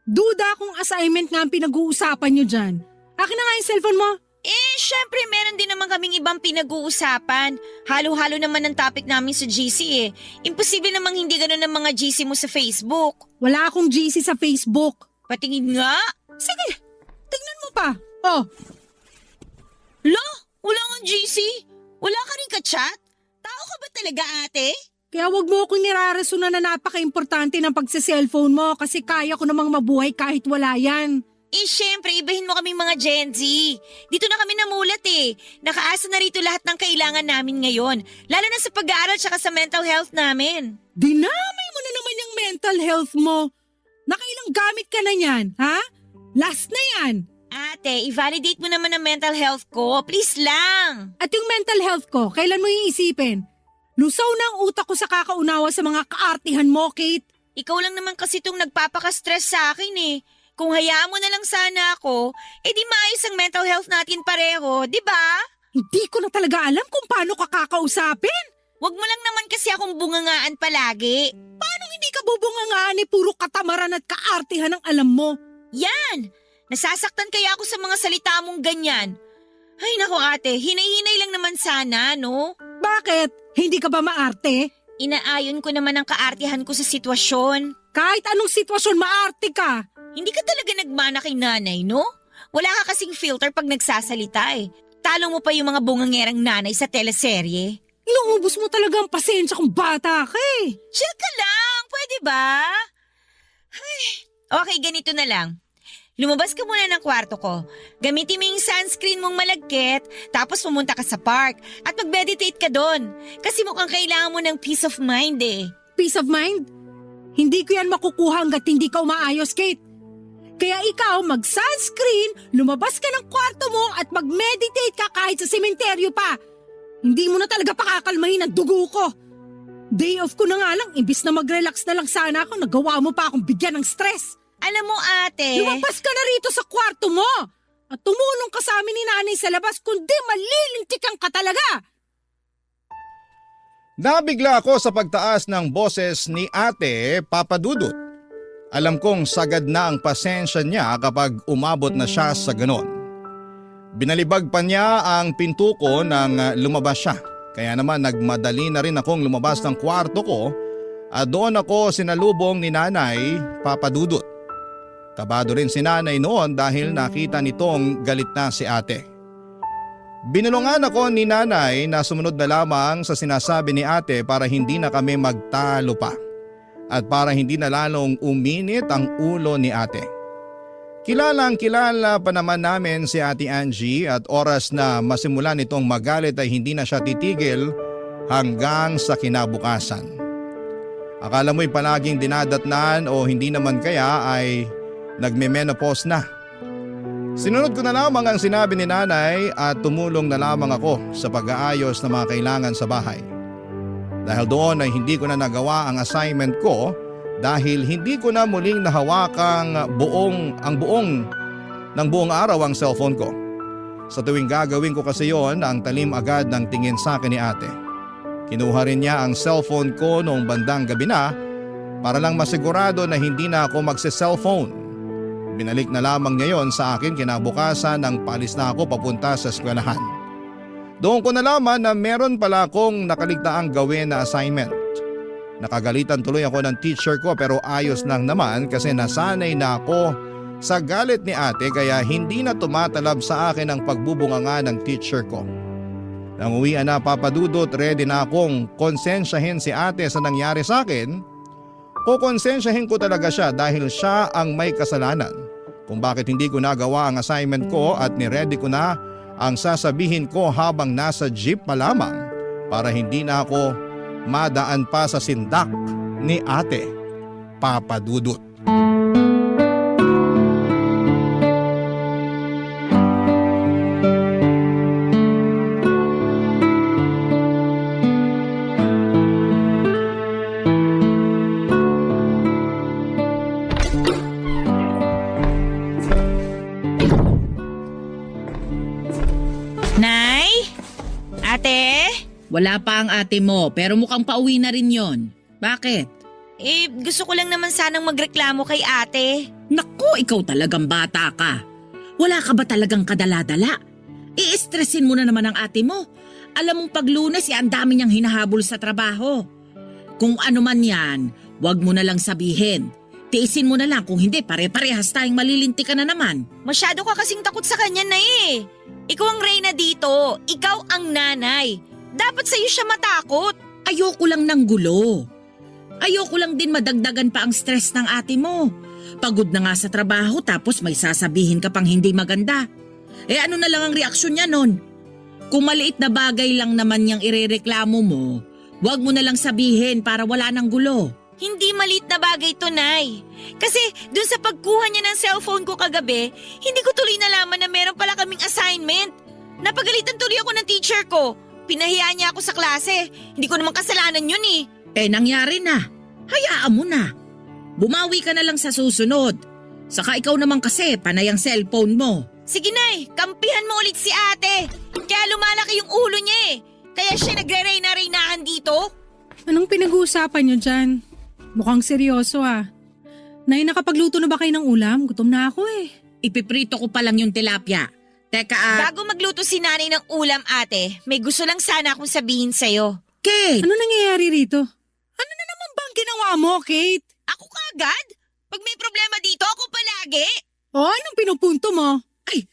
Duda kung assignment nga ang pinag-uusapan nyo dyan. Akin na nga yung cellphone mo. Eh, syempre meron din naman kaming ibang pinag-uusapan. Halo-halo naman ang topic namin sa GC eh. Imposible namang hindi ganun ang mga GC mo sa Facebook. Wala akong GC sa Facebook. Patingin nga. Sige, tignan mo pa. Oh, Lo, wala kang GC? Wala ka rin ka-chat? Tao ka ba talaga ate? kaya wag mo akong nirarasunan na napaka-importante ng pagsa-cellphone mo kasi kaya ko namang mabuhay kahit wala yan. Eh syempre, ibahin mo kaming mga Gen Z. Dito na kami namulat eh. Nakaasa na rito lahat ng kailangan namin ngayon. Lalo na sa pag-aaral tsaka sa mental health namin. Dinamay mo na naman yung mental health mo. Nakailang gamit ka na yan, ha? Last na yan. Ate, i-validate mo naman ang mental health ko. Please lang. At yung mental health ko, kailan mo iisipin? Lusaw na ang utak ko sa kakaunawa sa mga kaartihan mo, Kate. Ikaw lang naman kasi itong nagpapaka-stress sa akin eh. Kung hayaan mo na lang sana ako, di maayos ang mental health natin pareho, di ba? Hindi ko na talaga alam kung paano ka kakausapin. Huwag mo lang naman kasi akong bungangaan palagi. Paano hindi ka bubungangaan eh, puro katamaran at kaartihan ang alam mo? Yan! Nasasaktan kaya ako sa mga salita mong ganyan. Ay nako ate, hinay-hinay lang naman sana, no? Bakit? Hindi ka ba maarte? Inaayon ko naman ang kaartihan ko sa sitwasyon. Kahit anong sitwasyon, maarte ka. Hindi ka talaga nagmana kay nanay, no? Wala ka kasing filter pag nagsasalita eh. Talo mo pa yung mga bungangerang nanay sa teleserye. Inuubos mo talaga ang pasensya kung bata ka eh. Chill ka lang, pwede ba? Ay, okay, ganito na lang. Lumabas ka muna ng kwarto ko. Gamitin mo yung sunscreen mong malagkit, tapos pumunta ka sa park at mag-meditate ka doon. Kasi mukhang kailangan mo ng peace of mind eh. Peace of mind? Hindi ko yan makukuha hanggat hindi ka umaayos, Kate. Kaya ikaw, mag-sunscreen, lumabas ka ng kwarto mo at mag-meditate ka kahit sa sementeryo pa. Hindi mo na talaga pakakalmahin ang dugo ko. Day off ko na nga lang, imbis na mag-relax na lang sana ako, nagawa mo pa akong bigyan ng stress. Alam mo ate, Lumabas ka na rito sa kwarto mo at tumulong ka sa amin ni nanay sa labas kundi malilintikan ka talaga. Nabigla ako sa pagtaas ng boses ni Ate Papa Dudut. Alam kong sagad na ang pasensya niya kapag umabot na siya sa ganon. Binalibag pa niya ang pinto ko nang lumabas siya. Kaya naman nagmadali na rin akong lumabas ng kwarto ko at doon ako sinalubong ni Nanay Papa Dudut. Kabado rin si Nanay noon dahil nakita nitong galit na si Ate. Binulungan ako ni Nanay na sumunod na lamang sa sinasabi ni Ate para hindi na kami magtalo pa at para hindi na lalong uminit ang ulo ni Ate. Kilalang kilala pa naman namin si Ate Angie at oras na masimulan itong magalit ay hindi na siya titigil hanggang sa kinabukasan. Akala mo'y palaging dinadatnan o hindi naman kaya ay nagme-menopause na. Sinunod ko na lamang ang sinabi ni Nanay at tumulong na lamang ako sa pag-aayos ng mga kailangan sa bahay. Dahil doon ay hindi ko na nagawa ang assignment ko dahil hindi ko na muling nahawakang buong araw ang cellphone ko. Sa tuwing gagawin ko kasi yon, ang talim agad ng tingin sa akin ni Ate. Kinuha rin niya ang cellphone ko noong bandang gabi na para lang masigurado na hindi na ako magse-cellphone. Binalik na lamang niya yon sa akin kinabukasan nang paalis na ako papunta sa eskwelahan. Doon ko nalaman na meron pala akong nakaligtaang gawin na assignment. Nakagalitan tuloy ako ng teacher ko pero ayos lang naman kasi nasanay na ako sa galit ni Ate kaya hindi na tumatalab sa akin ang pagbubunganga ng teacher ko. Nang uwian na Papa Dudut, ready na akong konsensyahin si Ate sa nangyari sa akin. Kukonsensyahin ko talaga siya dahil siya ang may kasalanan kung bakit hindi ko nagawa ang assignment ko at niready ko na ang sasabihin ko habang nasa jeep pa lamang para hindi na ako madaan pa sa sindak ni Ate Papa Dudut. Nay? Ate? Wala pa ang ate mo pero mukhang pauwi na rin yon. Bakit? Gusto ko lang naman sanang magreklamo kay ate. Naku, ikaw talagang bata ka. Wala ka ba talagang kadala-dala? I-stressin mo na naman ang ate mo. Alam mong pag Lunes, ang dami niyang hinahabol sa trabaho. Kung ano man yan, wag mo na lang sabihin. Tiisin mo na lang, kung hindi pare-parehas tayong malilinti ka na naman. Masyado ka kasing takot sa kanya na eh. Ikaw ang reyna dito. Ikaw ang nanay. Dapat sa'yo siya matakot. Ayoko lang ng gulo. Ayoko lang din madagdagan pa ang stress ng ate mo. Pagod na nga sa trabaho tapos may sasabihin ka pang hindi maganda. Ano na lang ang reaksyon niya nun? Kung maliit na bagay lang naman niyang irereklamo mo, wag mo na lang sabihin para wala ng gulo. Hindi maliit na bagay to, Nay. Kasi dun sa pagkuha niya ng cellphone ko kagabi, hindi ko tuloy nalaman na meron pala kaming assignment. Napagalitan tuloy ako ng teacher ko. Pinahiya niya ako sa klase. Hindi ko naman kasalanan yun eh. Nangyari na. Hayaan mo na. Bumawi ka na lang sa susunod. Saka ikaw naman kasi, panay ang cellphone mo. Sige, Nay. Kampihan mo ulit si ate. Kaya lumalaki yung ulo niya eh. Kaya siya nagre-reyna-reynahan dito. Anong pinag-uusapan niyo dyan? Mukhang seryoso ah. Nay, nakapagluto na ba kayo ng ulam? Gutom na ako eh. Ipiprito ko pa lang yung tilapia. Teka Bago magluto si nanay ng ulam, ate, may gusto lang sana akong sabihin sa'yo. Kate! Ano nangyayari rito? Ano na naman bang ginawa mo, Kate? Ako kaagad? Pag may problema dito, ako palagi. O, anong pinupunto mo? Ay,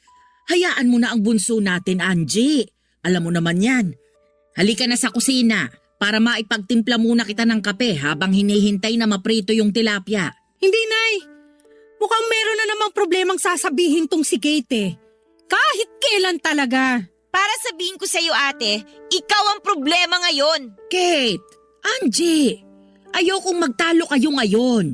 hayaan mo na ang bunso natin, Angie. Alam mo naman yan. Halika na sa kusina para maipagtimpla muna kita ng kape habang hinihintay na maprito yung tilapia. Hindi, Nay. Mukhang meron na namang problemang sasabihin tong si Kate eh. Kahit kailan talaga. Para sabihin ko sa'yo ate, ikaw ang problema ngayon. Kate, Angie, ayokong magtalo kayo ngayon.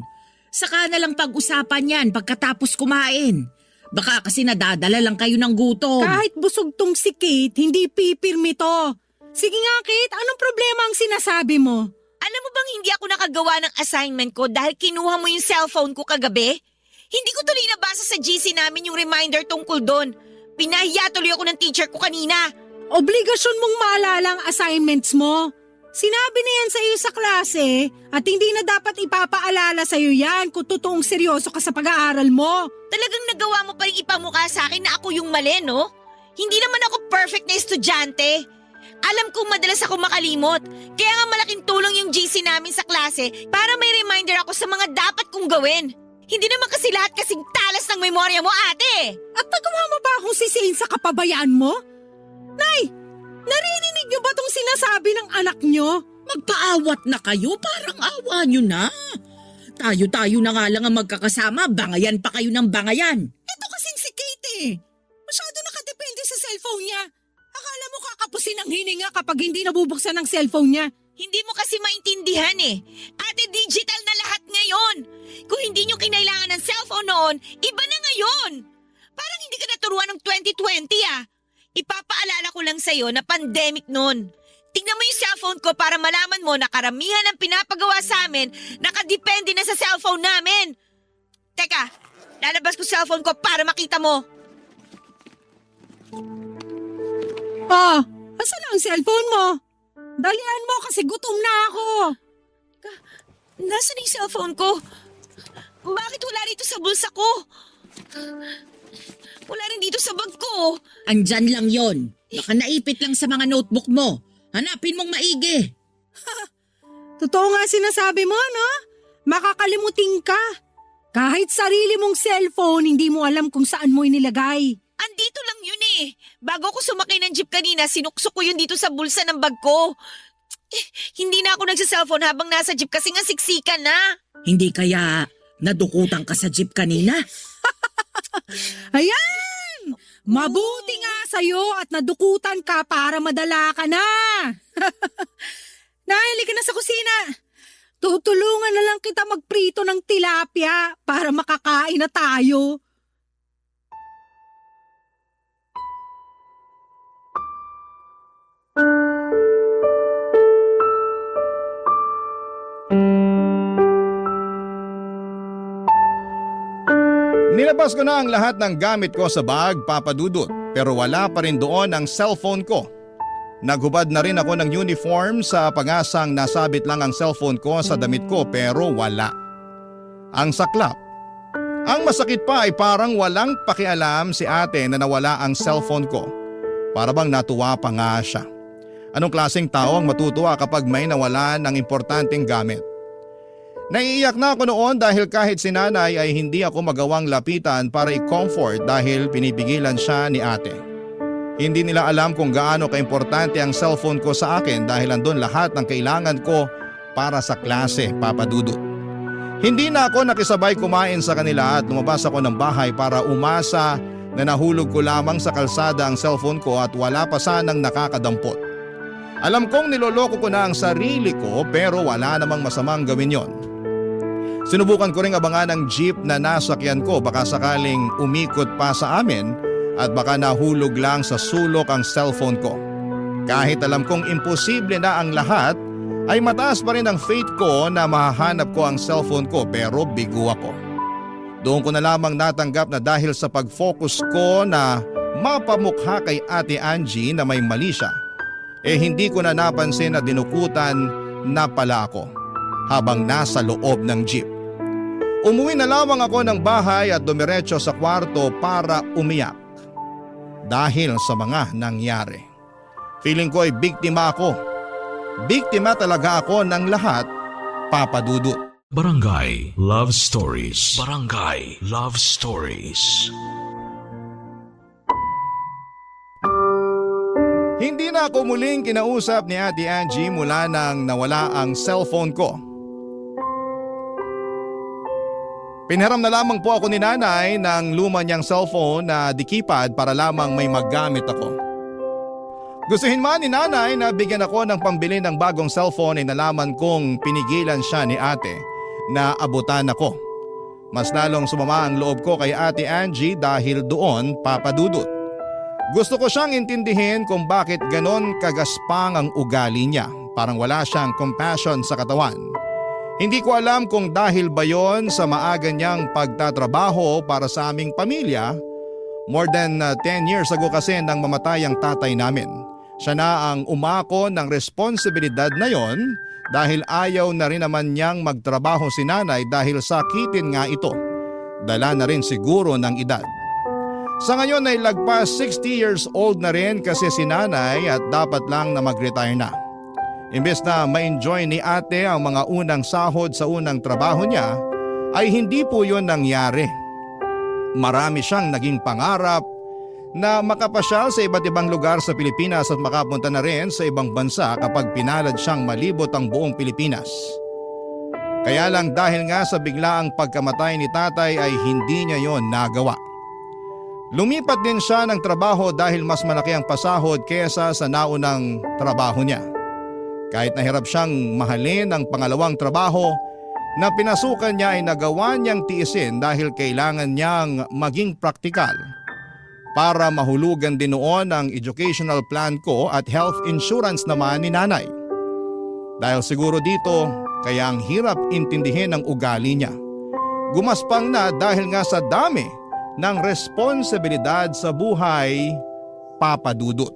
Saka na lang pag-usapan yan pagkatapos kumain. Baka kasi nadadala lang kayo ng gutom. Kahit busog tong si Kate, hindi pipirmi to. Sige nga, Kate, anong problema ang sinasabi mo? Alam mo bang hindi ako nakagawa ng assignment ko dahil kinuha mo yung cellphone ko kagabi? Hindi ko tuloy nabasa sa GC namin yung reminder tungkol doon. Pinahiya tuloy ako ng teacher ko kanina. Obligasyon mong maalala ang assignments mo. Sinabi na yan sa iyo sa klase at hindi na dapat ipapaalala sa iyo yan kung totoong seryoso ka sa pag-aaral mo. Talagang nagawa mo pa rin ipamukha sa akin na ako yung mali, no? Hindi naman ako perfect na estudyante. Alam kong madalas ako makalimot. Kaya nga malaking tulong yung GC namin sa klase para may reminder ako sa mga dapat kong gawin. Hindi naman kasi lahat kasing talas ng memorya mo, ate. At nagawa mo ba akong sisihin sa kapabayaan mo? Nay, naririnig niyo ba tong sinasabi ng anak niyo? Magpaawat na kayo, parang awa nyo na. Tayo-tayo na nga lang ang magkakasama, bangayan pa kayo ng bangayan. Ito kasing si Kate eh. Masyado nakadepende sa cellphone niya. Akala mo kakapusin ang hininga kapag hindi nabubuksan ang cellphone niya. Hindi mo kasi maintindihan eh. Ate, digital na lahat ngayon. Kung hindi nyo kinailangan ng cellphone noon, iba na ngayon. Parang hindi ka naturuan ng 2020 ah. Ipapaalala ko lang sa'yo na pandemic noon. Tingnan mo yung cellphone ko para malaman mo na karamihan ng pinapagawa sa amin nakadepende na sa cellphone namin. Teka, lalabas ko cellphone ko para makita mo. Oh, asan ang cellphone mo? Dalian mo kasi gutom na ako. Nasaan yung cellphone ko? Bakit wala rito sa bulsa ko? Wala rin dito sa bag ko. Andyan lang yon. Baka naipit lang sa mga notebook mo. Hanapin mong maigi. Totoo nga sinasabi mo, no? Makakalimutin ka. Kahit sarili mong cellphone, hindi mo alam kung saan mo inilagay. Andito lang yun eh. Bago ako sumakay ng jeep kanina, sinuksok ko yun dito sa bulsa ng bag ko. Hindi na ako nagsa-cellphone habang nasa jeep kasi nga siksikan na. Hindi kaya nadukutan ka sa jeep kanina? Ayan! Mabuti nga sa'yo at nadukutan ka para madala ka na. Nahili ka na sa kusina. Tutulungan na lang kita magprito ng tilapia para makakain na tayo. Nilabas ko na ang lahat ng gamit ko sa bag, Papa Dudut, pero wala pa rin doon ang cellphone ko. Naghubad na rin ako ng uniform sa pag-asang nasabit lang ang cellphone ko sa damit ko pero wala. Ang saklap. Ang masakit pa ay parang walang pakialam si ate na nawala ang cellphone ko. Para bang natuwa pa nga siya. Anong klaseng tao ang matutuwa kapag may nawala ng importanteng gamit? Naiiyak na ako noon dahil kahit si nanay ay hindi ako magawang lapitan para i-comfort dahil pinipigilan siya ni ate. Hindi nila alam kung gaano kaimportante ang cellphone ko sa akin dahil andun lahat ng kailangan ko para sa klase, Papa Dudut. Hindi na ako nakisabay kumain sa kanila at lumabas ako ng bahay para umasa na nahulog ko lamang sa kalsada ang cellphone ko at wala pa sanang nakakadampot. Alam kong niloloko ko na ang sarili ko pero wala namang masamang gawin yon. Sinubukan ko ring abangan ang jeep na nasakyan ko baka sakaling umikot pa sa amin at baka nahulog lang sa sulok ang cellphone ko. Kahit alam kong imposible na ang lahat, ay mataas pa rin ang faith ko na mahahanap ko ang cellphone ko pero bigo ako. Doon ko na lamang natanggap na dahil sa pag-focus ko na mapamukha kay Ate Angie na may mali siya, hindi ko na napansin na dinukutan na pala ako habang nasa loob ng jeep. Umuwi na lamang ako ng bahay at dumiretso sa kwarto para umiyak dahil sa mga nangyari. Feeling ko ay biktima ako. Biktima talaga ako ng lahat, Papa Dudut. Barangay Love Stories. Barangay Love Stories. ako muling kinausap ni Ate Angie mula nang nawala ang cellphone ko. Pinhiram na lamang po ako ni nanay ng luma niyang cellphone na di keypad para lamang may maggamit ako. Gustuhin man ni nanay na bigyan ako ng pambili ng bagong cellphone ay nalaman kong pinigilan siya ni ate na abutan ako. Mas lalong sumama ang loob ko kay Ate Angie dahil doon, Papa Dudut. Gusto ko siyang intindihin kung bakit ganon kagaspang ang ugali niya. Parang wala siyang compassion sa katawan. Hindi ko alam kung dahil ba yon sa maaga niyang pagtatrabaho para sa aming pamilya. More than 10 years ago kasi nang mamatay ang tatay namin. Siya na ang umako ng responsibilidad na yon dahil ayaw na rin naman niyang magtrabaho si nanay dahil sakitin nga ito. Dala na rin siguro ng edad. Sa ngayon ay lagpas 60 years old na rin kasi si nanay at dapat lang na mag-retire na. Imbes na ma-enjoy ni ate ang mga unang sahod sa unang trabaho niya, ay hindi po yun nangyari. Marami siyang naging pangarap na makapasyal sa iba't ibang lugar sa Pilipinas at makapunta na rin sa ibang bansa kapag pinalad siyang malibot ang buong Pilipinas. Kaya lang dahil nga sa biglaang pagkamatay ni tatay ay hindi niya yon nagawa. Lumipat din siya ng trabaho dahil mas malaki ang pasahod kesa sa naunang trabaho niya. Kahit nahirap siyang mahalin ang pangalawang trabaho na pinasukan niya ay nagawa niyang tiisin dahil kailangan niyang maging praktikal para mahulugan din noon ang educational plan ko at health insurance naman ni nanay. Dahil siguro dito, kaya ang hirap intindihin ang ugali niya. Gumaspang na dahil nga sa dami ng responsibilidad sa buhay, Papa Dudut.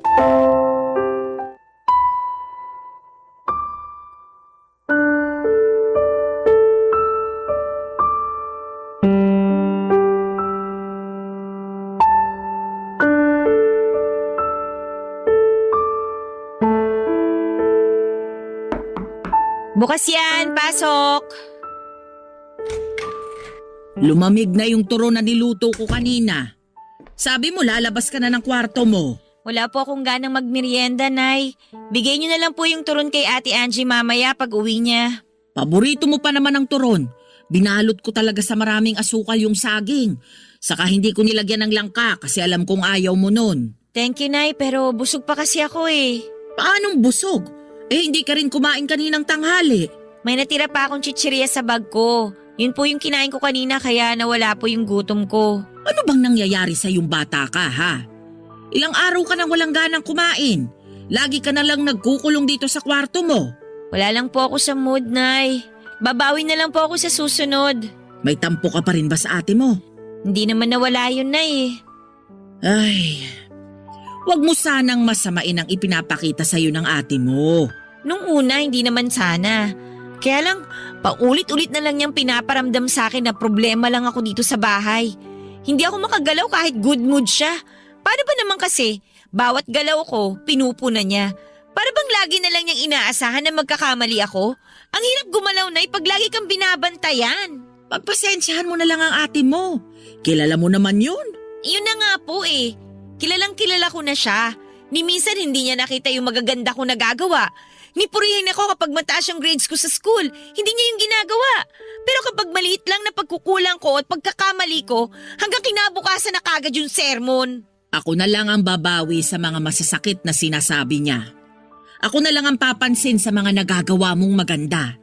Bukas yan, pasok! Lumamig na yung turon na niluto ko kanina. Sabi mo lalabas ka na ng kwarto mo. Wala po akong ganang magmerienda, Nay. Bigay niyo na lang po yung turon kay Ate Angie mamaya pag uwi niya. Paborito mo pa naman ang turon. Binalot ko talaga sa maraming asukal yung saging. Saka hindi ko nilagyan ng langka kasi alam kong ayaw mo nun. Thank you, Nay, pero busog pa kasi ako eh. Paanong busog? Hindi ka rin kumain kaninang tanghali. May natira pa akong chichirya sa bag ko. Yun po yung kinain ko kanina kaya nawala po yung gutom ko. Ano bang nangyayari sa yung bata ka, ha? Ilang araw ka nang walang ganang kumain. Lagi ka na lang nagkukulong dito sa kwarto mo. Wala lang po ako sa mood, Nay. Babawi na lang po ako sa susunod. May tampo ka pa rin ba sa ate mo? Hindi naman nawala yun, Nay. Ay, wag mo sanang masamain ang ipinapakita sa'yo ng ate mo. Nung una, hindi naman sana. Kaya lang, paulit-ulit na lang niyang pinaparamdam sa akin na problema lang ako dito sa bahay. Hindi ako makagalaw kahit good mood siya. Paano ba naman kasi, bawat galaw ko, pinupuna niya. Para bang lagi na lang niyang inaasahan na magkakamali ako? Ang hirap gumalaw na pag lagi kang binabantayan. Pagpasensyahan mo na lang ang ate mo. Kilala mo naman yun. Iyon na nga po eh. Kilalang kilala ko na siya. Ni minsan hindi niya nakita yung magaganda ko nagagawa. Nipurihin ako kapag mataas yung grades ko sa school. Hindi niya yung ginagawa. Pero kapag maliit lang na pagkukulang ko at pagkakamali ko, hanggang kinabukasan na kagad yung sermon. Ako na lang ang babawi sa mga masasakit na sinasabi niya. Ako na lang ang papansin sa mga nagagawa mong maganda.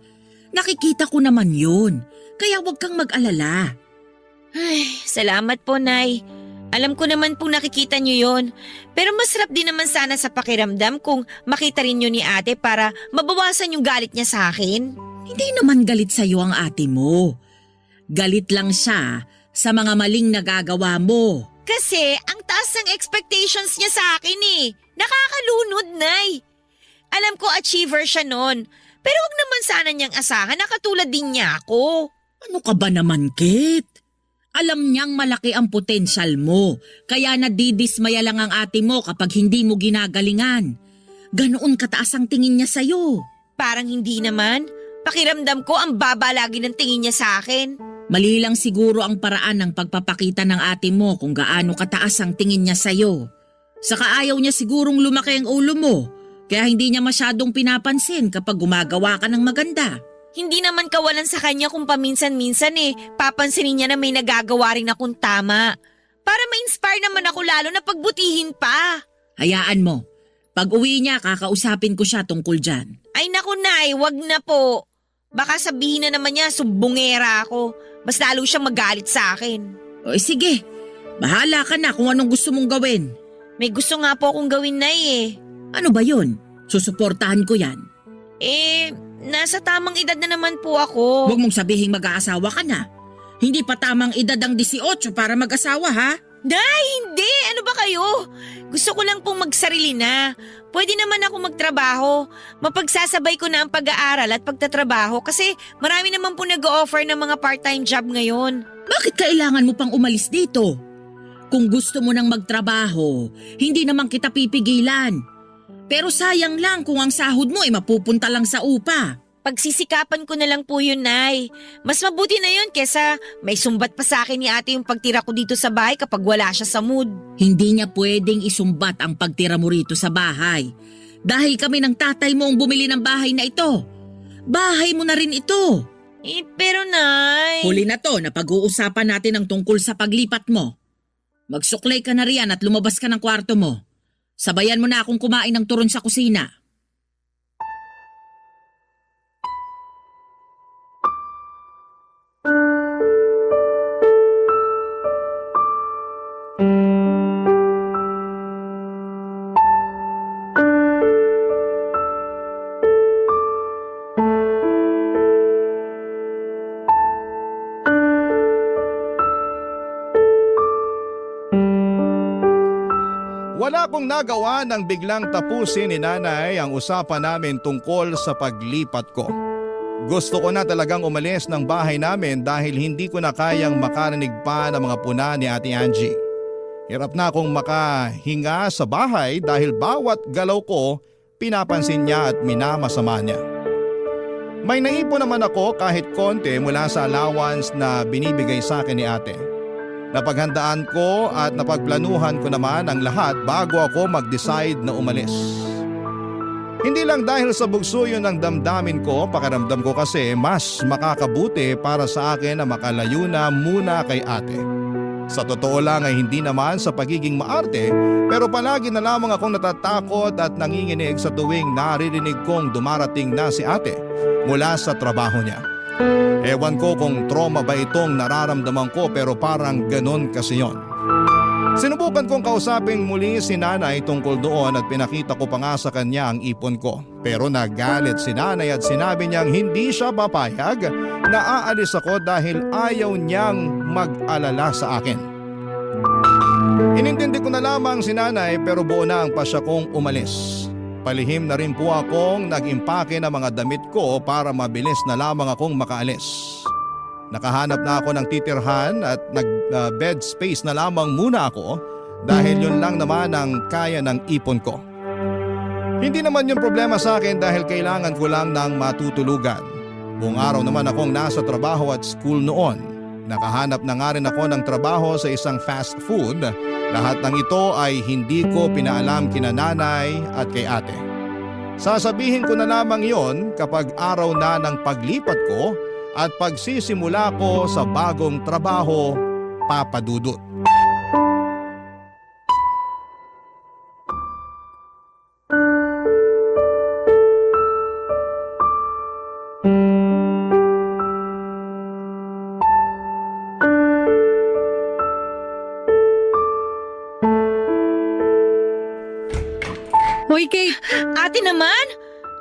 Nakikita ko naman yun. Kaya huwag kang mag-alala. Ay, salamat po, Nay. Alam ko naman pong nakikita niyo yon. Pero masarap din naman sana sa pakiramdam kung makita rin niyo ni ate para mabawasan yung galit niya sa akin. Hindi naman galit sa'yo ang ate mo. Galit lang siya sa mga maling nagagawa mo. Kasi ang taas ng expectations niya sa akin eh. Nakakalunod, Nay. Alam ko achiever siya nun. Pero wag naman sana niyang asahan na katulad din niya ako. Ano ka ba naman, Kate? Alam niyang malaki ang potensyal mo, kaya nadidismaya lang ang ate mo kapag hindi mo ginagalingan. Ganoon kataas ang tingin niya sa'yo. Parang hindi naman. Pakiramdam ko ang baba lagi ng tingin niya sa akin. Mali lang siguro ang paraan ng pagpapakita ng ate mo kung gaano kataas ang tingin niya sa'yo. Saka ayaw niya sigurong lumaki ang ulo mo Kaya hindi niya masyadong pinapansin kapag gumagawa ka ng maganda. Hindi naman kawalan sa kanya kung paminsan-minsan papansinin niya na may nagagawa rin akong tama. Para ma-inspire naman ako lalo na pagbutihin pa. Hayaan mo. Pag uwi niya, kakausapin ko siya tungkol dyan. Ay naku Nay, wag na po. Baka sabihin na naman niya sumbongera ako. Mas lalo siyang magalit sa akin. O sige, bahala ka na kung anong gusto mong gawin. May gusto nga po akong gawin, Nay Ano ba yun? Susuportahan ko yan. Nasa tamang edad na naman po ako. Huwag mong sabihing mag-aasawa ka na. Hindi pa tamang edad ang 18 para mag-asawa, ha? Nay, hindi! Ano ba kayo? Gusto ko lang pong magsarili na. Pwede naman ako magtrabaho. Mapagsasabay ko na ang pag-aaral at pagtatrabaho kasi marami naman po nag-o-offer ng mga part-time job ngayon. Bakit kailangan mo pang umalis dito? Kung gusto mo nang magtrabaho, hindi naman kita pipigilan. Pero sayang lang kung ang sahod mo ay mapupunta lang sa upa. Pagsisikapan ko na lang po yun, Nay. Mas mabuti na yun kesa may sumbat pa sa akin ni ate yung pagtira ko dito sa bahay kapag wala siya sa mood. Hindi niya pwedeng isumbat ang pagtira mo rito sa bahay. Dahil kami ng tatay mo ang bumili ng bahay na ito. Bahay mo na rin ito. Pero Nay… Huli na to na pag-uusapan natin ang tungkol sa paglipat mo. Magsuklay ka na riyan at lumabas ka ng kwarto mo. Sabayan mo na akong kumain ng turon sa kusina. Wala akong nagawa nang biglang tapusin ni nanay ang usapan namin tungkol sa paglipat ko. Gusto ko na talagang umalis ng bahay namin dahil hindi ko na kayang makarinig pa ng mga puna ni Ate Angie. Hirap na akong makahinga sa bahay dahil bawat galaw ko pinapansin niya at minamasama niya. May naipon naman ako kahit konti mula sa allowance na binibigay sa akin ni ate. Napaghandaan ko at napagplanuhan ko naman ang lahat bago ako mag-decide na umalis. Hindi lang dahil sa bugso yun ang damdamin ko, pakiramdam ko kasi mas makakabuti para sa akin na makalayo na muna kay ate. Sa totoo lang ay hindi naman sa pagiging maarte, pero palagi na lamang akong natatakot at nanginginig sa tuwing naririnig kong dumarating na si ate mula sa trabaho niya. Ewan ko kung trauma ba itong nararamdaman ko pero parang ganon kasi yon. Sinubukan kong kausapin muli si nanay tungkol doon at pinakita ko pa nga sa kanya ang ipon ko. Pero nagalit si nanay at sinabi niyang hindi siya papayag na aalis ako dahil ayaw niyang mag-alala sa akin. Inintindi ko na lamang si nanay pero buo na ang pasya kong umalis. Palihim na rin po akong nag-impake ng mga damit ko para mabilis na lamang akong makaalis. Nakahanap na ako ng titirhan at nag-bed space na lamang muna ako dahil yun lang naman ang kaya ng ipon ko. Hindi naman yung problema sa akin dahil kailangan ko lang ng matutulugan. Buong araw naman akong nasa trabaho at school noon. Nakahanap na nga rin ako ng trabaho sa isang fast food. Lahat ng ito ay hindi ko pinaalam kina nanay at kay ate. Sasabihin ko na lamang yon kapag araw na ng paglipat ko at pagsisimula ko sa bagong trabaho, Papa Dudut. Hoy, Kate! Ate naman,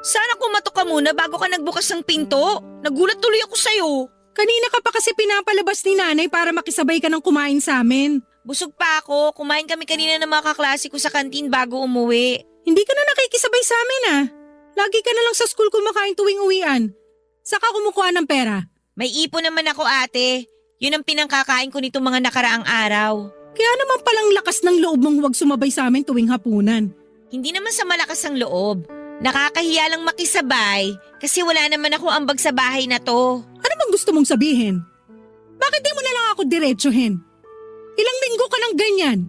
sana kumatok ka muna bago ka nagbukas ng pinto. Nagulat tuloy ako sa'yo. Kanina ka pa kasi pinapalabas ni nanay para makisabay ka ng kumain sa amin. Busog pa ako. Kumain kami kanina ng mga kaklase ko sa kantin bago umuwi. Hindi ka na nakikisabay sa amin ah. Lagi ka na lang sa school kumakain tuwing uwian. Saka kumukuha ng pera. May ipon naman ako ate. Yun ang pinangkakain ko nitong mga nakaraang araw. Kaya naman palang lakas ng loob mong huwag sumabay sa amin tuwing hapunan. Hindi naman sa malakas ang loob. Nakakahiya lang makisabay kasi wala naman ako ambag sa bahay na to. Ano bang gusto mong sabihin? Bakit di mo na lang ako diretsuhin? Ilang linggo ka ng ganyan.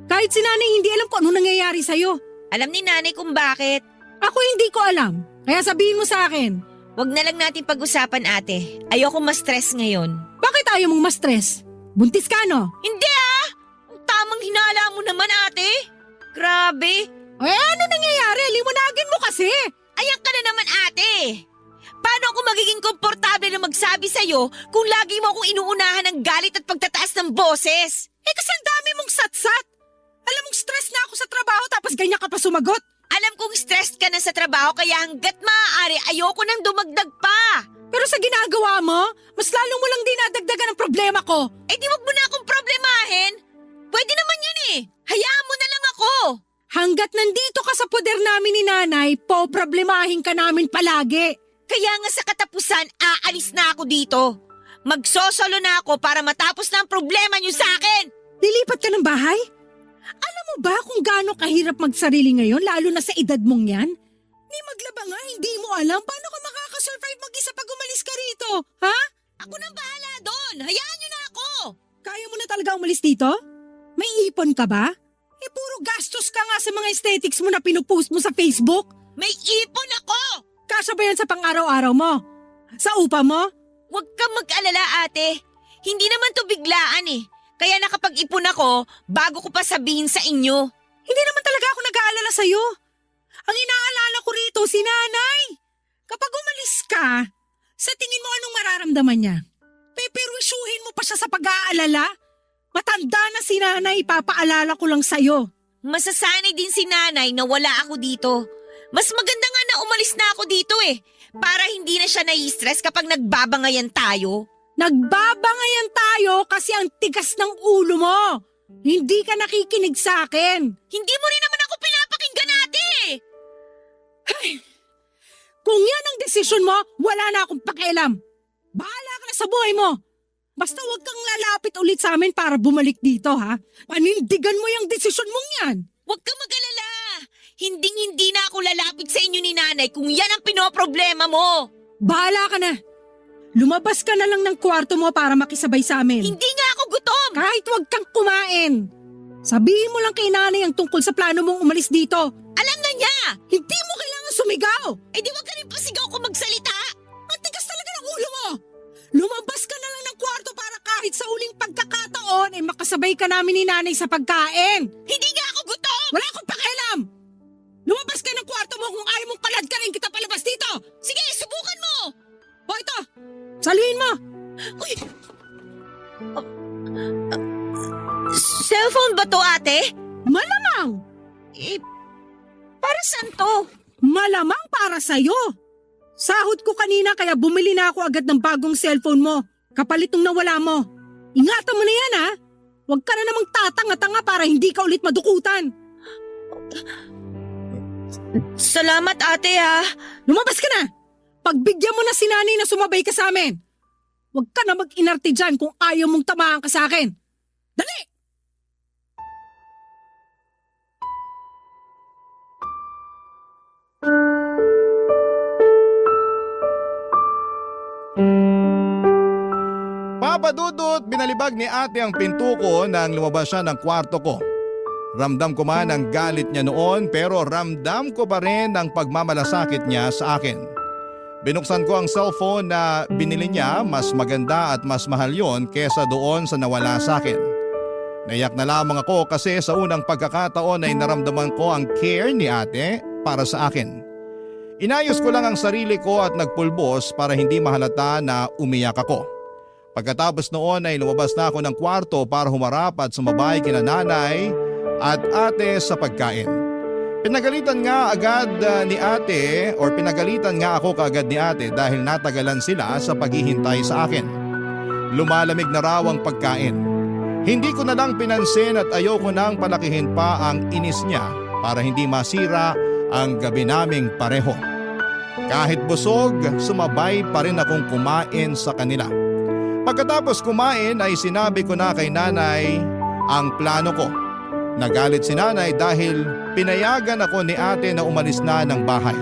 Kahit si nanay hindi alam kung ano nangyayari sa'yo. Alam ni nanay kung bakit. Ako hindi ko alam. Kaya sabihin mo sa akin. Wag na lang natin pag-usapan, ate. Ayoko ma-stress ngayon. Bakit ayaw mong ma-stress? Buntis ka, no? Hindi ah! Ang tamang hinala mo naman, ate. Grabe. Ano nangyayari? Liwanagin mo kasi. Ayan ka na naman, ate. Paano ako magiging komportable na magsabi sa'yo kung lagi mo akong inuunahan ng galit at pagtataas ng boses? Kasi ang dami mong satsat. Alam mong stress na ako sa trabaho tapos ganyan ka pa sumagot. Alam kong stressed ka na sa trabaho kaya hanggat maaari ayoko nang dumagdag pa. Pero sa ginagawa mo, mas lalo mo lang dinadagdagan ang problema ko. Eh di wag mo na akong problemahin. Pwede naman yun eh. Hayaan mo na lang ako. Hanggat nandito ka sa poder namin ni nanay, poproblemahin ka namin palagi. Kaya nga sa katapusan, aalis na ako dito. Magsosolo na ako para matapos na ang problema niyo sa akin. Lilipat ka ng bahay? Alam mo ba kung gaano kahirap magsarili ngayon, lalo na sa edad mong yan? Ni maglaba nga, hindi mo alam paano ka makakasurvive mag-isa pag umalis ka rito, ha? Ako nang bahala doon. Hayaan niyo na ako. Kaya mo na talaga umalis dito? May ipon ka ba? Puro gastos ka nga sa mga aesthetics mo na pinupost mo sa Facebook. May ipon ako. Kasya ba yan sa pang-araw-araw mo? Sa upa mo? Huwag kang mag-alala, ate. Hindi naman to biglaan eh. Kaya nakapag-ipon ako bago ko pa sabihin sa inyo. Hindi naman talaga ako nag-aalala sa'yo. Ang inaalala ko rito si nanay. Kapag umalis ka, sa tingin mo anong mararamdaman niya? Peperwisyuhin mo pa siya sa pag-aalala? Matanda na si nanay, ipapaalala ko lang sa'yo. Masasanay din si nanay na wala ako dito. Mas maganda nga na umalis na ako dito eh. Para hindi na siya nai-stress kapag nagbabangayan tayo. Nagbabangayan tayo kasi ang tigas ng ulo mo. Hindi ka nakikinig sa akin. Hindi mo rin naman ako pinapakinggan, ate. Kung yan ang desisyon mo, wala na akong pakialam. Bahala ka na sa buhay mo. Basta huwag kang lalapit ulit sa amin para bumalik dito, ha? Panindigan mo yung desisyon mong yan. Huwag kang mag-alala. Hinding-hindi na ako lalapit sa inyo ni nanay kung yan ang pinoproblema mo. Bahala ka na. Lumabas ka na lang ng kwarto mo para makisabay sa amin. Hindi nga ako gutom. Kahit huwag kang kumain. Sabihin mo lang kay nanay ang tungkol sa plano mong umalis dito. Alam na niya. Hindi mo kailangan sumigaw. Eh di wag ka rin pasigaw kung magsalita. Ang tigas talaga ng ulo mo. Lumabas ka na lang ng kwarto para kahit sa uling pagkakataon ay makasabay ka namin ni nanay sa pagkain. Hindi nga ako gutom. Wala akong pakialam. Lumabas ka ng kwarto mo kung ayaw mong palad ka rin kita palabas dito. Sige, subukan mo. O ito, saluhin mo. Uy. Cellphone ba to, ate? Malamang. Para saan to? Malamang para sa'yo. Sahod ko kanina kaya bumili na ako agad ng bagong cellphone mo. Kapalit nung nawala mo. Ingatan mo na yan, ha? Huwag ka na namang tatanga-tanga para hindi ka ulit madukutan. Salamat, ate, ha. Lumabas ka na. Pagbigyan mo na si nanay na sumabay ka sa amin. Huwag ka na mag-inarte dyan kung ayaw mong tamaan ka sa akin. Dali! Papadudot, binalibag ni ate ang pinto ko nang lumabas siya ng kwarto ko. Ramdam ko man ang galit niya noon pero ramdam ko pa rin ang pagmamalasakit niya sa akin. Binuksan ko ang cellphone na binili niya, mas maganda at mas mahal yon kesa doon sa nawala sa akin. Naiyak na lamang ako kasi sa unang pagkakataon ay naramdaman ko ang care ni ate para sa akin. Inayos ko lang ang sarili ko at nagpulbos para hindi mahalata na umiyak ako. Pagkatapos noon ay lumabas na ako ng kwarto para humarap at sumabay kina nanay at ate sa pagkain. Pinagalitan nga ako kaagad ni ate dahil natagalan sila sa paghihintay sa akin. Lumalamig na raw ang pagkain. Hindi ko na lang pinansin at ayoko nang palakihin pa ang inis niya para hindi masira ang gabi naming pareho. Kahit busog, sumabay pa rin akong kumain sa kanila. Pagkatapos kumain ay sinabi ko na kay nanay ang plano ko. Nagalit si nanay dahil pinayagan ako ni ate na umalis na ng bahay.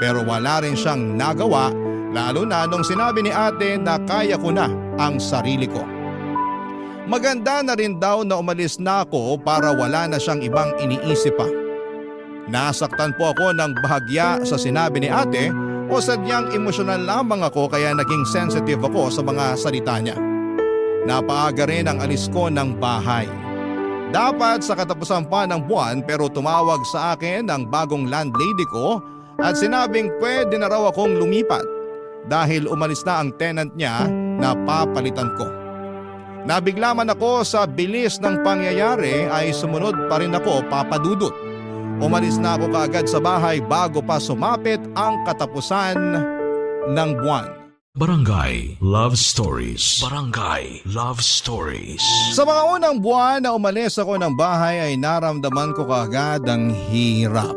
Pero wala rin siyang nagawa lalo na nung sinabi ni ate na kaya ko na ang sarili ko. Maganda na rin daw na umalis na ako para wala na siyang ibang iniisip pa. Nasaktan po ako ng bahagya sa sinabi ni ate o sadyang emosyonal lamang ako kaya naging sensitive ako sa mga salita niya. Napaaga rin ang alis ko ng bahay. Dapat sa katapusan pa ng buwan pero tumawag sa akin ang bagong landlady ko at sinabing pwede na raw akong lumipat dahil umalis na ang tenant niya na papalitan ko. Nabigla man ako sa bilis ng pangyayari ay sumunod pa rin ako, Papa Dudut. Umalis na ako kaagad sa bahay bago pa sumapit ang katapusan ng buwan. Barangay Love Stories. Barangay Love Stories. Sa mga unang buwan na umalis ako ng bahay ay naramdaman ko kaagad ang hirap.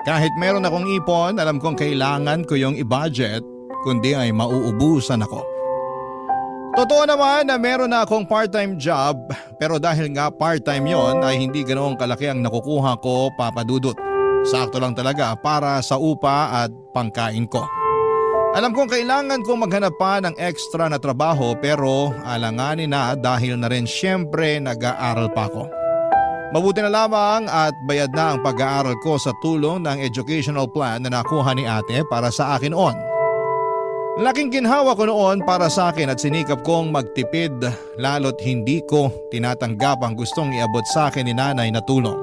Kahit meron akong ipon, alam kong kailangan ko yung i-budget, kundi ay mauubusan ako. Totoo naman na meron na akong part-time job, pero dahil nga part-time yon ay hindi ganoong kalaki ang nakukuha ko, Papa Dudut. Sakto lang talaga para sa upa at pangkain ko. Alam kong kailangan kong maghanap pa ng extra na trabaho pero alanganin na dahil na rin siyempre nag-aaral pa ako. Mabuti na lamang at bayad na ang pag-aaral ko sa tulong ng educational plan na nakuha ni ate para sa akin noon. Laking ginhawa ko noon para sa akin at sinikap kong magtipid lalo't hindi ko tinatanggap ang gustong iabot sa akin ni nanay na tulong.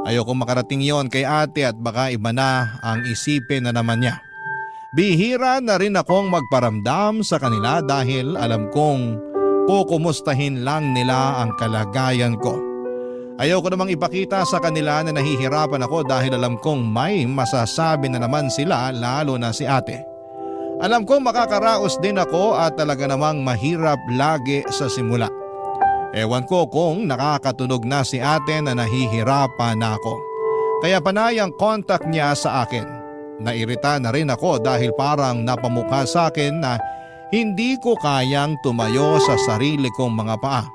Ayoko makarating yon kay ate at baka iba na ang isipin na naman niya. Bihira na rin akong magparamdam sa kanila dahil alam kong kukumustahin lang nila ang kalagayan ko. Ayoko namang ipakita sa kanila na nahihirapan ako dahil alam kong may masasabi na naman sila lalo na si ate. Alam kong makakaraos din ako at talaga namang mahirap lagi sa simula. Ewan ko kung nakakatunog na si ate na nahihirapan na ako. Kaya panay ang contact niya sa akin. Nairita na rin ako dahil parang napamukha sa akin na hindi ko kayang tumayo sa sarili kong mga paa.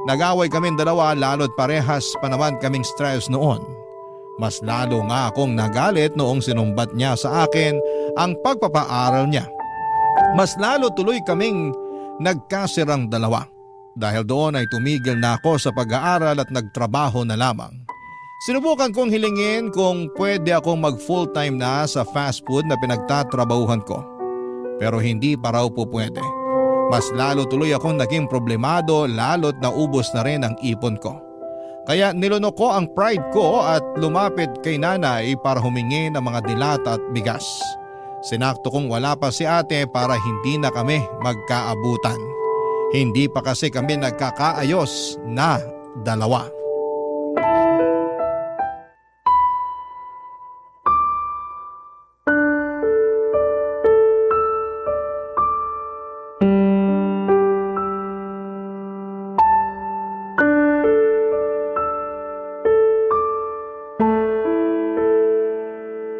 Nag-away kaming dalawa lalo't parehas pa naman kaming stress noon. Mas lalo nga akong nagalit noong sinumbat niya sa akin ang pagpapaaral niya. Mas lalo tuloy kaming nagkasirang dalawa. Dahil doon ay tumigil na ako sa pag-aaral at nagtrabaho na lamang. Sinubukan kong hilingin kung pwede akong mag full-time na sa fast food na pinagtatrabahuhan ko. Pero hindi pa raw po pwede. Mas lalo tuloy akong naging problemado lalo't naubos na rin ang ipon ko. Kaya nilunok ko ang pride ko at lumapit kay nanay para humingi ng mga dilata at bigas. Sinakto kong wala pa si ate para hindi na kami magkaabutan. Hindi pa kasi kami nagkakaayos na dalawa.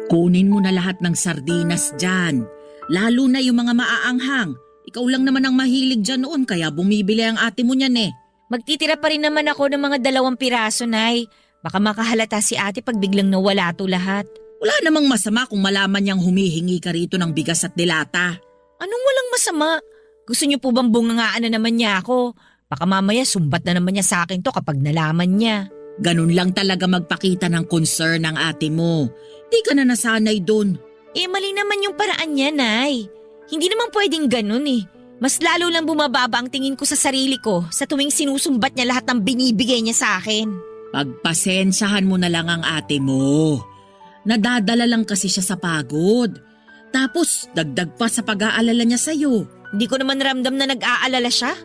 Kunin mo na lahat ng sardinas dyan. Lalo na yung mga maaanghang. Ikaw lang naman ang mahilig dyan noon kaya bumibili ang ate mo niyan eh. Magtitira pa rin naman ako ng mga 2 piraso, Nay. Baka makahalata si ate pag biglang nawala to lahat. Wala namang masama kung malaman niyang humihingi ka rito ng bigas at dilata. Anong walang masama? Gusto niyo po bang bungangaan na naman niya ako? Baka mamaya sumbat na naman niya sa akin to kapag nalaman niya. Ganun lang talaga magpakita ng concern ng ate mo. Di ka na nasanay dun. Mali naman yung paraan niya, Nay. Hindi naman pwedeng ganun eh. Mas lalo lang bumababa ang tingin ko sa sarili ko sa tuwing sinusumbat niya lahat ng binibigay niya sa akin. Pagpasensyahan mo na lang ang ate mo. Nadadala lang kasi siya sa pagod. Tapos dagdag pa sa pag-aalala niya sa'yo. Hindi ko naman ramdam na nag-aalala siya.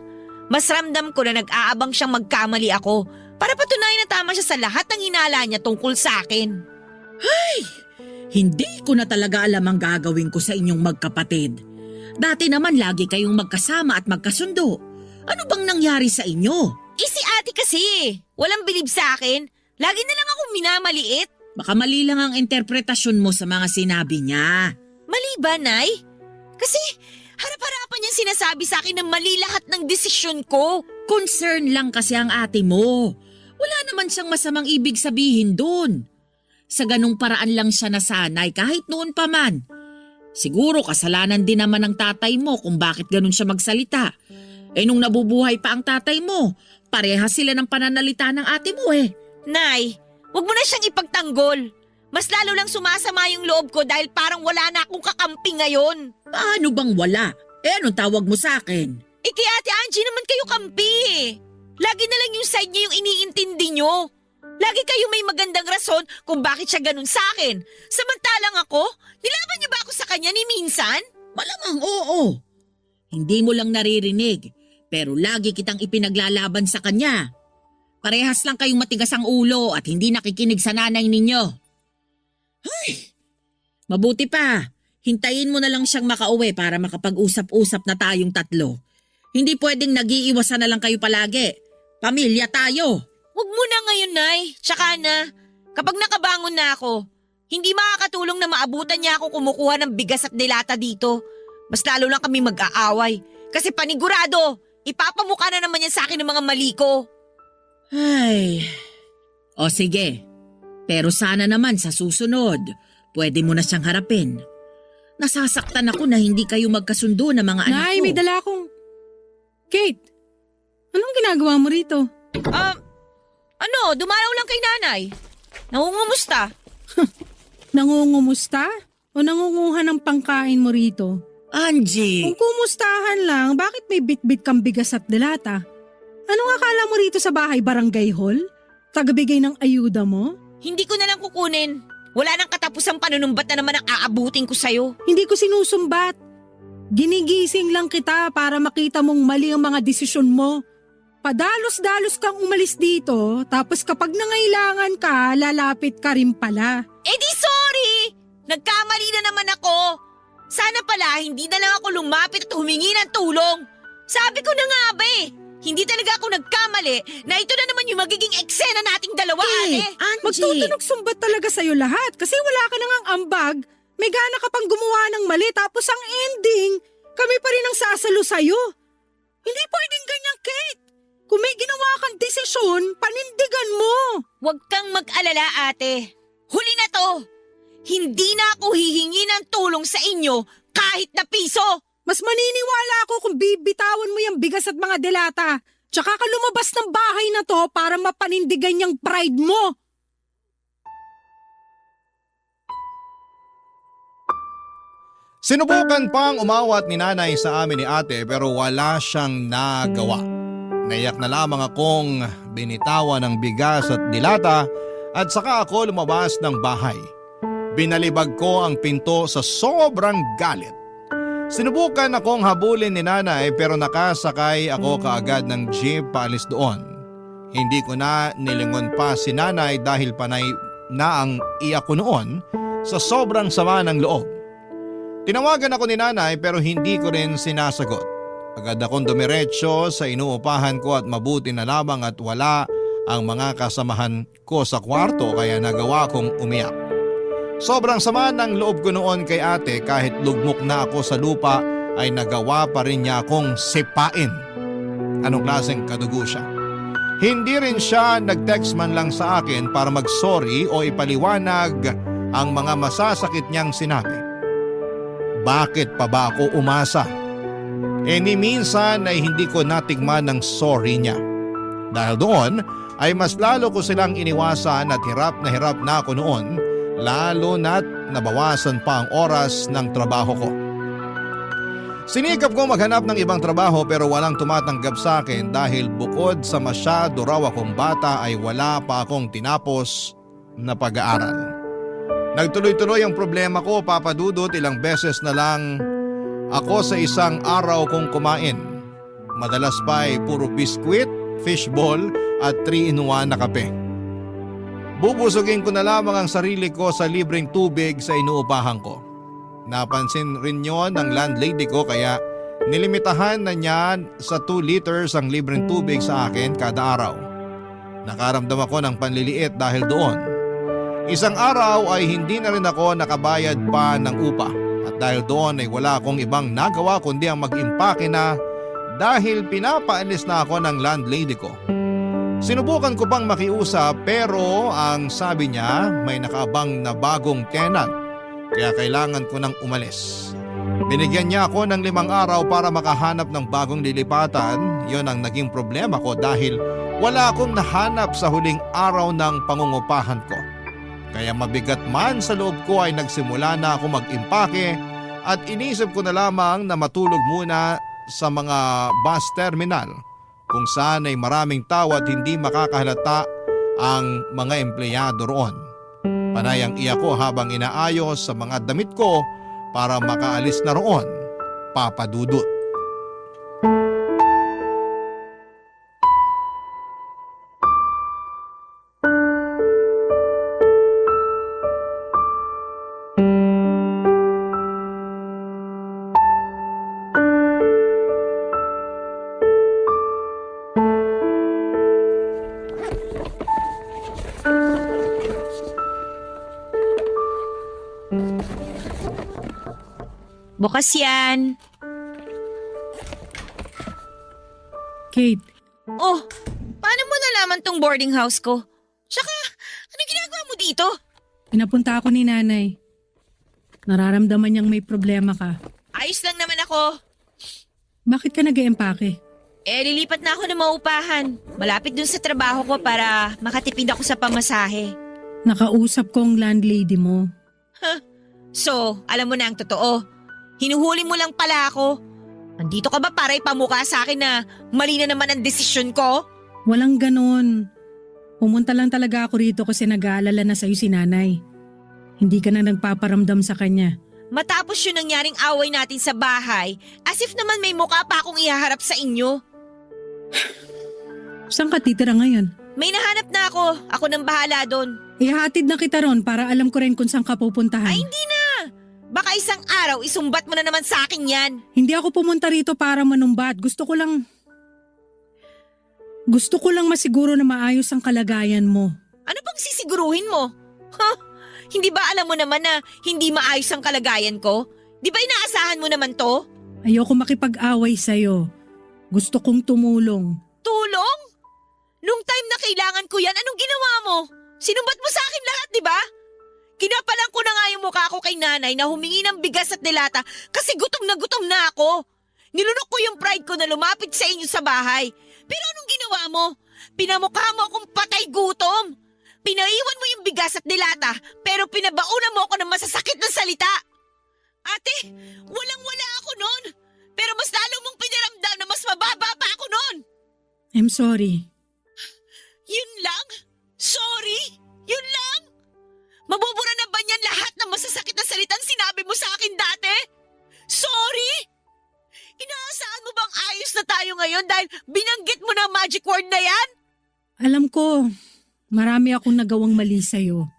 Mas ramdam ko na nag-aabang siyang magkamali ako para patunayan na tama siya sa lahat ng hinala niya tungkol sa akin. Hindi ko na talaga alam ang gagawin ko sa inyong magkapatid. Dati naman lagi kayong magkasama at magkasundo. Ano bang nangyari sa inyo? Si ate kasi, walang bilib sa akin. Lagi na lang akong minamaliit. Baka mali lang ang interpretasyon mo sa mga sinabi niya. Mali ba, Nay? Kasi harap-harapan niyang sinasabi sa akin na mali lahat ng desisyon ko. Concern lang kasi ang ate mo. Wala naman siyang masamang ibig sabihin doon. Sa ganung paraan lang siya nasanay kahit noon pa man. Siguro kasalanan din naman ng tatay mo kung bakit ganun siya magsalita. Nung nabubuhay pa ang tatay mo, pareha sila ng pananalita ng ate mo eh. Nay, Huwag mo na siyang ipagtanggol. Mas lalo lang sumasama yung loob ko dahil parang wala na akong kakampi ngayon. Paano bang wala? Anong tawag mo sa akin? Kay Ate Angie naman kayo kampi eh. Lagi na lang yung side niya yung iniintindi nyo. Lagi kayo may magandang rason kung bakit siya ganun sa akin. Samantalang ako, nilaban niyo ba ako sa kanya ni minsan? Malamang oo. Hindi mo lang naririnig, pero lagi kitang ipinaglalaban sa kanya. Parehas lang kayong matigas ang ulo at hindi nakikinig sa nanay ninyo. Ay, mabuti pa. Hintayin mo na lang siyang makauwi para makapag-usap-usap na tayong tatlo. Hindi pwedeng nag-iiwasan na lang kayo palagi. Pamilya tayo. Huwag mo na ngayon, Nay. Tsaka na, kapag nakabangon na ako, hindi makakatulong na maabutan niya ako kumukuha ng bigas at dilata dito. Mas lalo lang kami mag-aaway. Kasi panigurado, ipapamukha na naman yan sa akin ng mga mali ko. Ay. O sige. Pero sana naman sa susunod, pwede mo na siyang harapin. Nasasaktan ako na hindi kayo magkasundo ng mga anak Nay, ko. may dala akong... Kate, anong ginagawa mo rito? Dumalaw lang kay nanay. Nangungumusta? Nangungumusta? O nangunguha ng pangkain mo rito? Angie! Kung kumustahan lang, bakit may bit-bit kang bigas at delata? Anong akala mo rito sa bahay barangay hall? Tagabigay ng ayuda mo? Hindi ko na lang kukunin. Wala nang katapusang panunumbat na naman ang aabutin ko sa'yo. Hindi ko sinusumbat. Ginigising lang kita para makita mong mali ang mga desisyon mo. Padalos-dalos kang umalis dito, tapos kapag nangailangan ka, lalapit ka rin pala. Di sorry! Nagkamali na naman ako. Sana pala hindi na lang ako lumapit at humingi ng tulong. Sabi ko na nga ba hindi talaga ako nagkamali na ito na naman yung magiging eksena nating dalawa, ate. Angie! Magtutunog sumbat talaga sa'yo lahat kasi wala ka nang ambag. May gana ka pang gumawa ng mali tapos ang ending, kami pa rin ang sasalo sa'yo. Hindi pwedeng ganyan, Kate. Kung may ginawa kang desisyon, panindigan mo. Huwag kang mag-alala, ate. Huli na to. Hindi na ako hihingi ng tulong sa inyo kahit na piso. Mas maniniwala ako kung bibitawan mo yung bigas at mga delata. Tsaka ka lumabas ng bahay na to para mapanindigan yung pride mo. Sinubukan pang umawat ni nanay sa amin ni ate pero wala siyang nagawa. Naiyak na lamang akong binitawan ng bigas at dilata at saka ako lumabas ng bahay. Binalibag ko ang pinto sa sobrang galit. Sinubukan akong habulin ni nanay pero nakasakay ako kaagad ng jeep paalis doon. Hindi ko na nilingon pa si nanay dahil panay na ang iyak ko noon sa sobrang sama ng loob. Tinawagan ako ni nanay pero hindi ko rin sinasagot. Agad akong dumiretso sa inuupahan ko at mabuti na lamang at wala ang mga kasamahan ko sa kwarto kaya nagawa kong umiyak. Sobrang sama ng loob ko noon kay ate kahit lugmok na ako sa lupa ay nagawa pa rin niya akong sipain. Anong klaseng kadugo siya? Hindi rin siya nag-text man lang sa akin para mag-sorry o ipaliwanag ang mga masasakit niyang sinabi. Bakit pa ba ako umasa? Ni minsan ay hindi ko natigman ng sorry niya. Dahil doon ay mas lalo ko silang iniwasan at hirap na ako noon. Lalo na't nabawasan pa ang oras ng trabaho ko. Sinikap ko maghanap ng ibang trabaho pero walang tumatanggap sa akin dahil bukod sa masyado raw akong bata ay wala pa akong tinapos na pag-aaral. Nagtuloy-tuloy ang problema ko, Papa Dudut, ilang beses na lang ako sa isang araw kong kumain. Madalas pa ay puro biskwit, fishball at 3-in-1 na kape. Bubusugin ko na lamang ang sarili ko sa libreng tubig sa inuupahan ko. Napansin rin yon ng landlady ko kaya nilimitahan na niya sa 2 liters ang libreng tubig sa akin kada araw. Nakaramdam ako ng panliliit dahil doon. Isang araw ay hindi na rin ako nakabayad pa ng upa at dahil doon ay wala akong ibang nagawa kundi ang mag-impake na dahil pinapaalis na ako ng landlady ko. Sinubukan ko pang makiusap pero ang sabi niya may nakaabang na bagong tenant kaya kailangan ko nang umalis. Binigyan niya ako ng 5 araw para makahanap ng bagong lilipatan. Yon ang naging problema ko dahil Wala akong nahanap sa huling araw ng pangungupahan ko. Kaya mabigat man sa loob ko ay nagsimula na ako mag-impake at inisip ko na lamang na matulog muna sa mga bus terminal kung saan ay maraming tao at hindi makakahalata ang mga empleyado roon. Panay ang iyak ko habang inaayos sa mga damit ko para makaalis na roon, Papa Dudut. Bukas yan. Kate, Oh, paano mo nalaman tong boarding house ko? Tsaka, ano ginagawa mo dito? pinapunta ako ni nanay. Nararamdaman niyang may problema ka. Ayos lang naman ako. Bakit ka nag-eempake? Lilipat na ako ng maupahan. Malapit dun sa trabaho ko para makatipid ako sa pamasahe. Nakausap ko ang landlady mo. So, alam mo na ang totoo. Hinuhuli mo lang pala ako. Nandito ka ba para ipamukha sa akin na mali na naman ang desisyon ko? Walang ganon. Pumunta lang talaga ako rito kasi nag-aalala na sa'yo si nanay. Hindi ka na nagpaparamdam sa kanya. Matapos yung nangyaring away natin sa bahay, as if naman may mukha pa akong ihaharap sa inyo. Saan ka titira ngayon? May nahanap na ako. Ako nang bahala doon. Ihatid na kita ron para alam ko rin kung saan ka pupuntahan. Ay, hindi na! Baka isang araw isumbat mo na naman sa akin yan. Hindi ako pumunta rito para manumbat. Gusto ko lang masiguro na maayos ang kalagayan mo. Ano bang sisiguruhin mo? Hindi ba alam mo naman na hindi maayos ang kalagayan ko? Di ba inaasahan mo naman to? Ayoko makipag-away sa'yo. Gusto kong tumulong. Tulong? Nung time na kailangan ko yan, anong ginawa mo? Sinumbat mo sa akin lahat, di ba? Kinapalan ko na nga yung mukha ko kay nanay na humingi ng bigas at delata kasi gutom na ako. Nilunok ko yung pride ko na lumapit sa inyo sa bahay. Pero anong ginawa mo? Pinamukha mo akong patay gutom. Pinaiwan mo yung bigas at delata pero pinabauna mo ako ng masasakit na salita. Ate, walang-wala ako nun. Pero mas lalo mong pinaramdam na mas mababa pa ako nun. I'm sorry. Yun lang? Sorry? Yun lang? Mabubura na ba niyan lahat ng masasakit na salitang sinabi mo sa akin dati? Sorry? Inaasahan mo bang ayos na tayo ngayon dahil binanggit mo na magic word na yan? Alam ko, marami akong nagawang mali sa'yo.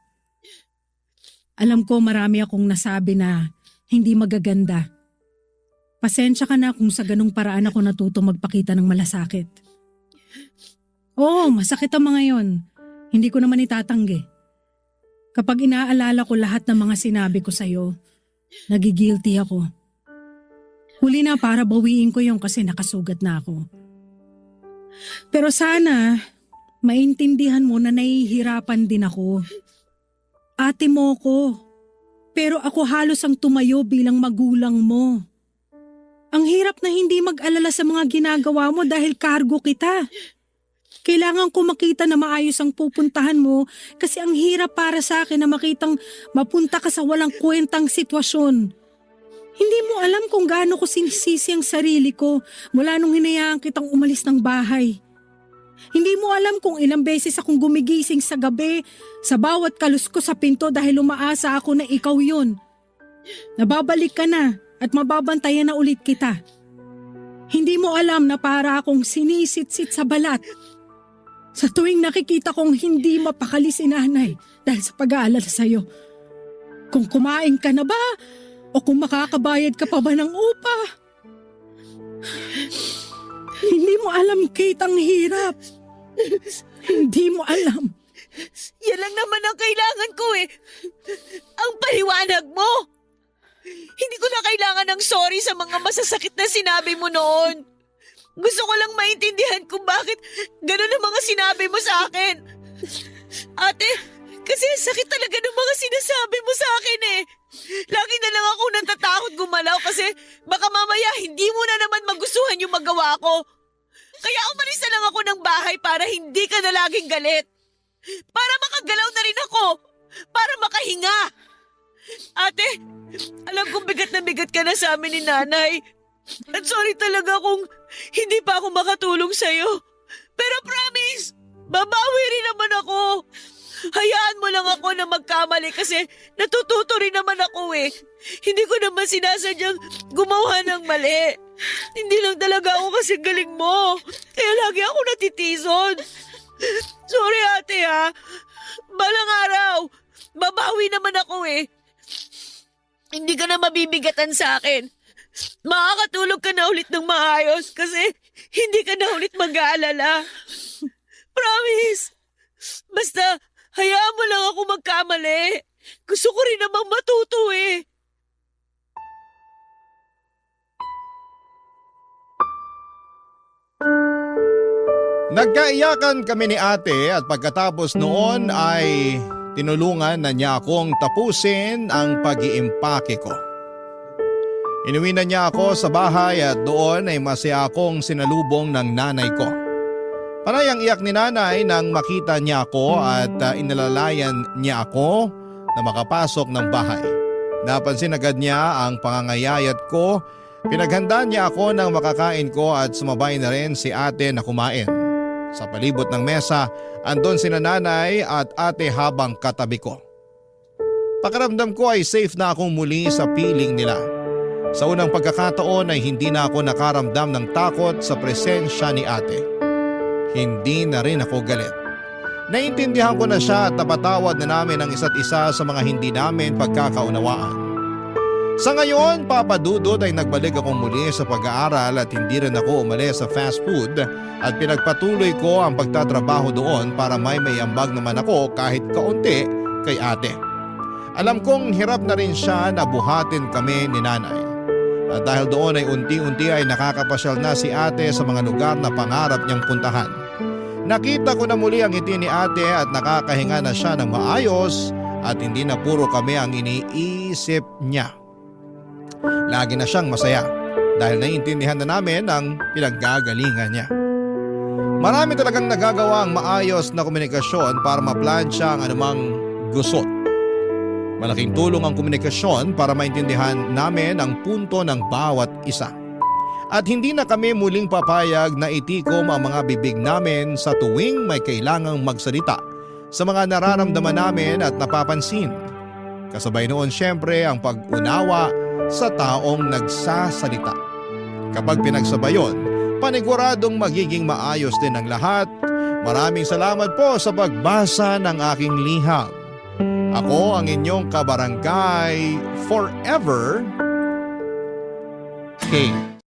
Alam ko marami akong nasabi na hindi magaganda. Pasensya ka na kung sa ganung paraan ako natuto magpakita ng malasakit. Oo, masakit ang mga yon. Hindi ko naman itatanggi. Kapag inaalala ko lahat ng mga sinabi ko sa'yo, nagigilty ako. Huli na para bawiin ko yung kasi nakasugat na ako. Pero sana, maintindihan mo na nahihirapan din ako. Ate mo ko, pero ako halos ang tumayo bilang magulang mo. Ang hirap na hindi mag-alala sa mga ginagawa mo dahil kargo kita. Kailangan ko makita na maayos ang pupuntahan mo kasi ang hirap para sa akin na makitang mapunta ka sa walang kwentang sitwasyon. Hindi mo alam kung gaano ko sinisisi ang sarili ko mula nung hinayaan kitang umalis ng bahay. Hindi mo alam kung ilang beses akong gumigising sa gabi sa bawat kalus ko sa pinto dahil umaasa ako na ikaw yun. Nababalik ka na at mababantayan na ulit kita. Hindi mo alam na para akong sinisit-sit sa balat. Sa tuwing nakikita kong hindi mapakali si nanay dahil sa pag-aalala sa'yo. Kung kumain ka na ba o kung makakabayad ka pa ba ng upa. Hindi mo alam, Kate, ang hirap. Hindi mo alam. Yan lang naman ang kailangan ko eh. Ang paliwanag mo. Hindi ko na kailangan ng sorry sa mga masasakit na sinabi mo noon. Gusto ko lang maintindihan kung bakit ganun ang mga sinabi mo sa akin. Ate, kasi sakit talaga ng mga sinasabi mo sa akin eh. Lagi na lang ako natatakot gumalaw kasi baka mamaya hindi mo na naman magustuhan yung magawa ko. Kaya umalis na lang ako ng bahay para hindi ka na laging galit. Para makagalaw na rin ako. Para makahinga. Ate, alam kong bigat na bigat ka na sa amin ni nanay. At sorry talaga kung hindi pa ako makatulong sa'yo. Pero promise, babawi rin naman ako. Hayaan mo lang ako na magkamali kasi natututo rin naman ako eh. Hindi ko naman sinasadyang gumawa ng mali. Hindi lang talaga ako kasi galing mo. Kaya lagi ako natitison. Sorry ate ha. Balang araw, babawi naman ako eh. Hindi ka na mabibigatan sa akin. Makakatulog ka na ulit ng maayos kasi hindi ka na ulit mag-aalala. Promise. Basta, hayaan mo lang ako magkamali. Gusto ko rin namang matuto eh. Nagkaiyakan kami ni ate at pagkatapos noon ay tinulungan na niya akong tapusin ang pag-iimpake ko. Inuwi na niya ako sa bahay at doon ay masaya akong sinalubong ng nanay ko. Panay ang iyak ni nanay nang makita niya ako at inalalayan niya ako na makapasok ng bahay. Napansin agad niya ang pangangayayat ko. Pinaghanda niya ako ng makakain ko at sumabay na rin si ate na kumain. Sa palibot ng mesa, andon sina nanay at ate habang katabi ko. Pakiramdam ko ay safe na akong muli sa piling nila. Sa unang pagkakataon ay hindi na ako nakaramdam ng takot sa presensya ni ate. Hindi na rin ako galit. Naintindihan ko na siya at napatawad na namin ang isa't isa sa mga hindi namin pagkakaunawaan. Sa ngayon, Papa Dudut ay nagbalik akong muli sa pag-aaral at hindi rin ako umalis sa fast food at pinagpatuloy ko ang pagtatrabaho doon para may ambag naman ako kahit kaunti kay ate. Alam kong hirap na rin siya na buhatin kami ni nanay. At dahil doon ay unti-unti ay nakakapasyal na si ate sa mga lugar na pangarap niyang puntahan. Nakita ko na muli ang ngiti ni ate at nakakahinga na siya ng maayos at hindi na puro kami ang iniisip niya. Lagi na siyang masaya dahil naiintindihan na namin ang pinaggagalingan niya. Marami talagang nagagawa ang maayos na komunikasyon para maplansya ang anumang gusot. Malaking tulong ang komunikasyon para maintindihan namin ang punto ng bawat isa. At hindi na kami muling papayag na itikom ang mga bibig namin sa tuwing may kailangang magsalita sa mga nararamdaman namin at napapansin. Kasabay noon syempre ang pag-unawa sa taong nagsasalita. Kapag pinagsabay yun, paniguradong magiging maayos din ang lahat. Maraming salamat po sa pagbasa ng aking liham. Ako ang inyong kabarangay forever, Kate.